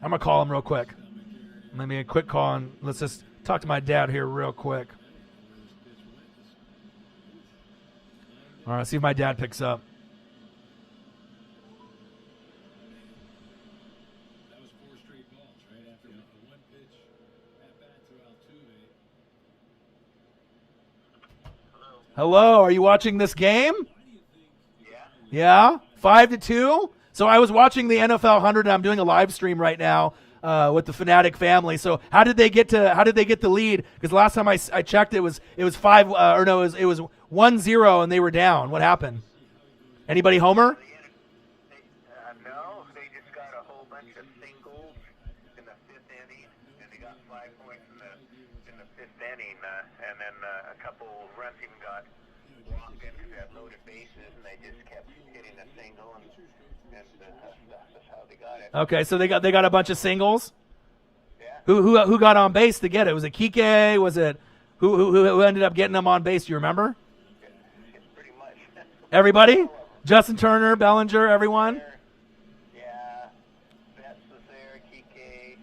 Speaker 1: I'm going to call him real quick. Let me a quick call, and let's just talk to my dad here real quick. All right, see if my dad picks up. Hello, are you watching this game? Yeah? 5-2? So I was watching the NFL 100, and I'm doing a live stream right now with the Fanatic family. So how did they get the lead? Because last time I checked, it was 5 it was 1-0 and they were down. What happened? Anybody homer?
Speaker 2: No, they just got a whole bunch of singles in the 5th inning, and they got 5 points in the 5th inning, and then a couple runs even got walked into that loaded bases, and they just kept hitting a single, and that's how they got it.
Speaker 1: Okay, so they got a bunch of singles.
Speaker 2: Yeah.
Speaker 1: Who got on base to get it? Was it Kike? Was it who ended up getting them on base? Do you remember?
Speaker 2: Pretty much.
Speaker 1: Everybody? Justin Turner, Bellinger, everyone?
Speaker 2: Yeah. Betts was there, Kike.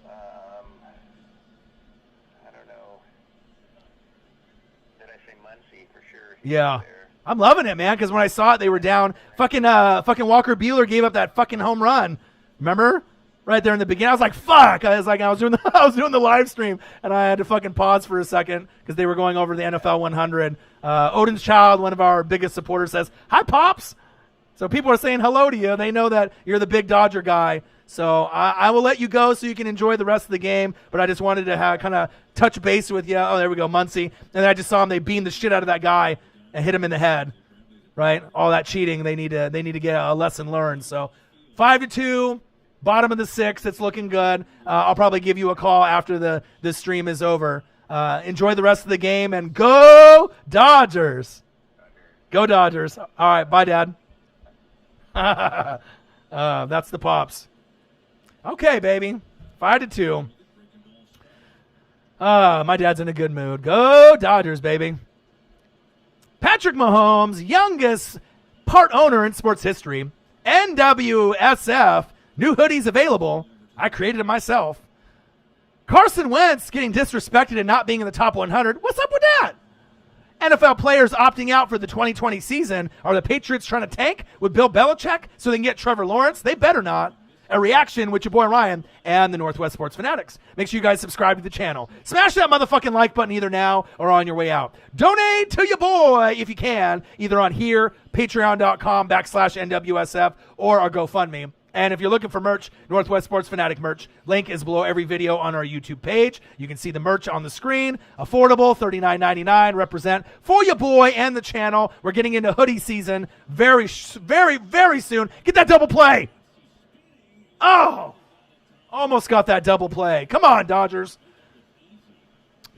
Speaker 2: I don't know. Did I say Muncie for sure? He
Speaker 1: Yeah.
Speaker 2: was there.
Speaker 1: I'm loving it, man, because when I saw it, they were down. Fucking Walker Buehler gave up that fucking home run. Remember? Right there in the beginning. I was like, fuck. I was doing the live stream, and I had to fucking pause for a second because they were going over the NFL 100. Odin's Child, one of our biggest supporters, says, "Hi, Pops." So people are saying hello to you. They know that you're the big Dodger guy. So I will let you go so you can enjoy the rest of the game. But I just wanted to kind of touch base with you. Oh, there we go, Muncie. And then I just saw him. They beamed the shit out of that guy and hit him in the head. Right? All that cheating. They need to get a lesson learned. So 5-2, bottom of the sixth. It's looking good. I'll probably give you a call after the stream is over. Enjoy the rest of the game and go Dodgers. Go Dodgers. All right. Bye, Dad. That's the Pops. Okay, baby. 5-2. My dad's in a good mood. Go Dodgers, baby. Patrick Mahomes, youngest part owner in sports history. NWSF, new hoodies available. I created it myself. Carson Wentz getting disrespected and not being in the top 100. What's up with that? NFL players opting out for the 2020 season. Are the Patriots trying to tank with Bill Belichick so they can get Trevor Lawrence? They better not. A reaction with your boy Ryan and the Northwest Sports Fanatics. Make sure you guys subscribe to the channel. Smash that motherfucking like button either now or on your way out. Donate to your boy if you can, either on here, patreon.com/NWSF, or our GoFundMe. And if you're looking for merch, Northwest Sports Fanatic merch, link is below every video on our YouTube page. You can see the merch on the screen. Affordable, $39.99. Represent for your boy and the channel. We're getting into hoodie season very, very, very soon. Get that double play. Oh, almost got that double play. Come on, Dodgers.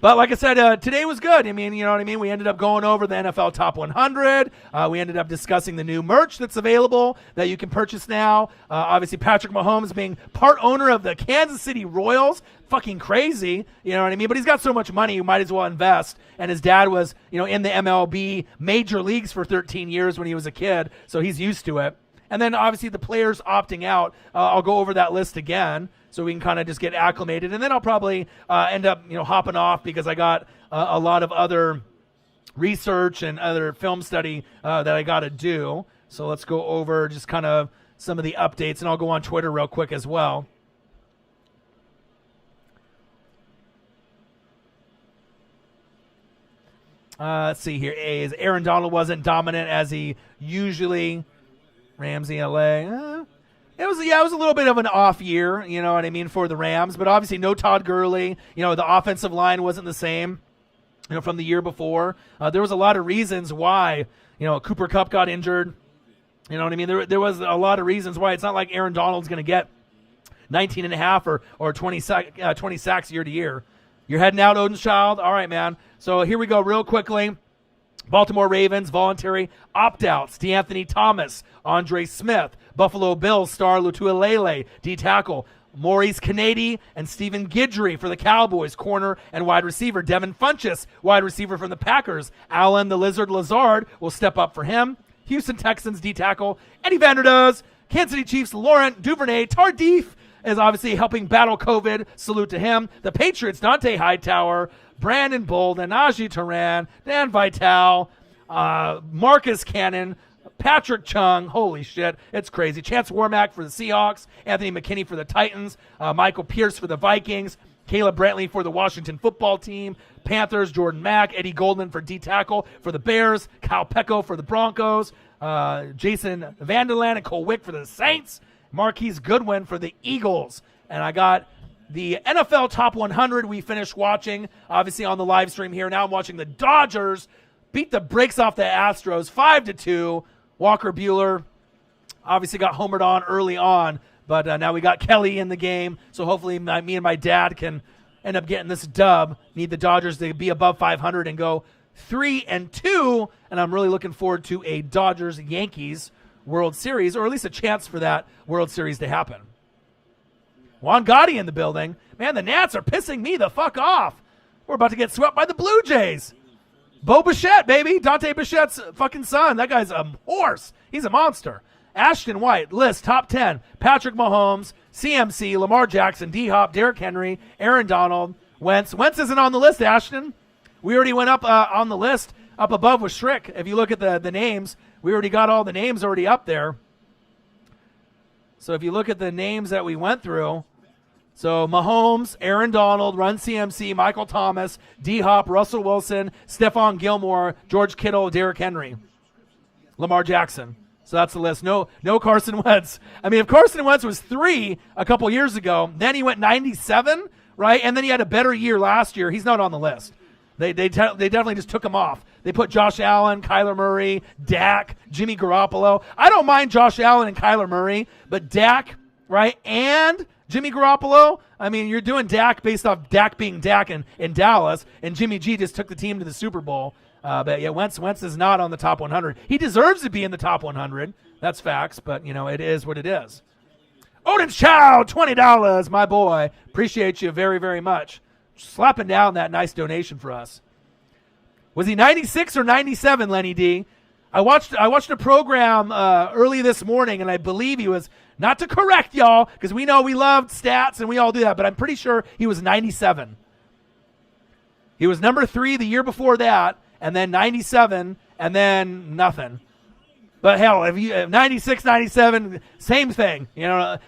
Speaker 1: But like I said, today was good. I mean, you know what I mean? We ended up going over the NFL Top 100. We ended up discussing the new merch that's available that you can purchase now. Obviously, Patrick Mahomes being part owner of the Kansas City Royals. Fucking crazy. You know what I mean? But he's got so much money, you might as well invest. And his dad was, in the MLB major leagues for 13 years when he was a kid. So he's used to it. And then, obviously, the players opting out. I'll go over that list again so we can kind of just get acclimated. And then I'll probably end up, hopping off because I got a lot of other research and other film study that I got to do. So let's go over just kind of some of the updates. And I'll go on Twitter real quick as well. Let's see here. Aaron Donald wasn't dominant as he usually... Ramsey, LA. It was a little bit of an off year, you know what I mean, for the Rams. But obviously, no Todd Gurley. The offensive line wasn't the same, from the year before. There was a lot of reasons why, Cooper Kupp got injured. You know what I mean? There was a lot of reasons why. It's not like Aaron Donald's going to get 19 and a half or 20 sacks year to year. You're heading out, Odin's Child. All right, man. So here we go real quickly. Baltimore Ravens, voluntary opt-outs. DeAnthony Thomas, Andre Smith, Buffalo Bills star Lutualele, D-tackle. Maurice Kennedy and Stephen Guidry for the Cowboys, corner and wide receiver. Devin Funchess, wide receiver from the Packers. Allen the Lizard Lazard will step up for him. Houston Texans, D-tackle. Eddie Vanderdoes. Kansas City Chiefs, Laurent Duvernay Tardif is obviously helping battle COVID. Salute to him. The Patriots, Dante Hightower. Brandon Bolden, Najee Turan, Dan Vitale, Marcus Cannon, Patrick Chung. Holy shit, it's crazy. Chance Warmack for the Seahawks, Anthony McKinney for the Titans, Michael Pierce for the Vikings, Caleb Brantley for the Washington football team, Panthers, Jordan Mack, Eddie Goldman for D-tackle for the Bears, Kyle Pecco for the Broncos, Jason Vanderland and Cole Wick for the Saints, Marquise Goodwin for the Eagles. And I got the NFL Top 100 we finished watching, obviously on the live stream here. Now I'm watching the Dodgers beat the brakes off the Astros 5-2. Walker Buehler obviously got homered on early on, but now we got Kelly in the game. So hopefully me and my dad can end up getting this dub. Need the Dodgers to be above 500 and go 3-2. And I'm really looking forward to a Dodgers-Yankees World Series, or at least a chance for that World Series to happen. Juan Gotti in the building. Man, the Nats are pissing me the fuck off. We're about to get swept by the Blue Jays. Bo Bichette, baby. Dante Bichette's fucking son. That guy's a horse. He's a monster. Ashton White, list, top 10. Patrick Mahomes, CMC, Lamar Jackson, D-Hop, Derrick Henry, Aaron Donald, Wentz. Wentz isn't on the list, Ashton. We already went up on the list. Up above was Schrick. If you look at the names, we already got all the names already up there. So if you look at the names that we went through, so Mahomes, Aaron Donald, Run CMC, Michael Thomas, D-Hop, Russell Wilson, Stephon Gilmore, George Kittle, Derrick Henry, Lamar Jackson. So that's the list. No Carson Wentz. I mean, if Carson Wentz was 3 a couple years ago, then he went 97, right? And then he had a better year last year. He's not on the list. They definitely just took him off. They put Josh Allen, Kyler Murray, Dak, Jimmy Garoppolo. I don't mind Josh Allen and Kyler Murray, but Dak, right, and Jimmy Garoppolo, I mean, you're doing Dak based off Dak being Dak in Dallas, and Jimmy G just took the team to the Super Bowl. But yeah, Wentz is not on the top 100. He deserves to be in the top 100. That's facts, but, it is what it is. Odin's Chow, $20, my boy. Appreciate you very, very much. Slapping down that nice donation for us. Was he 96 or 97, Lenny D? I watched a program early this morning, and I believe he was, not to correct y'all, because we know we love stats and we all do that, but I'm pretty sure he was 97. He was number 3 the year before that, and then 97, and then nothing. But hell, if you 96, 97, same thing.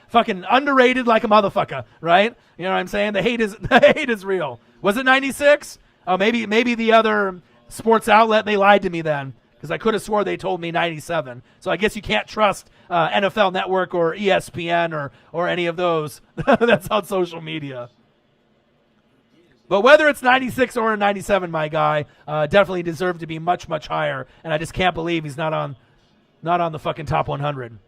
Speaker 1: Fucking underrated like a motherfucker, right? You know what I'm saying? The hate is real. Was it 96? Oh, maybe the other sports outlet, they lied to me then, because I could have swore they told me 97. So I guess you can't trust NFL Network or ESPN or any of those. That's on social media. But whether it's 96 or 97, my guy, definitely deserved to be much, much higher. And I just can't believe he's not on the fucking top 100.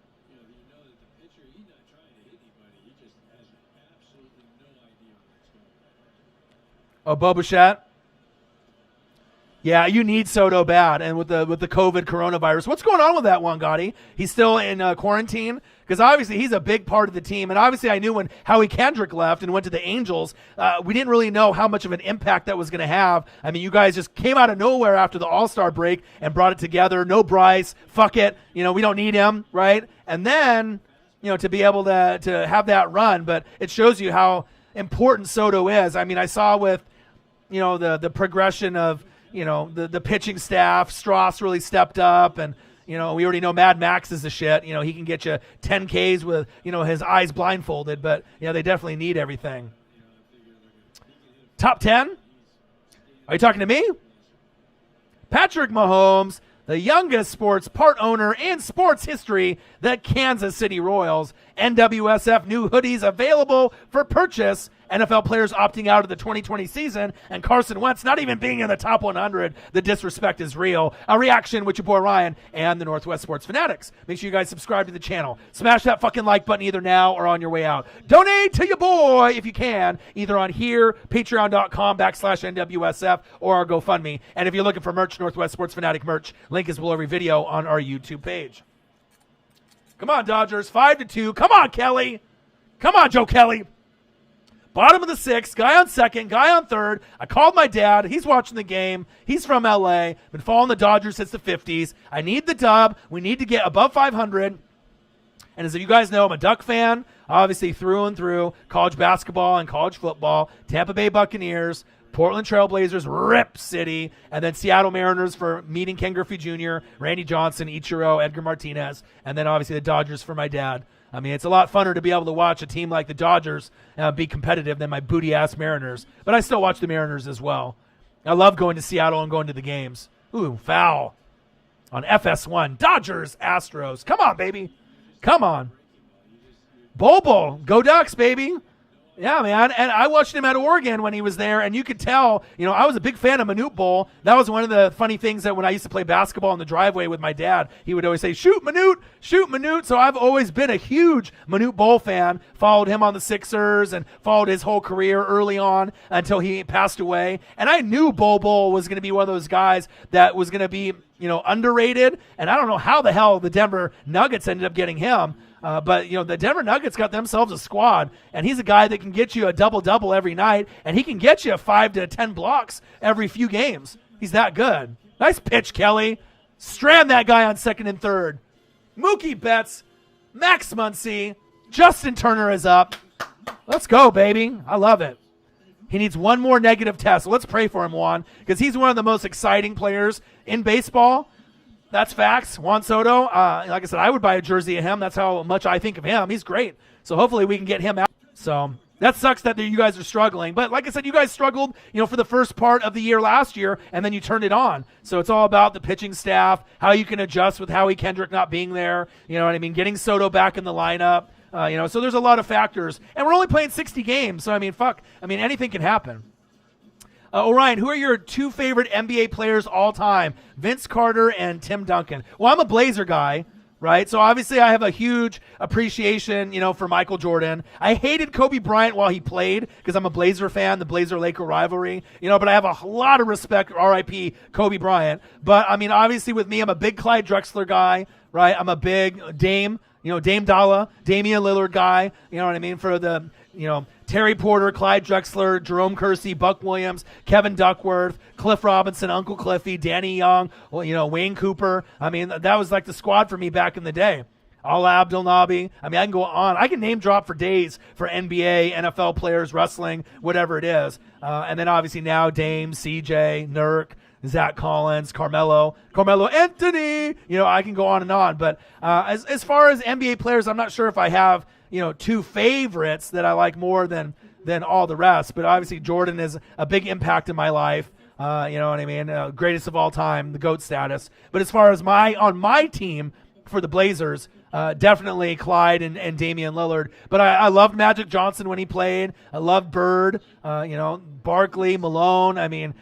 Speaker 1: Oh, Boba. Yeah, you need Soto bad, and with the COVID coronavirus. What's going on with that one, Gotti? He's still in quarantine? Because obviously he's a big part of the team, and obviously I knew when Howie Kendrick left and went to the Angels, we didn't really know how much of an impact that was going to have. I mean, you guys just came out of nowhere after the All-Star break and brought it together. No Bryce, fuck it, we don't need him, right? And then, to be able to have that run, but it shows you how important Soto is. I mean, I saw with, the progression of, the pitching staff. Strauss really stepped up, and we already know Mad Max is the shit. He can get you 10 Ks with his eyes blindfolded, but they definitely need everything. Top 10? Are you talking to me? Patrick Mahomes, the youngest sports part owner in sports history, the Kansas City Royals. NWSF new hoodies available for purchase. NFL players opting out of the 2020 season, and Carson Wentz not even being in the top 100. The disrespect is real. A reaction with your boy Ryan and the Northwest Sports Fanatics. Make sure you guys subscribe to the channel. Smash that fucking like button either now or on your way out. Donate to your boy if you can, either on here, patreon.com/NWSF, or our GoFundMe. And if you're looking for merch, Northwest Sports Fanatic merch, link is below every video on our YouTube page. Come on, Dodgers, 5-2. Come on, Kelly. Come on, Joe Kelly. Bottom of the 6th, guy on 2nd, guy on 3rd. I called my dad. He's watching the game. He's from L.A. Been following the Dodgers since the 50s. I need the dub. We need to get above 500. And as you guys know, I'm a Duck fan, obviously through and through. College basketball and college football. Tampa Bay Buccaneers, Portland Trailblazers, Rip City, and then Seattle Mariners for meeting Ken Griffey Jr., Randy Johnson, Ichiro, Edgar Martinez, and then obviously the Dodgers for my dad. I mean, it's a lot funner to be able to watch a team like the Dodgers be competitive than my booty-ass Mariners. But I still watch the Mariners as well. I love going to Seattle and going to the games. Ooh, foul on FS1. Dodgers, Astros. Come on, baby. Come on. Bobo, go Ducks, baby. Yeah, man, and I watched him at Oregon when he was there, and you could tell, I was a big fan of Manute Bol. That was one of the funny things that when I used to play basketball in the driveway with my dad, he would always say, shoot Manute, shoot Manute. So I've always been a huge Manute Bol fan, followed him on the Sixers and followed his whole career early on until he passed away. And I knew Bol was going to be one of those guys that was going to be, underrated, and I don't know how the hell the Denver Nuggets ended up getting him. But the Denver Nuggets got themselves a squad, and he's a guy that can get you a double-double every night, and he can get you 5 to 10 blocks every few games. He's that good. Nice pitch, Kelly. Strand that guy on 2nd and 3rd. Mookie Betts, Max Muncy, Justin Turner is up. Let's go, baby. I love it. He needs one more negative test. So let's pray for him, Juan, because he's one of the most exciting players in baseball. That's facts. Juan Soto, like I said, I would buy a jersey of him. That's how much I think of him. He's great. So hopefully we can get him out. So that sucks that you guys are struggling. But like I said, you guys struggled, for the first part of the year last year, and then you turned it on. So it's all about the pitching staff, how you can adjust with Howie Kendrick not being there. You know what I mean? Getting Soto back in the lineup. So there's a lot of factors. And we're only playing 60 games. So, anything can happen. Orion, who are your two favorite NBA players all time? Vince Carter and Tim Duncan. Well, I'm a Blazer guy, right? So obviously I have a huge appreciation, for Michael Jordan. I hated Kobe Bryant while he played because I'm a Blazer fan, the Blazer-Laker rivalry, but I have a lot of respect, RIP Kobe Bryant. But, obviously with me, I'm a big Clyde Drexler guy, right? I'm a big Dame Dalla, Damian Lillard guy, for the, Terry Porter, Clyde Drexler, Jerome Kersey, Buck Williams, Kevin Duckworth, Cliff Robinson, Uncle Cliffy, Danny Young, Wayne Cooper. That was like the squad for me back in the day. Ala Abdel Nabi. I can go on. I can name drop for days for NBA, NFL players, wrestling, whatever it is. And then obviously now Dame, CJ, Nurk, Zach Collins, Carmelo Anthony. I can go on and on. But as far as NBA players, I'm not sure if I have two favorites that I like more than all the rest. But obviously Jordan is a big impact in my life. Greatest of all time, the GOAT status. But as far as on my team for the Blazers, definitely Clyde and Damian Lillard. But I loved Magic Johnson when he played. I loved Bird, Barkley, Malone.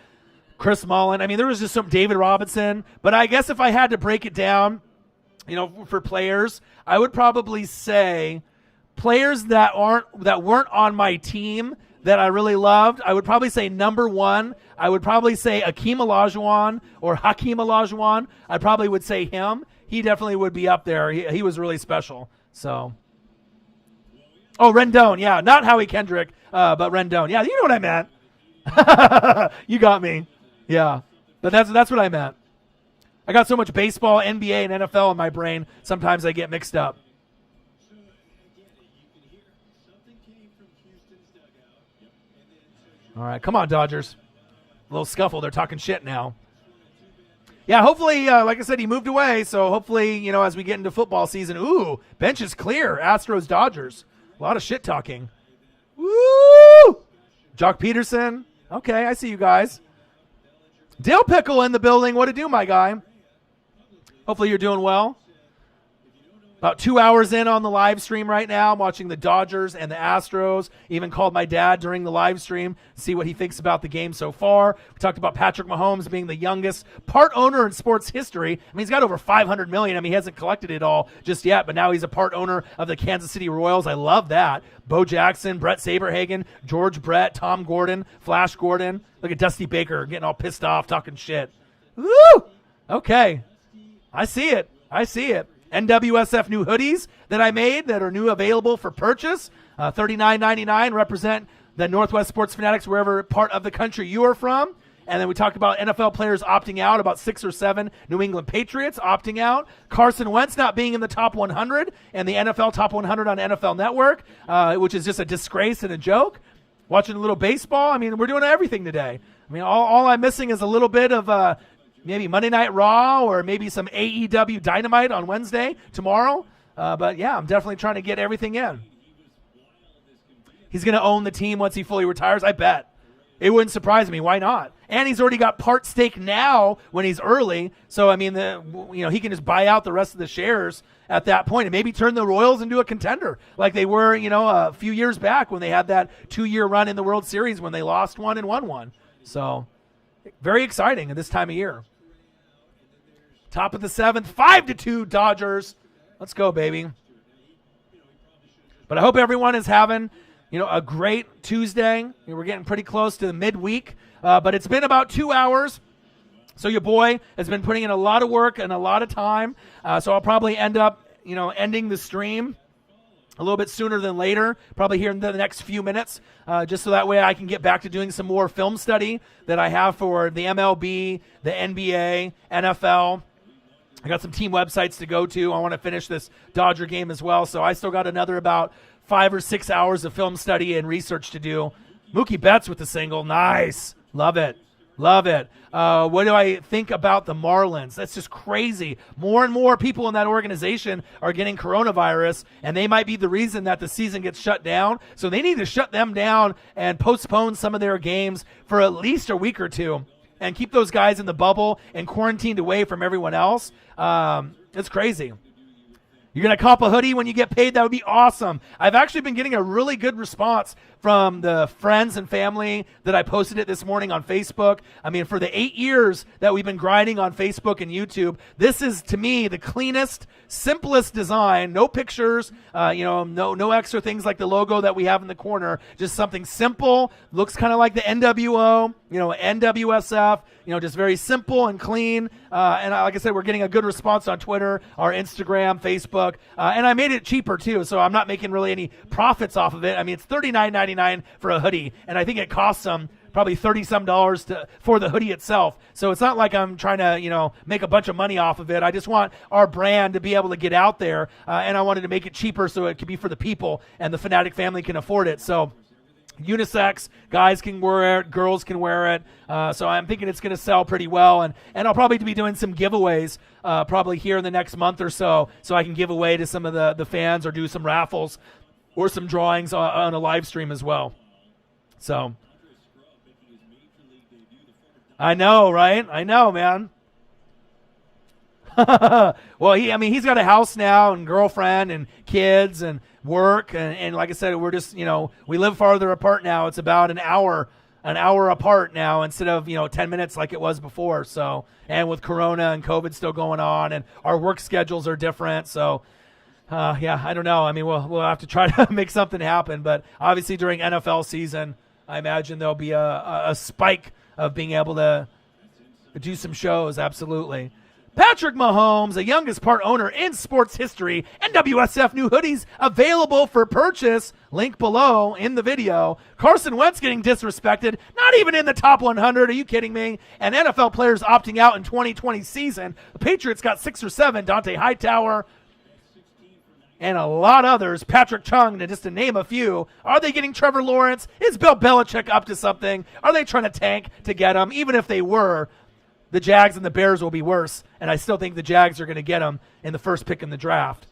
Speaker 1: Chris Mullin. There was just some David Robinson. But I guess if I had to break it down, for players, I would probably say players that weren't on my team that I really loved. I would probably say number one. I would probably say Akeem Olajuwon or Hakeem Olajuwon. I probably would say him. He definitely would be up there. He was really special. So, Rendon. Yeah, not Howie Kendrick, but Rendon. Yeah, you know what I meant. You got me. Yeah, but that's what I meant. I got so much baseball, NBA, and NFL in my brain, sometimes I get mixed up. All right, come on, Dodgers. A little scuffle. They're talking shit now. Yeah, hopefully, like I said, he moved away, so hopefully, as we get into football season, bench is clear. Astros, Dodgers. A lot of shit talking. Woo! Jock Peterson. Okay, I see you guys. Dill Pickle in the building. What to do, my guy? Hopefully you're doing well. About 2 hours in on the live stream right now. I'm watching the Dodgers and the Astros. Even called my dad during the live stream to see what he thinks about the game so far. We talked about Patrick Mahomes being the youngest part owner in sports history. He's got over $500 million. He hasn't collected it all just yet, but now he's a part owner of the Kansas City Royals. I love that. Bo Jackson, Brett Saberhagen, George Brett, Tom Gordon, Flash Gordon. Look at Dusty Baker getting all pissed off, talking shit. Woo! Okay. I see it. NWSF new hoodies that I made that are new available for purchase. $39.99 represent the Northwest Sports Fanatics wherever part of the country you are from. And then we talked about NFL players opting out, about 6 or 7 New England Patriots opting out. Carson Wentz not being in the top 100 and the NFL top 100 on NFL Network, which is just a disgrace and a joke. Watching a little baseball. We're doing everything today. All I'm missing is a little bit of maybe Monday Night Raw or maybe some AEW Dynamite on Wednesday, tomorrow. But, yeah, I'm definitely trying to get everything in. He's going to own the team once he fully retires, I bet. It wouldn't surprise me. Why not? And he's already got part stake now when he's early. So, he can just buy out the rest of the shares at that point and maybe turn the Royals into a contender like they were, a few years back when they had that 2-year run in the World Series when they lost one and won one. So, very exciting at this time of year. Top of the 7th, 5-2 Dodgers. Let's go, baby. But I hope everyone is having, a great Tuesday. We're getting pretty close to the midweek, but it's been about 2 hours. So your boy has been putting in a lot of work and a lot of time. So I'll probably end up, ending the stream a little bit sooner than later, probably here in the next few minutes, just so that way I can get back to doing some more film study that I have for the MLB, the NBA, NFL. I got some team websites to go to. I want to finish this Dodger game as well. So I still got another about 5 or 6 hours of film study and research to do. Mookie Betts with the single. Nice. Love it. Love it. What do I think about the Marlins? That's just crazy. More and more people in that organization are getting coronavirus, and they might be the reason that the season gets shut down. So they need to shut them down and postpone some of their games for at least a week or two and keep those guys in the bubble and quarantined away from everyone else. It's crazy. You're going to cop a hoodie when you get paid? That would be awesome. I've actually been getting a really good response from the friends and family that I posted it this morning on Facebook. I mean, for the 8 years that we've been grinding on Facebook and YouTube, this is, to me, the cleanest, simplest design. No pictures, no extra things like the logo that we have in the corner. Just something simple, looks kind of like the NWO, NWSF, just very simple and clean. And like I said, we're getting a good response on Twitter, our Instagram, Facebook. And I made it cheaper, too, so I'm not making really any profits off of it. I mean, it's $39.99 for a hoodie, and I think it costs them probably $30-some for the hoodie itself. So it's not like I'm trying to, make a bunch of money off of it. I just want our brand to be able to get out there, and I wanted to make it cheaper so it could be for the people, and the Fanatic family can afford it. So unisex, guys can wear it, girls can wear it. So I'm thinking it's going to sell pretty well, and I'll probably be doing some giveaways probably here in the next month or so I can give away to some of the fans or do some raffles or some drawings on a live stream as well. So I know, right? I know, man. Well, he's got a house now and girlfriend and kids and work. And like I said, we're just, we live farther apart now. It's about an hour apart now instead of, 10 minutes like it was before. So, and with Corona and COVID still going on and our work schedules are different. So, I don't know. I mean, we'll have to try to make something happen. But obviously during NFL season, I imagine there'll be a spike of being able to do some shows. Absolutely. Patrick Mahomes, the youngest part owner in sports history. NWSF new hoodies available for purchase. Link below in the video. Carson Wentz getting disrespected. Not even in the top 100. Are you kidding me? And NFL players opting out in 2020 season. The Patriots got 6 or 7. Dante Hightower. And a lot others, Patrick Chung, just to name a few. Are they getting Trevor Lawrence? Is Bill Belichick up to something? Are they trying to tank to get him? Even if they were, the Jags and the Bears will be worse, and I still think the Jags are going to get him in the first pick in the draft.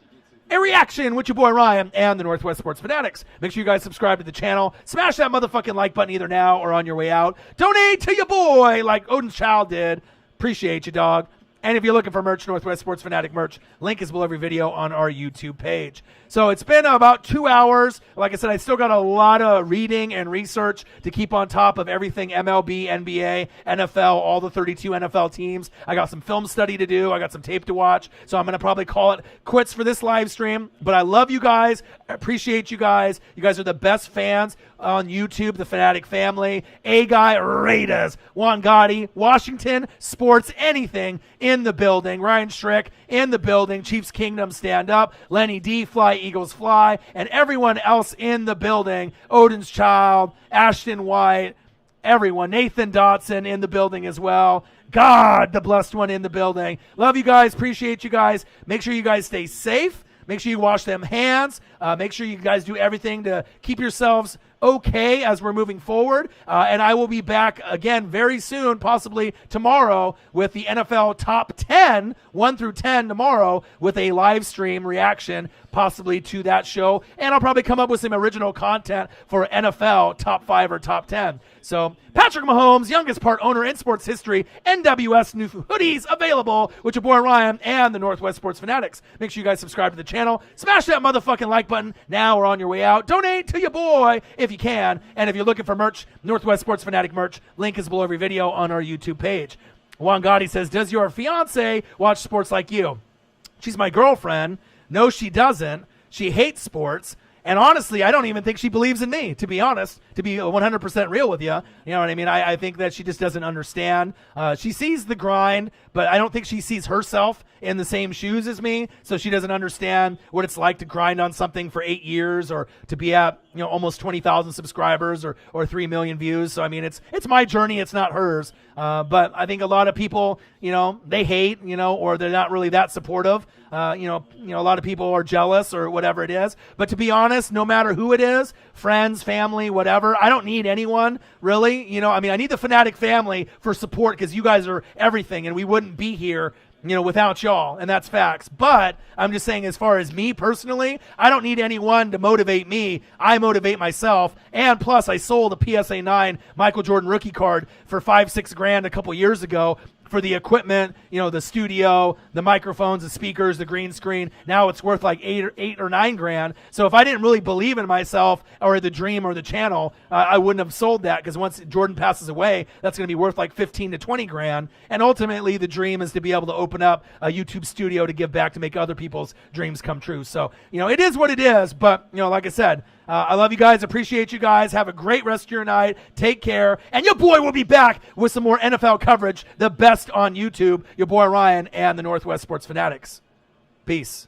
Speaker 1: A reaction with your boy Ryan and the Northwest Sports Fanatics. Make sure you guys subscribe to the channel. Smash that motherfucking like button either now or on your way out. Donate to your boy like Odin's Child did. Appreciate you, dog. And if you're looking for merch, Northwest Sports Fanatic merch, link is below every video on our YouTube page. So it's been about 2 hours. Like I said, I still got a lot of reading and research to keep on top of everything MLB, NBA, NFL, all the 32 NFL teams. I got some film study to do. I got some tape to watch. So I'm going to probably call it quits for this live stream. But I love you guys. I appreciate you guys. You guys are the best fans on YouTube, the Fanatic family. A-Guy, Raiders, Juan Gotti, Washington, sports, anything in the building. Ryan Strick in the building. Chiefs Kingdom, stand up. Lenny D, fly, Eagles fly. And everyone else in the building. Odin's Child, Ashton White, everyone. Nathan Dotson in the building as well. God, the blessed one in the building. Love you guys. Appreciate you guys. Make sure you guys stay safe. Make sure you wash them hands. Make sure you guys do everything to keep yourselves okay as we're moving forward. And I will be back again very soon, possibly tomorrow, with the NFL Top 10, 1 through 10 tomorrow, with a live stream reaction possibly to that show. And I'll probably come up with some original content for NFL Top 5 or Top 10. So Patrick Mahomes, youngest part owner in sports history, NWS new hoodies available with your boy Ryan and the Northwest Sports Fanatics. Make sure you guys subscribe to the channel. Smash that motherfucking like button now or on your way out. Donate to your boy if you can. And if you're looking for merch, Northwest Sports Fanatic merch, link is below every video on our YouTube page. Juan Gotti says, does your fiance watch sports like you? She's my girlfriend. No, she doesn't. She hates sports. And honestly, I don't even think she believes in me, to be honest, to be 100% real with you. You know what I mean? I think that she just doesn't understand. She sees the grind, but I don't think she sees herself in the same shoes as me. So she doesn't understand what it's like to grind on something for 8 years or to be at, almost 20,000 subscribers or 3 million views. So, I mean, it's my journey. It's not hers. But I think a lot of people, they hate, or they're not really that supportive. A lot of people are jealous or whatever it is. But to be honest, honest, no matter who it is, friends, family, whatever, I don't need anyone, really. You know, I mean, I need the Fanatic family for support because you guys are everything, and we wouldn't be here, you know, without y'all, and that's facts. But I'm just saying, as far as me personally, I don't need anyone to motivate me. I motivate myself. And plus, I sold a PSA 9 Michael Jordan rookie card for $5-6 grand a couple years ago for the equipment, you know, the studio, the microphones, the speakers, the green screen. Now it's worth like eight or 9 grand. So if I didn't really believe in myself or the dream or the channel, I wouldn't have sold that, because once Jordan passes away, that's going to be worth like 15 to 20 grand. And ultimately, the dream is to be able to open up a YouTube studio to give back, to make other people's dreams come true. So, you know, it is what it is. But, you know, like I said, I love you guys. Appreciate you guys. Have a great rest of your night. Take care. And your boy will be back with some more NFL coverage, the best on YouTube. Your boy Ryan and the Northwest Sports Fanatics. Peace.